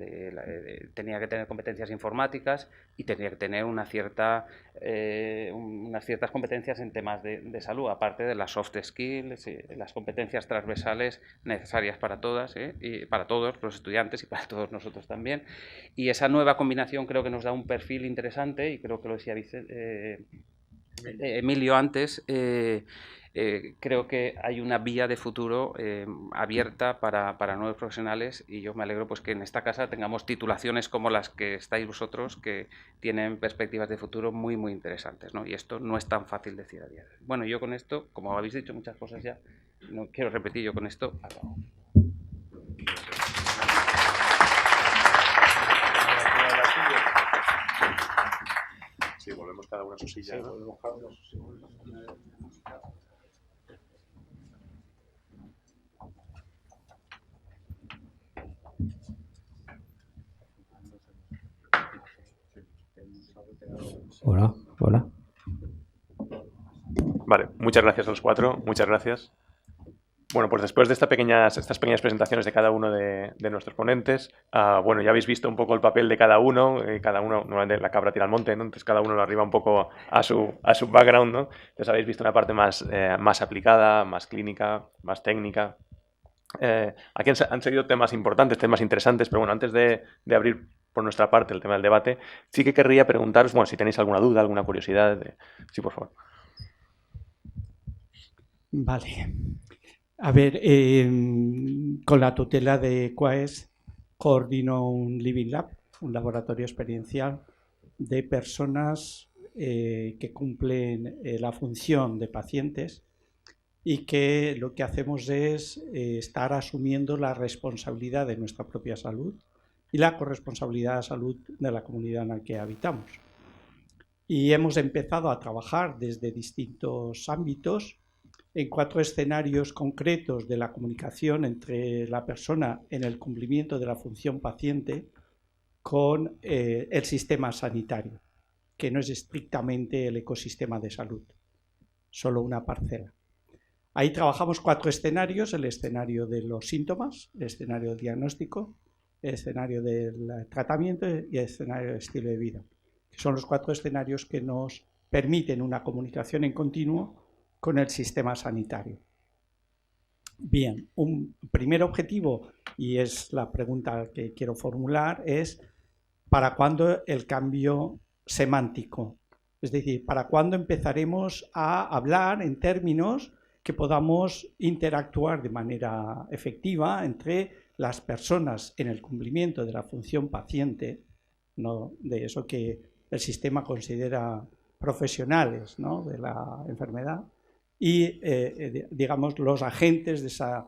tenía que tener competencias informáticas y tenía que tener unas ciertas competencias en temas de salud, aparte de las soft skills, las competencias transversales necesarias para todas, y para todos los estudiantes y para todos nosotros también. Y esa nueva combinación creo que nos da un perfil interesante, y creo que lo decía Emilio antes. Creo que hay una vía de futuro abierta para nuevos profesionales, y yo me alegro pues que en esta casa tengamos titulaciones como las que estáis vosotros, que tienen perspectivas de futuro muy muy interesantes, ¿no? Y esto no es tan fácil decir a día de hoy. Bueno, yo con esto, como habéis dicho muchas cosas ya, no quiero repetir, yo con esto acabo. Sí, volvemos cada uno a su silla. Sí, volvemos cada uno a su silla. Hola, hola. Vale, muchas gracias a los cuatro, muchas gracias. Bueno, pues después de estas pequeñas presentaciones de cada uno de nuestros ponentes, bueno, ya habéis visto un poco el papel de cada uno normalmente la cabra tira al monte, ¿no? Entonces cada uno lo arriba un poco a su background, ¿no? Entonces habéis visto una parte más aplicada, más clínica, más técnica. Aquí han seguido temas importantes, temas interesantes, pero bueno, antes de abrir por nuestra parte el tema del debate, sí que querría preguntaros, bueno, si tenéis alguna duda, alguna curiosidad. Sí, por favor. Vale. A ver, con la tutela de QUAES coordino un Living Lab, un laboratorio experiencial de personas que cumplen la función de pacientes, y que lo que hacemos es estar asumiendo la responsabilidad de nuestra propia salud y la corresponsabilidad de la salud de la comunidad en la que habitamos. Y hemos empezado a trabajar desde distintos ámbitos en 4 escenarios concretos de la comunicación entre la persona en el cumplimiento de la función paciente con el sistema sanitario, que no es estrictamente el ecosistema de salud, solo una parcela. Ahí trabajamos 4 escenarios: el escenario de los síntomas, el escenario del diagnóstico, el escenario del tratamiento y el escenario del estilo de vida. Son los 4 escenarios que nos permiten una comunicación en continuo con el sistema sanitario. Bien, un primer objetivo, y es la pregunta que quiero formular, es ¿para cuándo el cambio semántico? Es decir, ¿para cuándo empezaremos a hablar en términos que podamos interactuar de manera efectiva entre las personas en el cumplimiento de la función paciente, no de eso que el sistema considera profesionales, ¿no?, de la enfermedad, y digamos los agentes de esa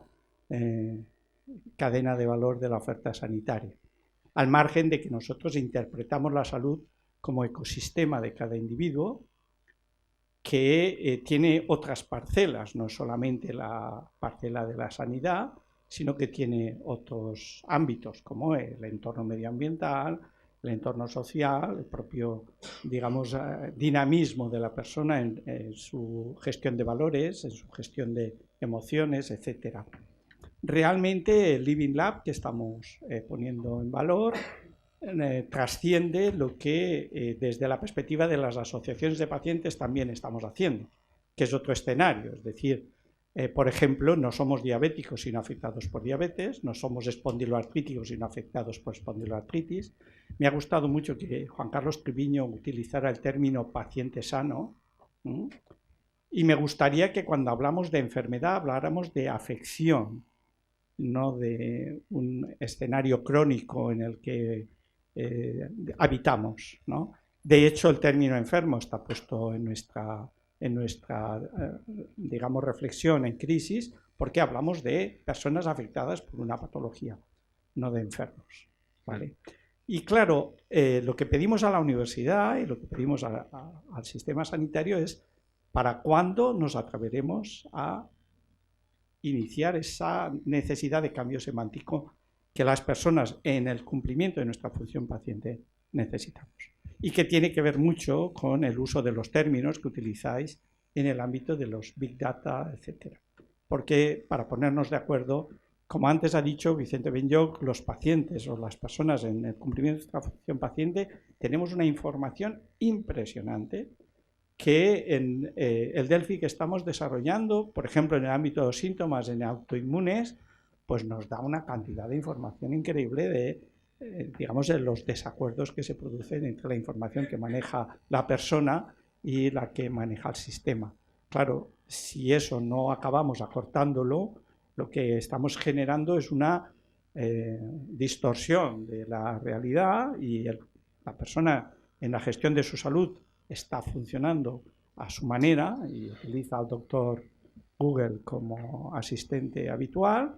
cadena de valor de la oferta sanitaria, al margen de que nosotros interpretamos la salud como ecosistema de cada individuo, que tiene otras parcelas, no solamente la parcela de la sanidad, sino que tiene otros ámbitos como el entorno medioambiental, el entorno social, el propio, digamos, dinamismo de la persona en su gestión de valores, en su gestión de emociones, etc. Realmente el Living Lab que estamos poniendo en valor trasciende lo que desde la perspectiva de las asociaciones de pacientes también estamos haciendo, que es otro escenario. Es decir, por ejemplo, no somos diabéticos sino afectados por diabetes, no somos espondiloartríticos sino afectados por espondiloartritis. Me ha gustado mucho que Juan Carlos Triviño utilizara el término paciente sano, y me gustaría que cuando hablamos de enfermedad habláramos de afección, no de un escenario crónico en el que habitamos, ¿no? De hecho, el término enfermo está puesto en nuestra digamos, reflexión en crisis, porque hablamos de personas afectadas por una patología, no de enfermos, ¿vale? Y claro, lo que pedimos a la universidad y lo que pedimos al sistema sanitario es para cuándo nos atreveremos a iniciar esa necesidad de cambio semántico que las personas en el cumplimiento de nuestra función paciente necesitamos. Y que tiene que ver mucho con el uso de los términos que utilizáis en el ámbito de los Big Data, etc. Porque, para ponernos de acuerdo, como antes ha dicho Vicente Benlloch, los pacientes o las personas en el cumplimiento de nuestra función paciente tenemos una información impresionante que en el Delphi que estamos desarrollando, por ejemplo, en el ámbito de los síntomas en autoinmunes, pues nos da una cantidad de información increíble de digamos, de los desacuerdos que se producen entre la información que maneja la persona y la que maneja el sistema. Claro, si eso no acabamos acortándolo, lo que estamos generando es una distorsión de la realidad y la persona en la gestión de su salud está funcionando a su manera y utiliza al doctor Google como asistente habitual.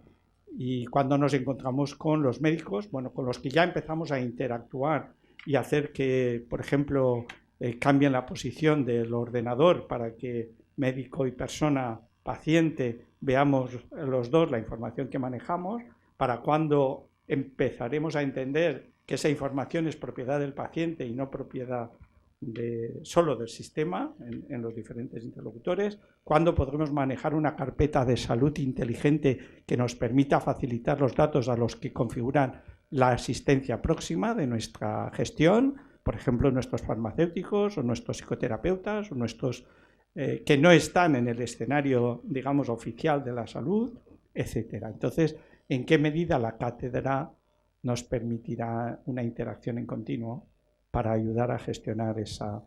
Y cuando nos encontramos con los médicos, bueno, con los que ya empezamos a interactuar y hacer que, por ejemplo, cambien la posición del ordenador para que médico y persona, paciente, veamos los dos la información que manejamos, para cuando empezaremos a entender que esa información es propiedad del paciente y no propiedad solo del sistema en los diferentes interlocutores, cuándo podremos manejar una carpeta de salud inteligente que nos permita facilitar los datos a los que configuran la asistencia próxima de nuestra gestión, por ejemplo, nuestros farmacéuticos o nuestros psicoterapeutas o nuestros que no están en el escenario, digamos, oficial de la salud, etcétera. Entonces, ¿en qué medida la cátedra nos permitirá una interacción en continuo para ayudar a gestionar esa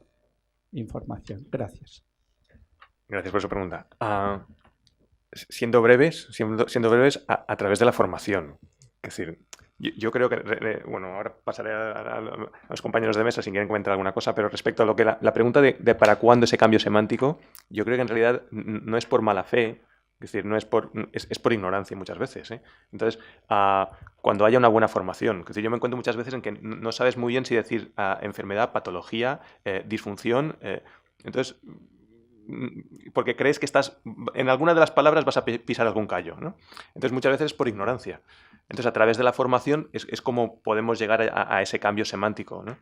información? Gracias. Gracias por su pregunta. Siendo breves, a través de la formación. Es decir, yo creo que, bueno, ahora pasaré a los compañeros de mesa si quieren comentar alguna cosa, pero respecto a lo que la pregunta de para cuándo ese cambio semántico, yo creo que en realidad no es por mala fe. Es decir, no es por ignorancia muchas veces, ¿eh? Entonces, cuando haya una buena formación, es decir, yo me encuentro muchas veces en que no sabes muy bien si decir enfermedad, patología, disfunción, entonces, porque crees que en alguna de las palabras vas a pisar algún callo, ¿no? Entonces, muchas veces es por ignorancia. Entonces, a través de la formación es como podemos llegar a ese cambio semántico, ¿no?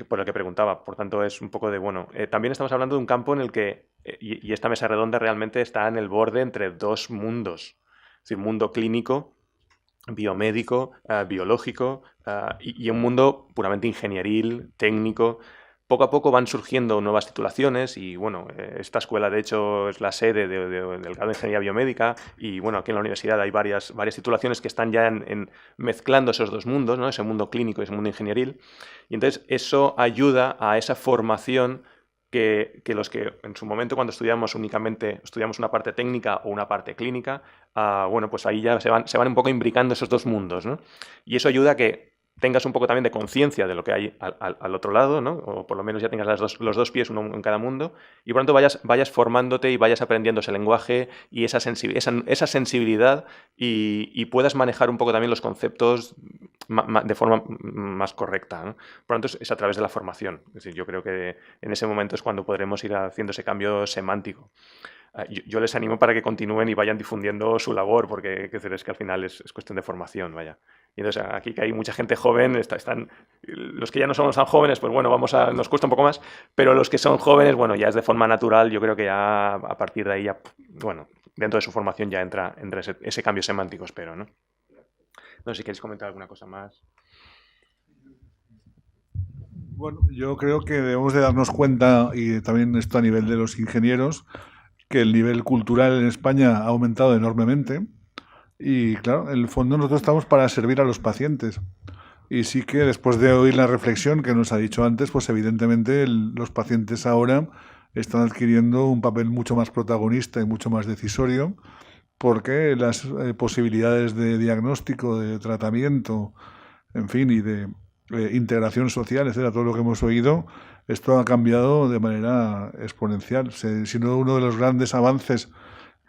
Por el que preguntaba. Por tanto, es un poco de, bueno, también estamos hablando de un campo en el que, y esta mesa redonda realmente está en el borde entre dos mundos, es decir, mundo clínico, biomédico, biológico, y un mundo puramente ingenieril, técnico. Poco a poco van surgiendo nuevas titulaciones y, bueno, esta escuela, de hecho, es la sede del grado de Ingeniería Biomédica y, bueno, aquí en la universidad hay varias titulaciones que están ya mezclando esos dos mundos, ¿no? Ese mundo clínico y ese mundo ingenieril. Y entonces eso ayuda a esa formación que los que en su momento, cuando estudiamos una parte técnica o una parte clínica, bueno, pues ahí ya se van un poco imbricando esos dos mundos, ¿no? Y eso ayuda a que tengas un poco también de conciencia de lo que hay al otro lado, ¿no? O por lo menos ya tengas los dos pies, uno en cada mundo, y por lo tanto vayas formándote y vayas aprendiendo ese lenguaje y esa sensibilidad y puedas manejar un poco también los conceptos de forma más correcta, ¿no? Por lo tanto, es a través de la formación. Es decir, yo creo que en ese momento es cuando podremos ir haciendo ese cambio semántico. Yo les animo para que continúen y vayan difundiendo su labor, porque es que al final es cuestión de formación, vaya. Y entonces aquí que hay mucha gente joven, están los que ya no somos tan jóvenes, pues bueno, nos cuesta un poco más, pero los que son jóvenes, bueno, ya es de forma natural, yo creo que ya a partir de ahí, bueno, dentro de su formación ya entra ese cambio semántico, espero, ¿no? No sé si queréis comentar alguna cosa más. Bueno, yo creo que debemos de darnos cuenta, y también esto a nivel de los ingenieros, que el nivel cultural en España ha aumentado enormemente y, claro, en el fondo nosotros estamos para servir a los pacientes. Y sí que después de oír la reflexión que nos ha dicho antes, pues evidentemente los pacientes ahora están adquiriendo un papel mucho más protagonista y mucho más decisorio, porque las posibilidades de diagnóstico, de tratamiento, en fin, y de integración social, etcétera, todo lo que hemos oído, esto ha cambiado de manera exponencial. Si no, uno de los grandes avances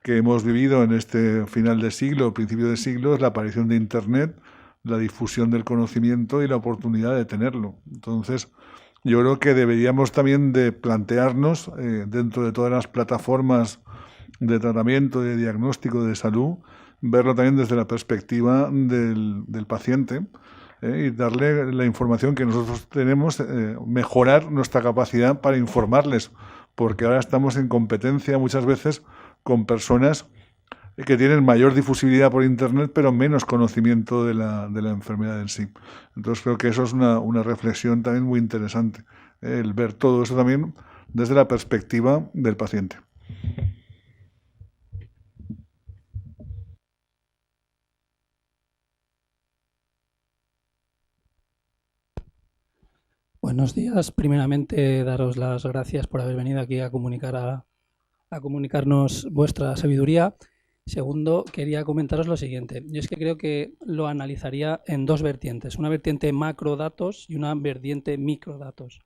que hemos vivido en este final de siglo, principio de siglo, es la aparición de Internet, la difusión del conocimiento y la oportunidad de tenerlo. Entonces, yo creo que deberíamos también de plantearnos, dentro de todas las plataformas de tratamiento, de diagnóstico, de salud, verlo también desde la perspectiva del paciente, y darle la información que nosotros tenemos, mejorar nuestra capacidad para informarles, porque ahora estamos en competencia muchas veces con personas que tienen mayor difusibilidad por Internet, pero menos conocimiento de la enfermedad en sí. Entonces creo que eso es una reflexión también muy interesante, el ver todo eso también desde la perspectiva del paciente. Buenos días. Primeramente, daros las gracias por haber venido aquí a comunicarnos vuestra sabiduría. Segundo, quería comentaros lo siguiente. Yo es que creo que lo analizaría en dos vertientes. Una vertiente macrodatos y una vertiente microdatos.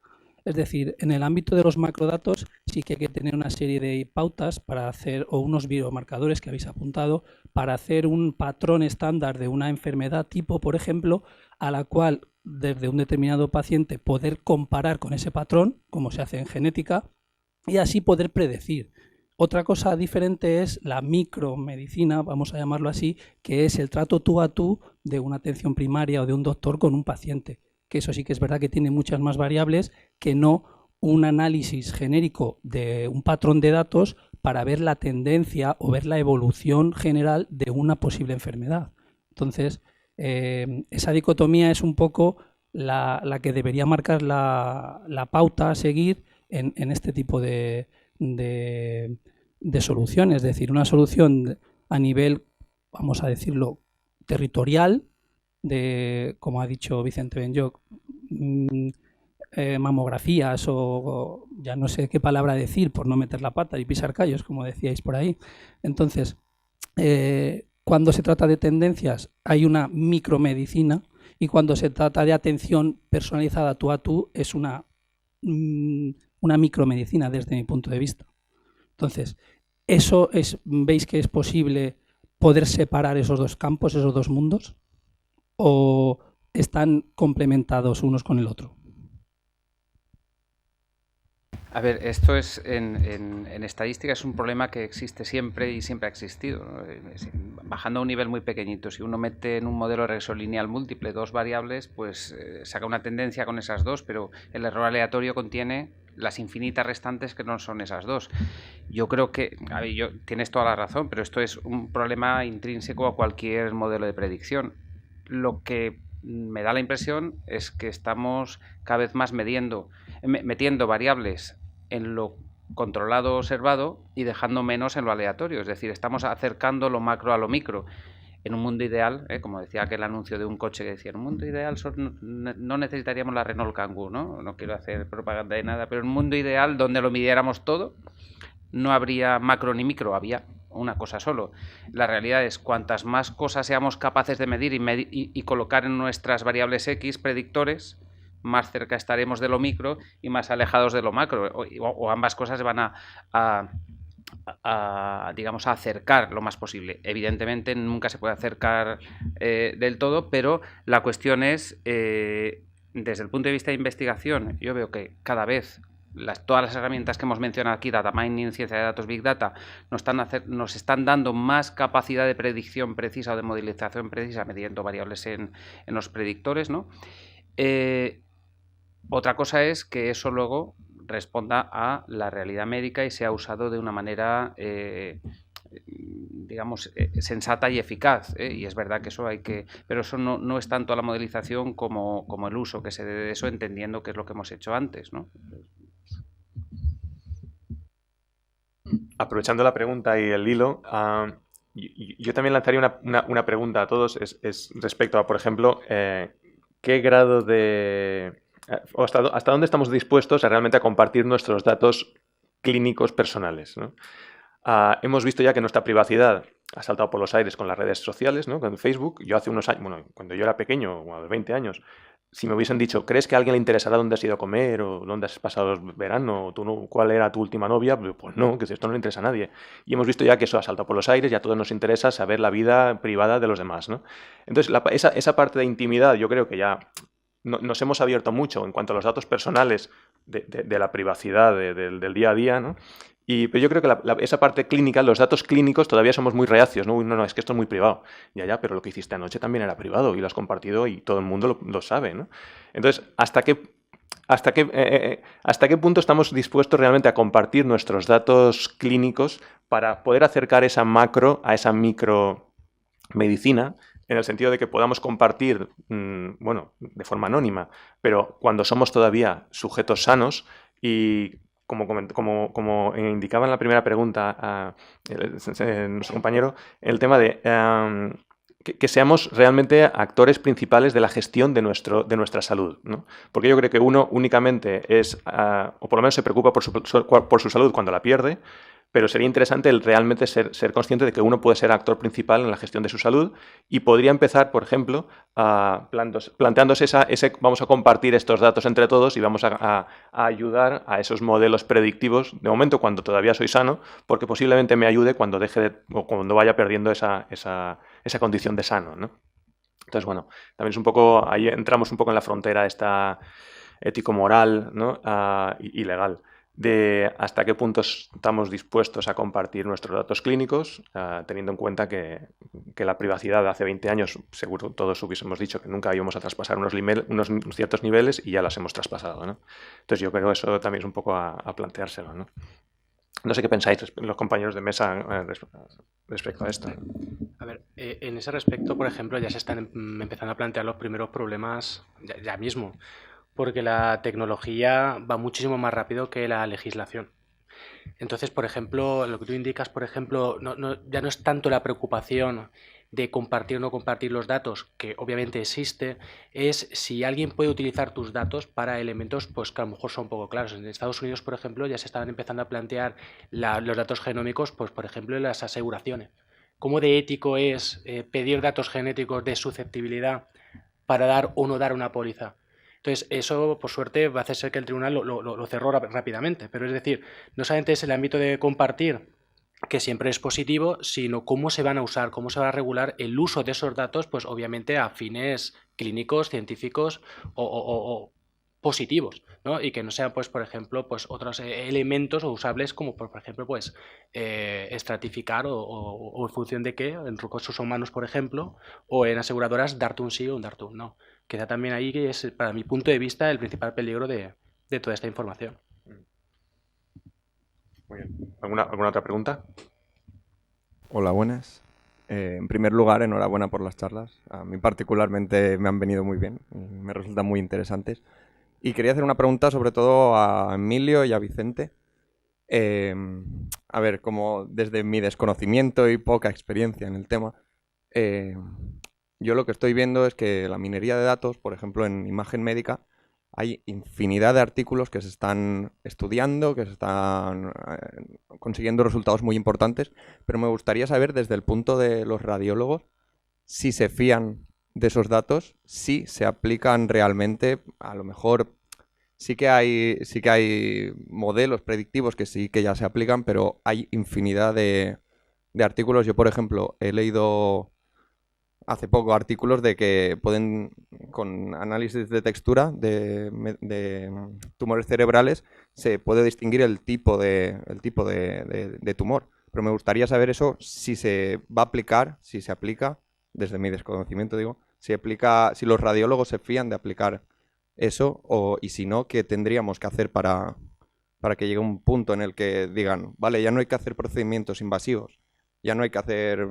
Es decir, en el ámbito de los macrodatos sí que hay que tener una serie de pautas para hacer, o unos biomarcadores que habéis apuntado, para hacer un patrón estándar de una enfermedad tipo, por ejemplo, a la cual desde un determinado paciente poder comparar con ese patrón, como se hace en genética, y así poder predecir. Otra cosa diferente es la micromedicina, vamos a llamarlo así, que es el trato tú a tú de una atención primaria o de un doctor con un paciente, que eso sí que es verdad que tiene muchas más variables que no un análisis genérico de un patrón de datos para ver la tendencia o ver la evolución general de una posible enfermedad. Entonces, esa dicotomía es un poco la que debería marcar la pauta a seguir en este tipo de soluciones. Es decir, una solución a nivel, vamos a decirlo, territorial, como ha dicho Vicente Benlloch, mamografías o ya no sé qué palabra decir por no meter la pata y pisar callos, como decíais por ahí. Entonces, cuando se trata de tendencias hay una micromedicina y cuando se trata de atención personalizada tú a tú es una micromedicina desde mi punto de vista. Entonces, ¿veis que es posible poder separar esos dos campos, esos dos mundos? ¿O están complementados unos con el otro? A ver, esto es en estadística es un problema que existe siempre y siempre ha existido, ¿no? Bajando a un nivel muy pequeñito. Si uno mete en un modelo de regresión lineal múltiple dos variables, pues saca una tendencia con esas dos, pero el error aleatorio contiene las infinitas restantes que no son esas dos. Yo creo que, a ver, tienes toda la razón, pero esto es un problema intrínseco a cualquier modelo de predicción. Lo que me da la impresión es que estamos cada vez más metiendo variables en lo controlado observado y dejando menos en lo aleatorio. Es decir, estamos acercando lo macro a lo micro. En un mundo ideal, como decía aquel anuncio de un coche que decía, en un mundo ideal no necesitaríamos la Renault Kangoo, ¿no? No quiero hacer propaganda de nada, pero en un mundo ideal donde lo midiéramos todo, no habría macro ni micro, había una cosa solo. La realidad es cuantas más cosas seamos capaces de medir y colocar en nuestras variables X predictores, más cerca estaremos de lo micro y más alejados de lo macro, o ambas cosas van digamos, a acercar lo más posible. Evidentemente nunca se puede acercar del todo, pero la cuestión es, desde el punto de vista de investigación, yo veo que cada vez todas las herramientas que hemos mencionado aquí, data mining, ciencia de datos, big data, nos están dando más capacidad de predicción precisa o de modelización precisa midiendo variables en los predictores, ¿no? Otra cosa es que eso luego responda a la realidad médica y sea usado de una manera, digamos, sensata y eficaz, y es verdad que eso hay que... Pero eso no es tanto la modelización como el uso que se dé de eso, entendiendo que es lo que hemos hecho antes, ¿no? Aprovechando la pregunta y el hilo, yo también lanzaría una pregunta a todos, es respecto a, por ejemplo, qué grado de... o hasta dónde estamos dispuestos a realmente a compartir nuestros datos clínicos personales, ¿no? hemos visto ya que nuestra privacidad ha saltado por los aires con las redes sociales, ¿no? Con Facebook. Yo hace unos años, bueno, cuando yo era pequeño, a los 20 años, si me hubiesen dicho, ¿crees que a alguien le interesará dónde has ido a comer o dónde has pasado el verano o cuál era tu última novia? Pues no, que esto no le interesa a nadie. Y hemos visto ya que eso ha saltado por los aires y a todos nos interesa saber la vida privada de los demás, ¿no? Entonces, esa parte de intimidad yo creo que ya nos hemos abierto mucho en cuanto a los datos personales de la privacidad del día a día, ¿no? Pero yo creo que esa parte clínica, los datos clínicos, todavía somos muy reacios, ¿no? Uy, no, es que esto es muy privado. Ya, pero lo que hiciste anoche también era privado y lo has compartido y todo el mundo lo sabe, ¿no? Entonces, ¿hasta qué punto estamos dispuestos realmente a compartir nuestros datos clínicos para poder acercar esa macro a esa micromedicina, en el sentido de que podamos compartir, bueno, de forma anónima, pero cuando somos todavía sujetos sanos y como indicaba en la primera pregunta nuestro compañero, el tema de que seamos realmente actores principales de la gestión de nuestra salud, ¿no? Porque yo creo que uno únicamente o por lo menos se preocupa por su salud cuando la pierde, pero sería interesante realmente ser consciente de que uno puede ser actor principal en la gestión de su salud y podría empezar, por ejemplo, planteándose vamos a compartir estos datos entre todos y vamos a ayudar a esos modelos predictivos, de momento cuando todavía soy sano, porque posiblemente me ayude cuando o cuando vaya perdiendo esa condición de sano, ¿no? Entonces, bueno, también es un poco, ahí entramos un poco en la frontera esta ético-moral, ¿no? Y legal, de hasta qué punto estamos dispuestos a compartir nuestros datos clínicos, teniendo en cuenta que la privacidad de hace 20 años, seguro todos hubiésemos dicho que nunca íbamos a traspasar unos ciertos niveles y ya las hemos traspasado, ¿no? Entonces yo creo que eso también es un poco a planteárselo, ¿no? No sé qué pensáis los compañeros de mesa respecto a esto. A ver, en ese respecto, por ejemplo, ya se están empezando a plantear los primeros problemas ya mismo, porque la tecnología va muchísimo más rápido que la legislación. Entonces, por ejemplo, lo que tú indicas, por ejemplo, ya no es tanto la preocupación de compartir o no compartir los datos, que obviamente existe, es si alguien puede utilizar tus datos para elementos pues que a lo mejor son poco claros. En Estados Unidos, por ejemplo, ya se estaban empezando a plantear los datos genómicos, pues por ejemplo, en las aseguraciones. ¿Cómo de ético es pedir datos genéticos de susceptibilidad para dar o no dar una póliza? Entonces, eso, por suerte, va a hacer que el tribunal lo cerró rápidamente. Pero es decir, no solamente es el ámbito de compartir, que siempre es positivo, sino cómo se van a usar, cómo se va a regular el uso de esos datos, pues obviamente a fines clínicos, científicos o positivos, ¿no? Y que no sean, pues, por ejemplo, pues otros elementos o usables como, por ejemplo, pues estratificar o en función de qué, en recursos humanos, por ejemplo, o en aseguradoras, darte un sí o un darte un no. Queda también ahí que es, para mi punto de vista, el principal peligro de toda esta información. Muy bien. ¿Alguna otra pregunta? Hola, buenas. En primer lugar, enhorabuena por las charlas. A mí particularmente me han venido muy bien, me resultan muy interesantes. Y quería hacer una pregunta sobre todo a Emilio y a Vicente. A ver, como desde mi desconocimiento y poca experiencia en el tema, yo lo que estoy viendo es que la minería de datos, por ejemplo, en imagen médica, hay infinidad de artículos que se están estudiando, que se están consiguiendo resultados muy importantes, pero me gustaría saber desde el punto de los radiólogos si se fían de esos datos, si se aplican realmente. A lo mejor sí que hay modelos predictivos que sí que ya se aplican, pero hay infinidad de artículos. Yo, por ejemplo, he leído hace poco artículos de que pueden, con análisis de textura de tumores cerebrales, se puede distinguir el tipo de tumor. Pero me gustaría saber eso, si se va a aplicar, si se aplica, desde mi desconocimiento digo, si los radiólogos se fían de aplicar eso, y si no, ¿qué tendríamos que hacer para que llegue un punto en el que digan, vale, ya no hay que hacer procedimientos invasivos, ya no hay que hacer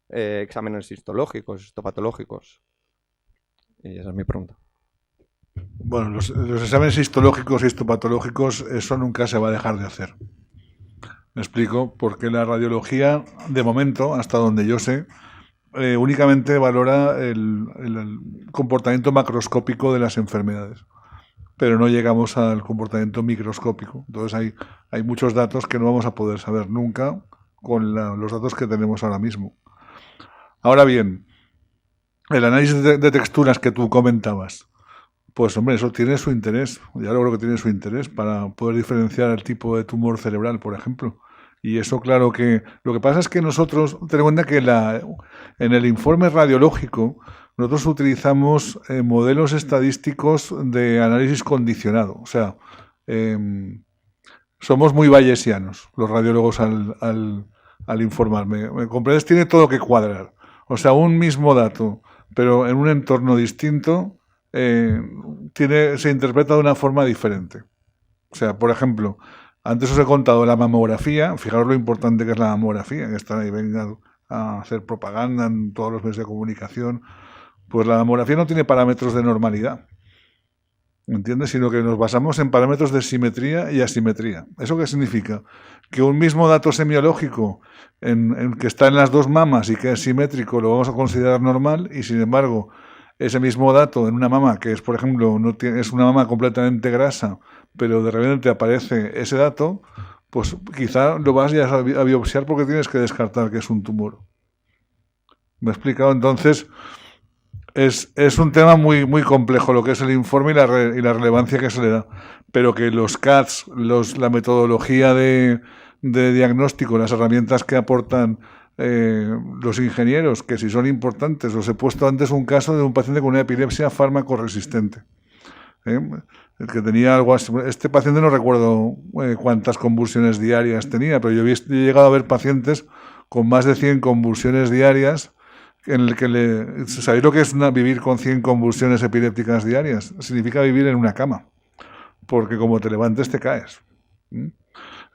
exámenes histológicos, histopatológicos? Y esa es mi pregunta. Bueno, los exámenes histológicos y histopatológicos, eso nunca se va a dejar de hacer. Me explico, porque la radiología, de momento, hasta donde yo sé, únicamente valora el comportamiento macroscópico de las enfermedades. pero no llegamos al comportamiento microscópico. Entonces hay muchos datos que no vamos a poder saber nunca con los datos que tenemos ahora mismo. Ahora bien, el análisis de texturas que tú comentabas, pues hombre, eso tiene su interés. Ya lo creo que tiene su interés para poder diferenciar el tipo de tumor cerebral, por ejemplo. Y eso, claro que... Lo que pasa es que nosotros, ten en cuenta que en el informe radiológico, nosotros utilizamos modelos estadísticos de análisis condicionado. O sea, somos muy bayesianos los radiólogos al informar. ¿Me comprendes? Tiene todo que cuadrar. O sea, un mismo dato, pero en un entorno distinto, se interpreta de una forma diferente. O sea, por ejemplo, antes os he contado la mamografía. Fijaros lo importante que es la mamografía, que están ahí, vengan a hacer propaganda en todos los medios de comunicación. Pues la mamografía no tiene parámetros de normalidad, ¿entiendes? Sino que nos basamos en parámetros de simetría y asimetría. ¿Eso qué significa? Que un mismo dato semiológico en que está en las dos mamas y que es simétrico lo vamos a considerar normal, y sin embargo ese mismo dato en una mama que es, por ejemplo, es una mama completamente grasa, pero de repente aparece ese dato, pues quizá lo vas ya a biopsiar porque tienes que descartar que es un tumor. ¿Me he explicado? Entonces, es un tema muy, muy complejo lo que es el informe y la relevancia que se le da. Pero que los CADs, la metodología de diagnóstico, las herramientas que aportan los ingenieros, que si son importantes. Os he puesto antes un caso de un paciente con una epilepsia fármaco-resistente. El que tenía algo así. Este paciente no recuerdo cuántas convulsiones diarias tenía, pero yo he llegado a ver pacientes con más de 100 convulsiones diarias, en el que ¿sabéis lo que es vivir con 100 convulsiones epilépticas diarias? Significa vivir en una cama, porque como te levantes te caes.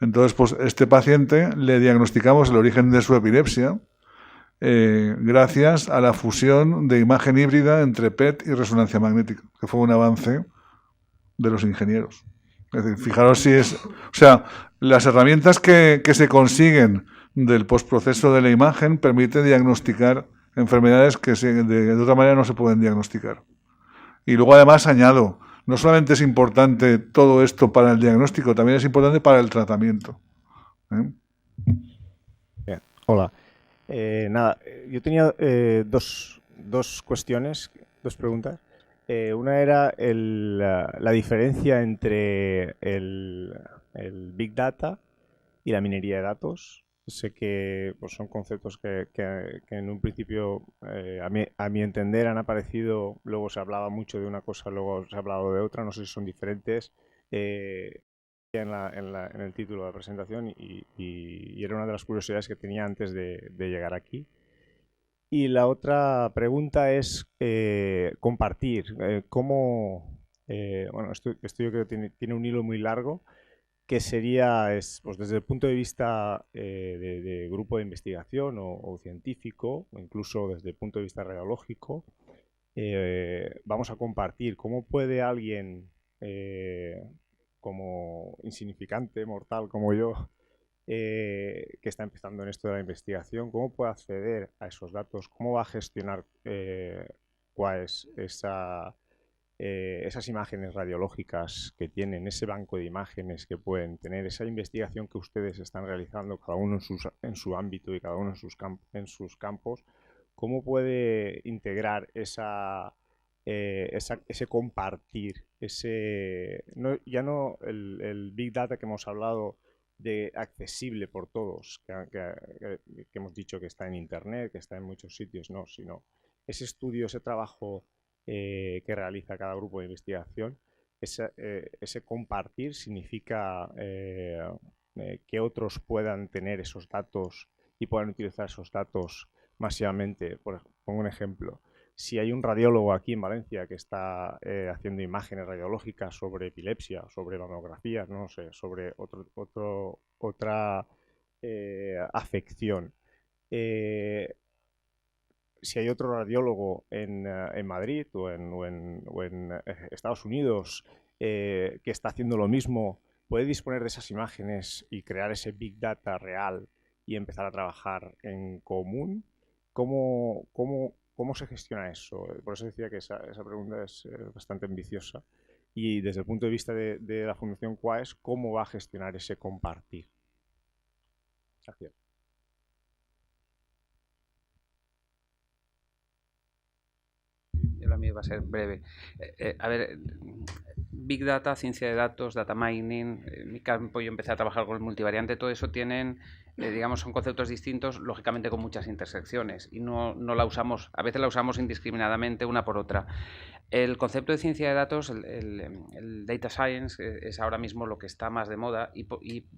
Entonces, pues este paciente le diagnosticamos el origen de su epilepsia gracias a la fusión de imagen híbrida entre PET y resonancia magnética, que fue un avance de los ingenieros. Es decir, fijaros si es... O sea, las herramientas que se consiguen del postproceso de la imagen permiten diagnosticar enfermedades que de otra manera no se pueden diagnosticar. Y luego además añado, no solamente es importante todo esto para el diagnóstico, también es importante para el tratamiento. Bien. Hola. Nada, yo tenía dos cuestiones, dos preguntas. Una era la diferencia entre el Big Data y la minería de datos. Sé que pues, son conceptos que en un principio, a mi entender, han aparecido, luego se hablaba mucho de una cosa, luego se ha hablado de otra, no sé si son diferentes en el título de la presentación y era una de las curiosidades que tenía antes de llegar aquí. Y la otra pregunta es compartir. ¿Cómo...? Bueno, esto yo creo que tiene un hilo muy largo, que sería, pues desde el punto de vista de grupo de investigación o científico, o incluso desde el punto de vista radiológico, vamos a compartir cómo puede alguien como insignificante, mortal como yo, que está empezando en esto de la investigación, cómo puede acceder a esos datos, cómo va a gestionar cuál es esas imágenes radiológicas que tienen, ese banco de imágenes que pueden tener, esa investigación que ustedes están realizando, cada uno en su ámbito y cada uno en sus campos, cómo puede integrar ese compartir, ya no el Big Data que hemos hablado de accesible por todos, que hemos dicho que está en Internet, que está en muchos sitios, no, sino ese estudio, ese trabajo que realiza cada grupo de investigación, ese compartir significa que otros puedan tener esos datos y puedan utilizar esos datos masivamente. Pongo un ejemplo. Si hay un radiólogo aquí en Valencia que está haciendo imágenes radiológicas sobre epilepsia, sobre mamografías, no sé, sobre otra afección, si hay otro radiólogo en Madrid o en Estados Unidos que está haciendo lo mismo, puede disponer de esas imágenes y crear ese Big Data real y empezar a trabajar en común. ¿Cómo se gestiona eso? Por eso decía que esa pregunta es bastante ambiciosa. Y desde el punto de vista de la Fundación QUAES, ¿cómo va a gestionar ese compartir? Gracias. La mía va a ser breve. A ver, Big Data, ciencia de datos, data mining, en mi campo yo empecé a trabajar con el multivariante, todo eso tienen, digamos, son conceptos distintos, lógicamente con muchas intersecciones y no la usamos, a veces la usamos indiscriminadamente una por otra. El concepto de ciencia de datos, el data science, es ahora mismo lo que está más de moda y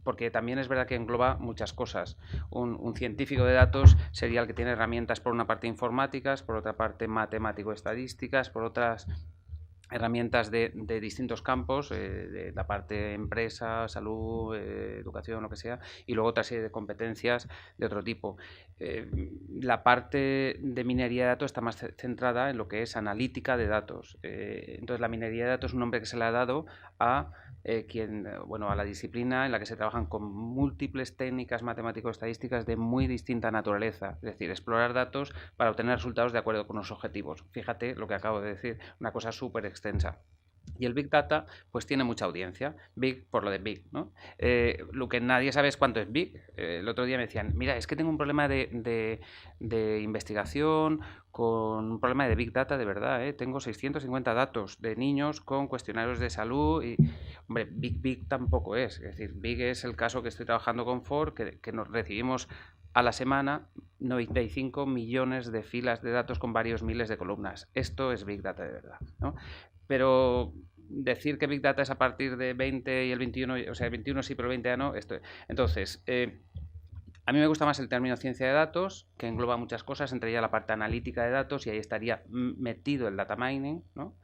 porque también es verdad que engloba muchas cosas. Un científico de datos sería el que tiene herramientas por una parte informáticas, por otra parte matemático-estadísticas, por otras herramientas de distintos campos, de la parte empresa, salud, educación, lo que sea, y luego otra serie de competencias de otro tipo. La parte de minería de datos está más centrada en lo que es analítica de datos. Entonces, la minería de datos es un nombre que se le ha dado a a la disciplina en la que se trabajan con múltiples técnicas matemático-estadísticas de muy distinta naturaleza, es decir, explorar datos para obtener resultados de acuerdo con los objetivos. Fíjate lo que acabo de decir, una cosa súper extensa. Y el Big Data pues tiene mucha audiencia, Big por lo de Big, ¿no? Lo que nadie sabe es cuánto es Big. El otro día me decían, mira, es que tengo un problema de investigación con un problema de Big Data de verdad, tengo 650 datos de niños con cuestionarios de salud y, hombre, Big tampoco es decir, Big es el caso que estoy trabajando con Ford, que nos recibimos a la semana 95 millones de filas de datos con varios miles de columnas. Esto es Big Data de verdad, ¿no? Pero decir que Big Data es a partir de 20 y el 21, o sea, el 21 sí, pero el 20 ya no, entonces, a mí me gusta más el término ciencia de datos, que engloba muchas cosas, entre ellas la parte analítica de datos, y ahí estaría metido el data mining, ¿no?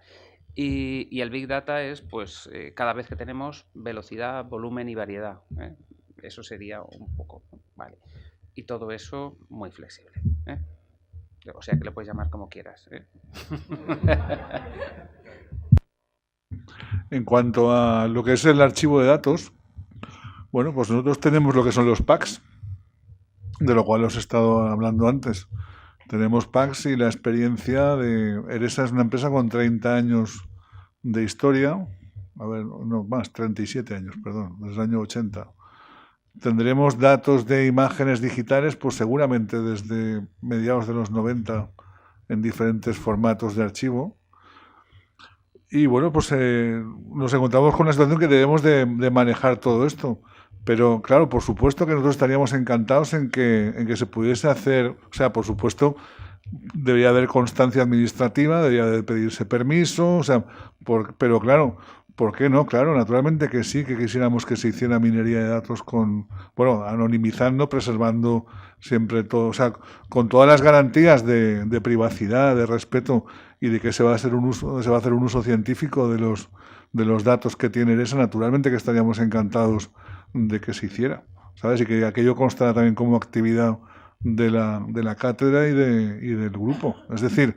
Y el Big Data es, pues, cada vez que tenemos velocidad, volumen y variedad, ¿eh? Eso sería un poco, ¿vale? Y todo eso muy flexible, ¿eh? O sea que le puedes llamar como quieras, ¿eh? En cuanto a lo que es el archivo de datos, bueno, pues nosotros tenemos lo que son los packs, de lo cual os he estado hablando antes. Tenemos packs y la experiencia de... Eresa es una empresa con 30 años de historia, a ver, no más, 37 años, perdón, desde el año 80. Tendremos datos de imágenes digitales, pues seguramente desde mediados de los 90 en diferentes formatos de archivo. Y bueno, pues nos encontramos con una situación que debemos de manejar todo esto. Pero claro, por supuesto que nosotros estaríamos encantados en que se pudiese hacer, o sea, por supuesto, debería haber constancia administrativa, debería de pedirse permiso, o sea, pero claro, ¿por qué no? Claro, naturalmente que sí, que quisiéramos que se hiciera minería de datos anonimizando, preservando siempre todo, o sea, con todas las garantías de privacidad, de respeto y de que se va a hacer un uso científico de los datos que tiene ERESA, naturalmente que estaríamos encantados de que se hiciera, ¿sabes? Y que aquello constara también como actividad de la cátedra y del grupo. Es decir,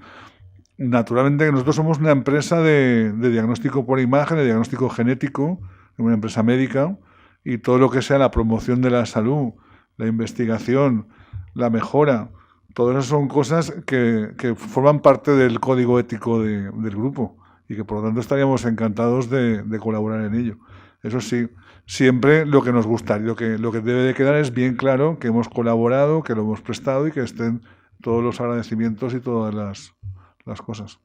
naturalmente que nosotros somos una empresa de diagnóstico por imagen, de diagnóstico genético, una empresa médica, y todo lo que sea la promoción de la salud, la investigación, la mejora, todo eso son cosas que forman parte del código ético del grupo y que por lo tanto estaríamos encantados de colaborar en ello. Eso sí, siempre lo que nos gusta, lo que debe de quedar es bien claro que hemos colaborado, que lo hemos prestado y que estén todos los agradecimientos y todas las cosas.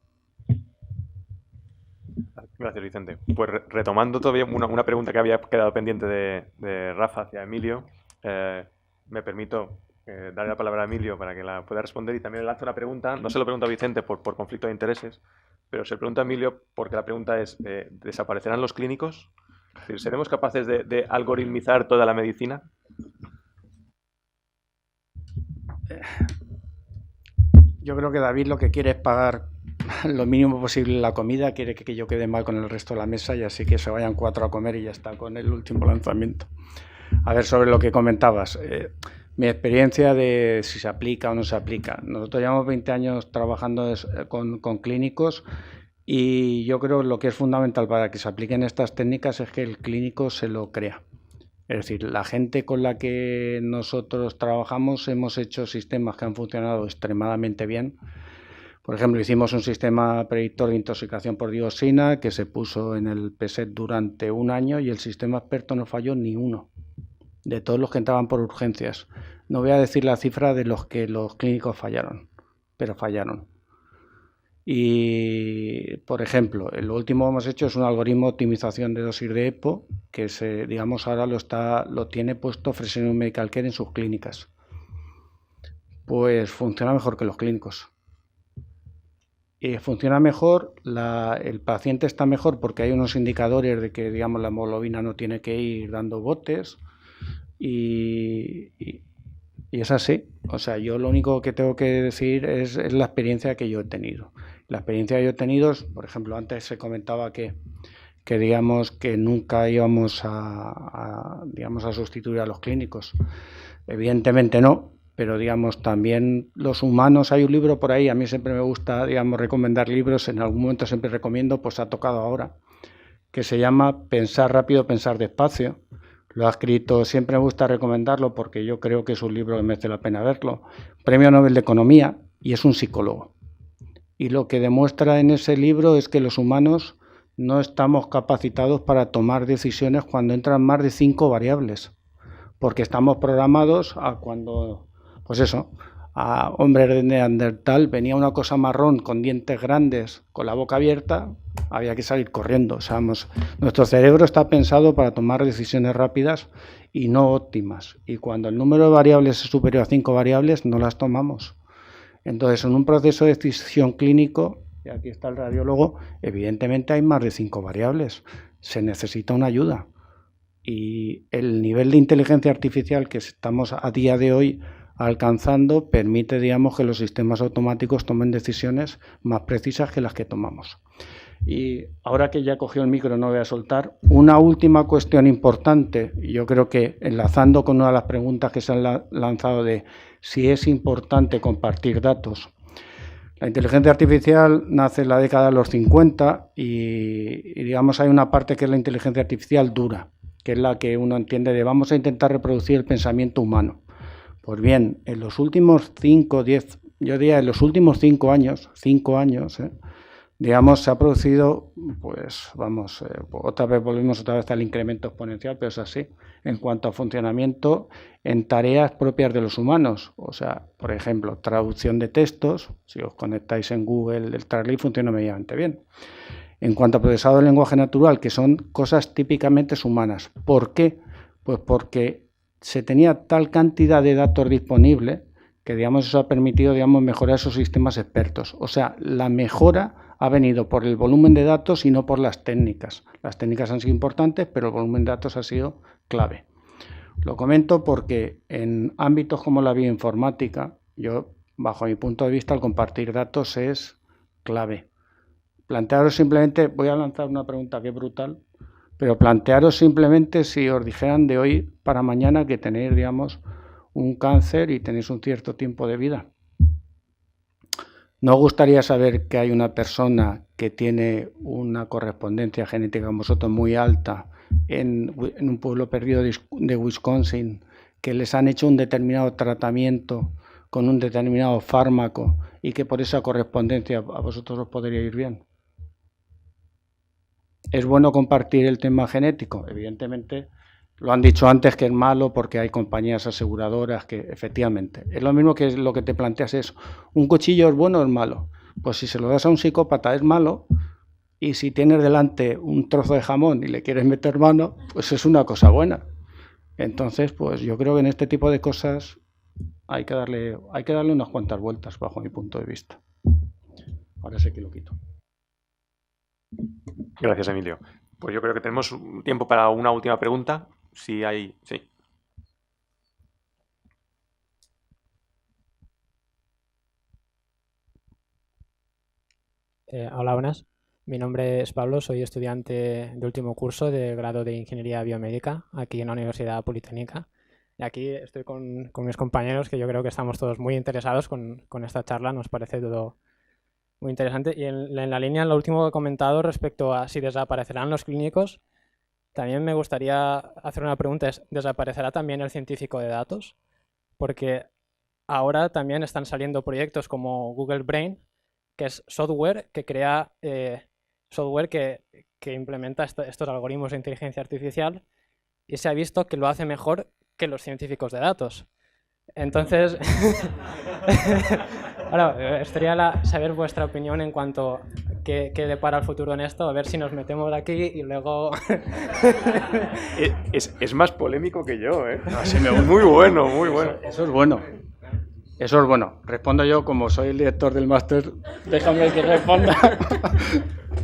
Gracias, Vicente. Pues retomando todavía una pregunta que había quedado pendiente de Rafa hacia Emilio, me permito darle la palabra a Emilio para que la pueda responder y también le lanzo una pregunta. No se lo pregunto a Vicente por conflicto de intereses, pero se lo pregunto a Emilio porque la pregunta es, ¿desaparecerán los clínicos? Es decir, ¿seremos capaces de algoritmizar toda la medicina? Yo creo que David lo que quiere es pagar lo mínimo posible la comida, quiere que yo quede mal con el resto de la mesa y así que se vayan 4 a comer y ya está con el último lanzamiento. A ver, sobre lo que comentabas, mi experiencia de si se aplica o no se aplica. Nosotros llevamos 20 años trabajando con clínicos y yo creo que lo que es fundamental para que se apliquen estas técnicas es que el clínico se lo crea. Es decir, la gente con la que nosotros trabajamos hemos hecho sistemas que han funcionado extremadamente bien. Por ejemplo, hicimos un sistema predictor de intoxicación por dioxina que se puso en el PSET durante un año y el sistema experto no falló ni uno, de todos los que entraban por urgencias. No voy a decir la cifra de los que los clínicos fallaron, pero fallaron. Y, por ejemplo, lo último que hemos hecho es un algoritmo de optimización de dosis de EPO que digamos ahora lo tiene puesto Fresenius Medical Care en sus clínicas. Pues funciona mejor que los clínicos. Y funciona mejor, el paciente está mejor porque hay unos indicadores de que, digamos, la hemoglobina no tiene que ir dando botes y es así. O sea, yo lo único que tengo que decir es la experiencia que yo he tenido. La experiencia que yo he tenido es, por ejemplo, antes se comentaba que digamos que nunca íbamos a sustituir a los clínicos. Evidentemente no, pero digamos también los humanos, hay un libro por ahí, a mí siempre me gusta, digamos, recomendar libros, en algún momento siempre recomiendo, pues ha tocado ahora, que se llama Pensar rápido, pensar despacio. Lo ha escrito, siempre me gusta recomendarlo porque yo creo que es un libro que merece la pena verlo. Premio Nobel de Economía, y es un psicólogo. Y lo que demuestra en ese libro es que los humanos no estamos capacitados para tomar decisiones cuando entran más de 5 variables, porque estamos programados a cuando, pues eso, a hombres de Neandertal venía una cosa marrón con dientes grandes, con la boca abierta, había que salir corriendo. O sea, nuestro cerebro está pensado para tomar decisiones rápidas y no óptimas. Y cuando el número de variables es superior a 5 variables, no las tomamos. Entonces, en un proceso de decisión clínico, y aquí está el radiólogo, evidentemente hay más de 5 variables. Se necesita una ayuda. Y el nivel de inteligencia artificial que estamos a día de hoy alcanzando permite, digamos, que los sistemas automáticos tomen decisiones más precisas que las que tomamos. Y ahora que ya cogió el micro, no voy a soltar. Una última cuestión importante, y yo creo que enlazando con una de las preguntas que se han lanzado de si es importante compartir datos. La inteligencia artificial nace en la década de los 50 y digamos hay una parte que es la inteligencia artificial dura, que es la que uno entiende de vamos a intentar reproducir el pensamiento humano. Pues bien, en los últimos 5, 10, yo diría en los últimos 5 años, digamos, se ha producido, pues vamos, volvimos otra vez al incremento exponencial, pero es así, en cuanto a funcionamiento en tareas propias de los humanos. O sea, por ejemplo, traducción de textos, si os conectáis en Google, el Translate funciona medianamente bien. En cuanto a procesado del lenguaje natural, que son cosas típicamente humanas. ¿Por qué? Pues porque se tenía tal cantidad de datos disponibles que, digamos, eso ha permitido, digamos, mejorar esos sistemas expertos. O sea, la mejora ha venido por el volumen de datos y no por las técnicas. Las técnicas han sido importantes, pero el volumen de datos ha sido clave. Lo comento porque en ámbitos como la bioinformática, yo, bajo mi punto de vista, el compartir datos es clave. Plantearos simplemente, voy a lanzar una pregunta que es brutal, pero plantearos simplemente si os dijeran de hoy para mañana que tenéis, digamos, un cáncer y tenéis un cierto tiempo de vida. ¿No os gustaría saber que hay una persona que tiene una correspondencia genética con vosotros muy alta en un pueblo perdido de Wisconsin, que les han hecho un determinado tratamiento con un determinado fármaco y que por esa correspondencia a vosotros os podría ir bien? ¿Es bueno compartir el tema genético? Evidentemente, lo han dicho antes que es malo porque hay compañías aseguradoras que efectivamente. Es lo mismo que lo que te planteas es, ¿un cuchillo es bueno o es malo? Pues si se lo das a un psicópata es malo y si tienes delante un trozo de jamón y le quieres meter mano, pues es una cosa buena. Entonces, pues yo creo que en este tipo de cosas hay que darle unas cuantas vueltas bajo mi punto de vista. Ahora sí que lo quito. Gracias, Emilio. Pues yo creo que tenemos tiempo para una última pregunta. Si hay... Sí. Hola, buenas. Mi nombre es Pablo, soy estudiante de último curso de grado de Ingeniería Biomédica aquí en la Universidad Politécnica. Y aquí estoy con mis compañeros, que yo creo que estamos todos muy interesados con esta charla, nos parece todo muy interesante. Y en la línea, lo último que he comentado respecto a si desaparecerán los clínicos, también me gustaría hacer una pregunta, ¿desaparecerá también el científico de datos? Porque ahora también están saliendo proyectos como Google Brain, que es software que crea software que implementa estos algoritmos de inteligencia artificial, y se ha visto que lo hace mejor que los científicos de datos. Entonces, ahora, estaría saber vuestra opinión en cuanto a qué depara el futuro en esto, a ver si nos metemos aquí y luego... Es más polémico que yo, ¿eh? No, sí me... Muy bueno, muy bueno. Eso es bueno. Eso es bueno. Respondo yo, como soy el director del máster, déjame que responda.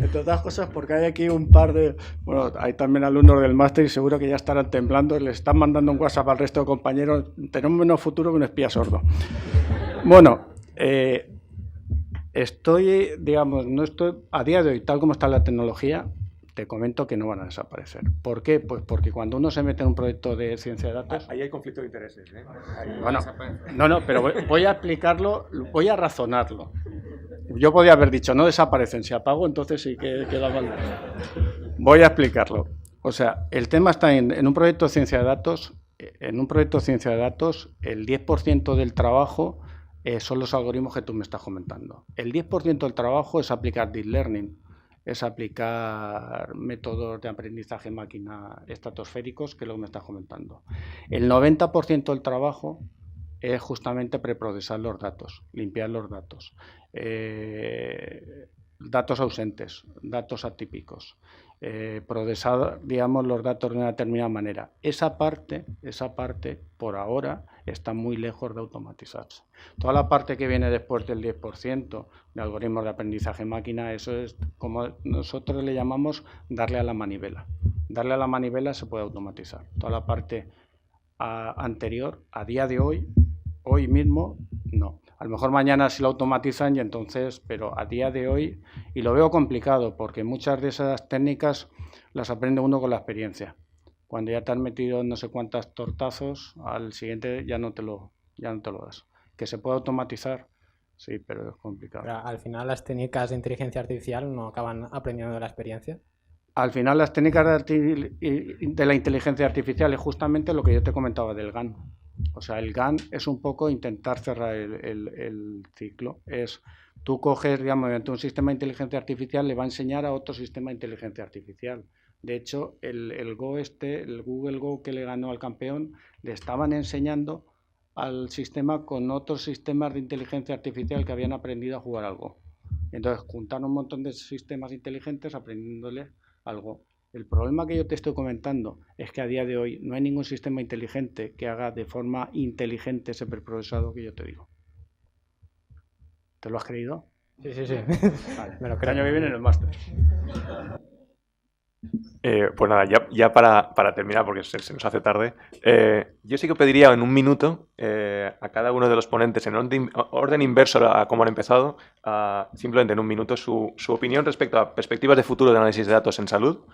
Entre otras cosas, porque hay aquí un par de... Bueno, hay también alumnos del máster y seguro que ya estarán temblando. Les están mandando un WhatsApp al resto de compañeros. Tenemos menos futuro que un espía sordo. Bueno, no estoy... A día de hoy, tal como está la tecnología, te comento que no van a desaparecer. ¿Por qué? Pues porque cuando uno se mete en un proyecto de ciencia de datos... Ahí hay conflicto de intereses, ¿eh? Bueno, no, pero voy a explicarlo, voy a razonarlo. Yo podía haber dicho, no desaparecen, si apago, entonces sí que queda mal. Voy a explicarlo. O sea, el tema está en un proyecto de ciencia de datos. En un proyecto de ciencia de datos, el 10% del trabajo son los algoritmos que tú me estás comentando. El 10% del trabajo es aplicar deep learning, es aplicar métodos de aprendizaje máquina estratosféricos, que es lo que me estás comentando. El 90% del trabajo es justamente preprocesar los datos, limpiar los datos, datos ausentes, datos atípicos, procesar, digamos, los datos de una determinada manera. Esa parte, por ahora, está muy lejos de automatizarse. Toda la parte que viene después del 10% de algoritmos de aprendizaje máquina, eso es, como nosotros le llamamos, darle a la manivela. Darle a la manivela se puede automatizar. Toda la parte anterior, a día de hoy mismo, no. A lo mejor mañana sí lo automatizan y entonces, pero a día de hoy, y lo veo complicado porque muchas de esas técnicas las aprende uno con la experiencia. Cuando ya te has metido no sé cuántos tortazos, al siguiente ya no te lo das. ¿Que se puede automatizar? Sí, pero es complicado. Pero al final las técnicas de inteligencia artificial no acaban aprendiendo de la experiencia. Al final las técnicas de la inteligencia artificial es justamente lo que yo te comentaba del GAN. O sea, el GAN es un poco intentar cerrar el ciclo. Es, tú coges, digamos, mediante un sistema de inteligencia artificial, le va a enseñar a otro sistema de inteligencia artificial. De hecho, el Google Go que le ganó al campeón, le estaban enseñando al sistema con otros sistemas de inteligencia artificial que habían aprendido a jugar al Go. Entonces, juntaron un montón de sistemas inteligentes aprendiéndole algo. El problema que yo te estoy comentando es que a día de hoy no hay ningún sistema inteligente que haga de forma inteligente ese preprocesado que yo te digo. ¿Te lo has creído? Sí. Vale. Me lo creo. El año que viene en el máster. Pues nada, ya para terminar, porque se nos hace tarde, yo sí que pediría en un minuto a cada uno de los ponentes, en orden inverso a cómo han empezado, simplemente en un minuto su opinión respecto a perspectivas de futuro de análisis de datos en salud.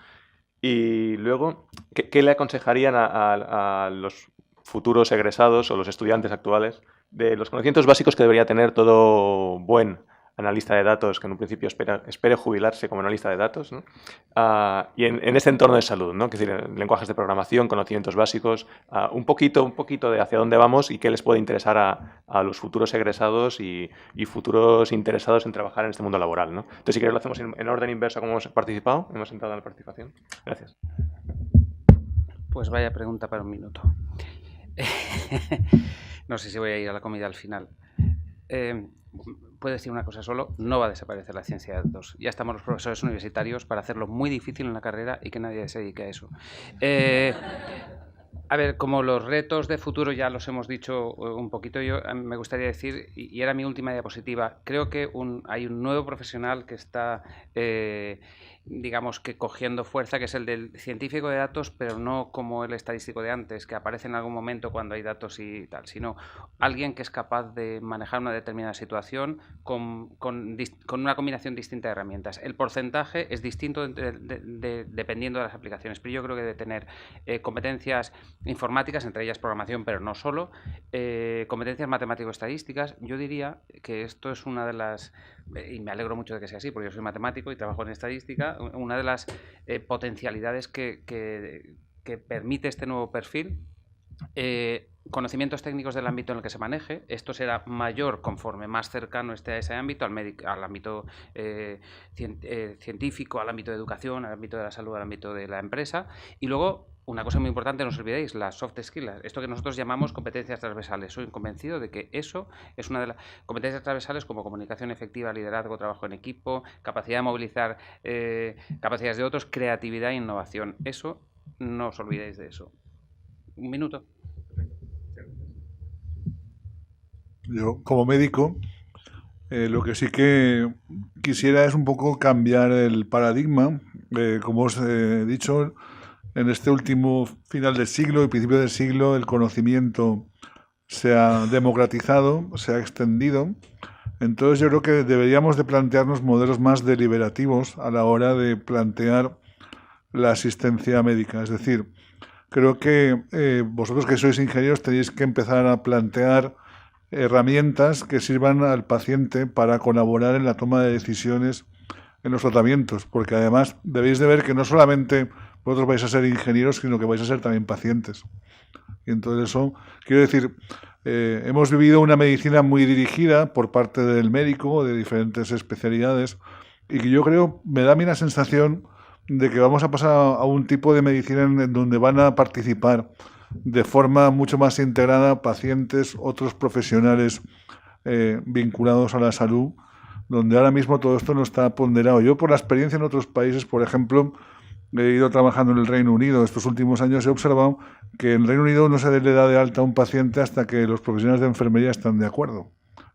Y luego, ¿qué le aconsejarían a los futuros egresados o los estudiantes actuales de los conocimientos básicos que debería tener todo buen analista de datos que en un principio espere jubilarse como analista de datos, ¿no? Y en este entorno de salud, ¿no? Es decir, lenguajes de programación, conocimientos básicos, un poquito de hacia dónde vamos y qué les puede interesar a los futuros egresados y futuros interesados en trabajar en este mundo laboral, ¿no? Entonces, si queréis, lo hacemos en orden inverso como hemos participado, hemos entrado en la participación. Gracias. Pues vaya pregunta para un minuto. No sé si voy a ir a la comida al final. Puedo decir una cosa solo, no va a desaparecer la ciencia de datos. Ya estamos los profesores universitarios para hacerlo muy difícil en la carrera y que nadie se dedique a eso. A ver, como los retos de futuro ya los hemos dicho un poquito, yo me gustaría decir, y era mi última diapositiva, creo que hay un nuevo profesional que está, digamos que cogiendo fuerza, que es el del científico de datos, pero no como el estadístico de antes, que aparece en algún momento cuando hay datos y tal, sino alguien que es capaz de manejar una determinada situación con una combinación distinta de herramientas. El porcentaje es distinto dependiendo de las aplicaciones, pero yo creo que de tener competencias informáticas, entre ellas programación, pero no solo, competencias matemático-estadísticas, yo diría que esto es una de las, y me alegro mucho de que sea así, porque yo soy matemático y trabajo en estadística, una de las potencialidades que permite este nuevo perfil, conocimientos técnicos del ámbito en el que se maneje. Esto será mayor conforme más cercano esté a ese ámbito, al ámbito científico, al ámbito de educación, al ámbito de la salud, al ámbito de la empresa. Y luego, una cosa muy importante, no os olvidéis, las soft skills, esto que nosotros llamamos competencias transversales. Soy convencido de que eso es una de las competencias transversales, como comunicación efectiva, liderazgo, trabajo en equipo, capacidad de movilizar capacidades de otros, creatividad e innovación. Eso, no os olvidéis de eso. Un minuto. Yo, como médico, lo que sí que quisiera es un poco cambiar el paradigma. Como os he dicho, en este último final del siglo y principio del siglo, el conocimiento se ha democratizado, se ha extendido. Entonces yo creo que deberíamos de plantearnos modelos más deliberativos a la hora de plantear la asistencia médica. Es decir, creo que vosotros que sois ingenieros tenéis que empezar a plantear herramientas que sirvan al paciente para colaborar en la toma de decisiones en los tratamientos, porque además debéis de ver que no solamente vosotros vais a ser ingenieros, sino que vais a ser también pacientes. Y entonces eso, quiero decir, hemos vivido una medicina muy dirigida por parte del médico, de diferentes especialidades, y que yo creo, me da a mí la sensación de que vamos a pasar a un tipo de medicina en donde van a participar de forma mucho más integrada pacientes, otros profesionales vinculados a la salud, donde ahora mismo todo esto no está ponderado. Yo, por la experiencia en otros países, por ejemplo, he ido trabajando en el Reino Unido. Estos últimos años he observado que en el Reino Unido no se le da de alta a un paciente hasta que los profesionales de enfermería están de acuerdo.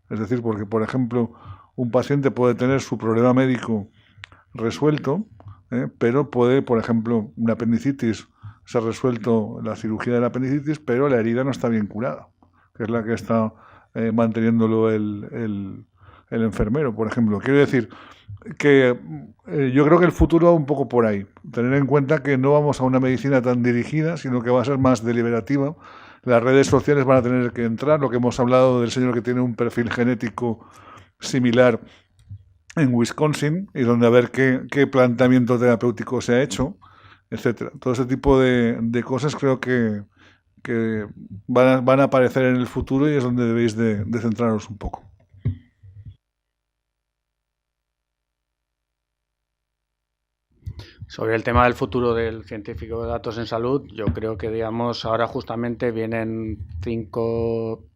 Es decir, porque, por ejemplo, un paciente puede tener su problema médico resuelto, pero puede, por ejemplo, una apendicitis, se ha resuelto la cirugía de la apendicitis, pero la herida no está bien curada, que es la que está manteniéndolo el enfermero, por ejemplo. Quiero decir que yo creo que el futuro va un poco por ahí. Tener en cuenta que no vamos a una medicina tan dirigida, sino que va a ser más deliberativa. Las redes sociales van a tener que entrar, lo que hemos hablado del señor que tiene un perfil genético similar en Wisconsin, y donde a ver qué planteamiento terapéutico se ha hecho, etcétera. Todo ese tipo de cosas creo que van a aparecer en el futuro, y es donde debéis de centraros un poco. Sobre el tema del futuro del científico de datos en salud, yo creo que, digamos, ahora justamente vienen 5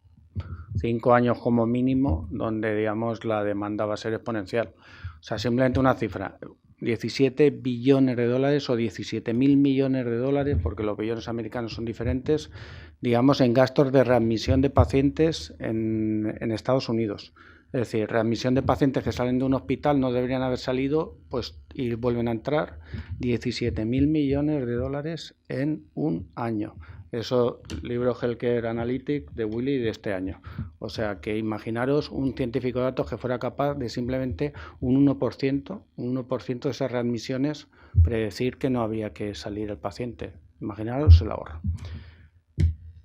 años como mínimo, donde, digamos, la demanda va a ser exponencial. O sea, simplemente una cifra, 17 billones de dólares o 17.000 millones de dólares, porque los billones americanos son diferentes, digamos, en gastos de readmisión de pacientes en Estados Unidos. Es decir, readmisión de pacientes que salen de un hospital, no deberían haber salido, pues, y vuelven a entrar, 17.000 millones de dólares en un año. Eso, libro Healthcare Analytics de Willy de este año. O sea, que imaginaros un científico de datos que fuera capaz de simplemente un 1% de esas readmisiones predecir que no había que salir el paciente. Imaginaros el ahorro.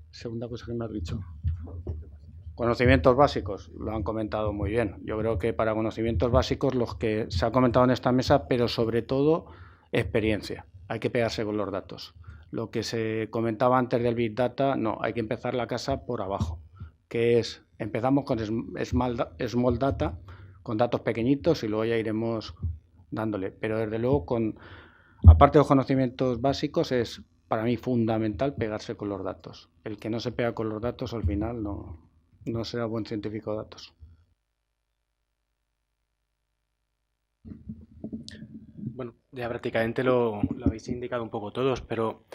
Segunda cosa que me has dicho. Conocimientos básicos, lo han comentado muy bien. Yo creo que para conocimientos básicos los que se ha comentado en esta mesa, pero sobre todo experiencia. Hay que pegarse con los datos. Lo que se comentaba antes del Big Data, no, hay que empezar la casa por abajo, que es, empezamos con Small Data, con datos pequeñitos, y luego ya iremos dándole. Pero desde luego, aparte de los conocimientos básicos, es para mí fundamental pegarse con los datos. El que no se pega con los datos al final no será buen científico de datos. Bueno, ya prácticamente lo habéis indicado un poco todos, pero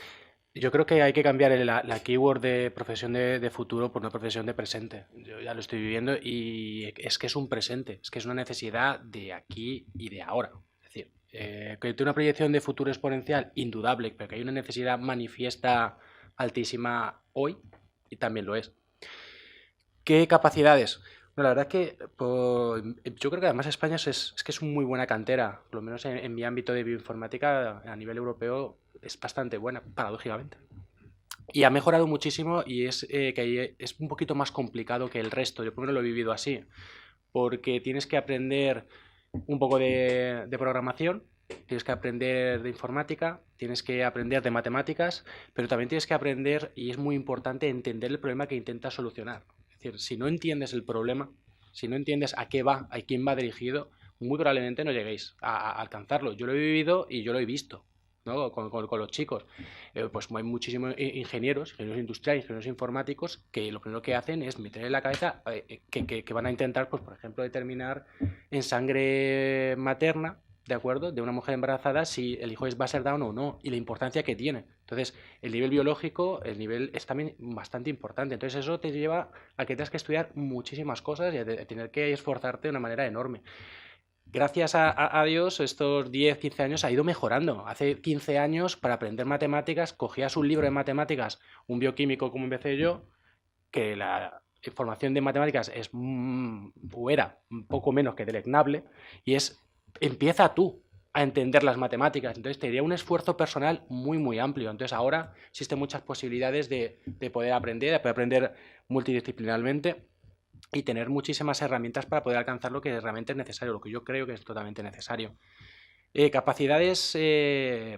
yo creo que hay que cambiar la keyword de profesión de futuro por una profesión de presente. Yo ya lo estoy viviendo y es que es un presente, es que es una necesidad de aquí y de ahora. Es decir, que tiene una proyección de futuro exponencial indudable, pero que hay una necesidad manifiesta altísima hoy, y también lo es. ¿Qué capacidades? Bueno, la verdad es que yo creo que además España es que es una muy buena cantera, por lo menos en mi ámbito de bioinformática a nivel europeo es bastante buena, paradójicamente. Y ha mejorado muchísimo, y es que es un poquito más complicado que el resto. Yo primero lo he vivido así, porque tienes que aprender un poco de programación, tienes que aprender de informática, tienes que aprender de matemáticas, pero también tienes que aprender, y es muy importante, entender el problema que intentas solucionar. Es decir, si no entiendes el problema, si no entiendes a qué va, a quién va dirigido, muy probablemente no lleguéis a alcanzarlo. Yo lo he vivido y yo lo he visto, ¿no? Con los chicos. Pues hay muchísimos ingenieros industriales, ingenieros informáticos, que lo primero que hacen es meter en la cabeza que van a intentar, pues, por ejemplo, determinar en sangre materna, ¿de acuerdo?, de una mujer embarazada, si el hijo va a ser Down o no, y la importancia que tiene. Entonces, el nivel biológico, el nivel es también bastante importante. Entonces, eso te lleva a que tengas que estudiar muchísimas cosas y a tener que esforzarte de una manera enorme. Gracias a Dios, estos 10, 15 años ha ido mejorando. Hace 15 años, para aprender matemáticas, cogías un libro de matemáticas, un bioquímico como empecé yo, que la información de matemáticas es o era un poco menos que deleznable, y empieza tú a entender las matemáticas. Entonces te daría un esfuerzo personal muy, muy amplio. Entonces ahora existen muchas posibilidades de poder aprender multidisciplinarmente y tener muchísimas herramientas para poder alcanzar lo que realmente es necesario, lo que yo creo que es totalmente necesario. Capacidades,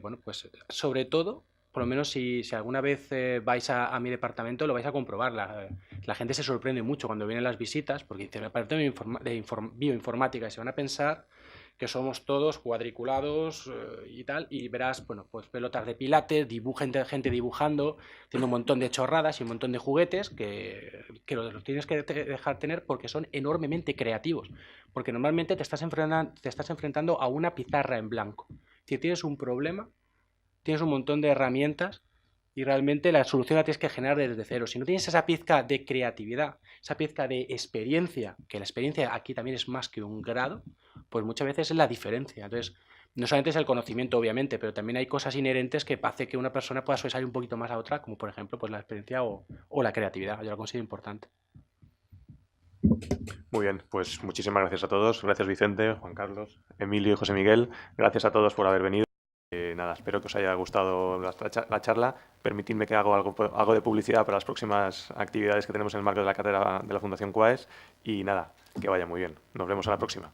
bueno, pues sobre todo, por lo menos si alguna vez vais a mi departamento, lo vais a comprobar. La gente se sorprende mucho cuando vienen las visitas, porque dice, me parece de bioinformática, y se van a pensar que somos todos cuadriculados y tal, y verás, bueno, pues pelotas de pilates, gente dibujando, haciendo un montón de chorradas y un montón de juguetes que los tienes que dejar tener, porque son enormemente creativos, porque normalmente te estás enfrentando a una pizarra en blanco. Si tienes un problema, tienes un montón de herramientas y realmente la solución la tienes que generar desde cero. Si no tienes esa pizca de creatividad, esa pizca de experiencia, que la experiencia aquí también es más que un grado, pues muchas veces es la diferencia. Entonces, no solamente es el conocimiento, obviamente, pero también hay cosas inherentes que hace que una persona pueda sobresalir un poquito más a otra, como por ejemplo pues la experiencia o la creatividad. Yo lo considero importante. Muy bien, pues muchísimas gracias a todos. Gracias Vicente, Juan Carlos, Emilio y José Miguel. Gracias a todos por haber venido. Nada, espero que os haya gustado la charla. Permitidme que haga algo de publicidad para las próximas actividades que tenemos en el marco de la cátedra de la Fundación Quaes. Y nada, que vaya muy bien. Nos vemos a la próxima.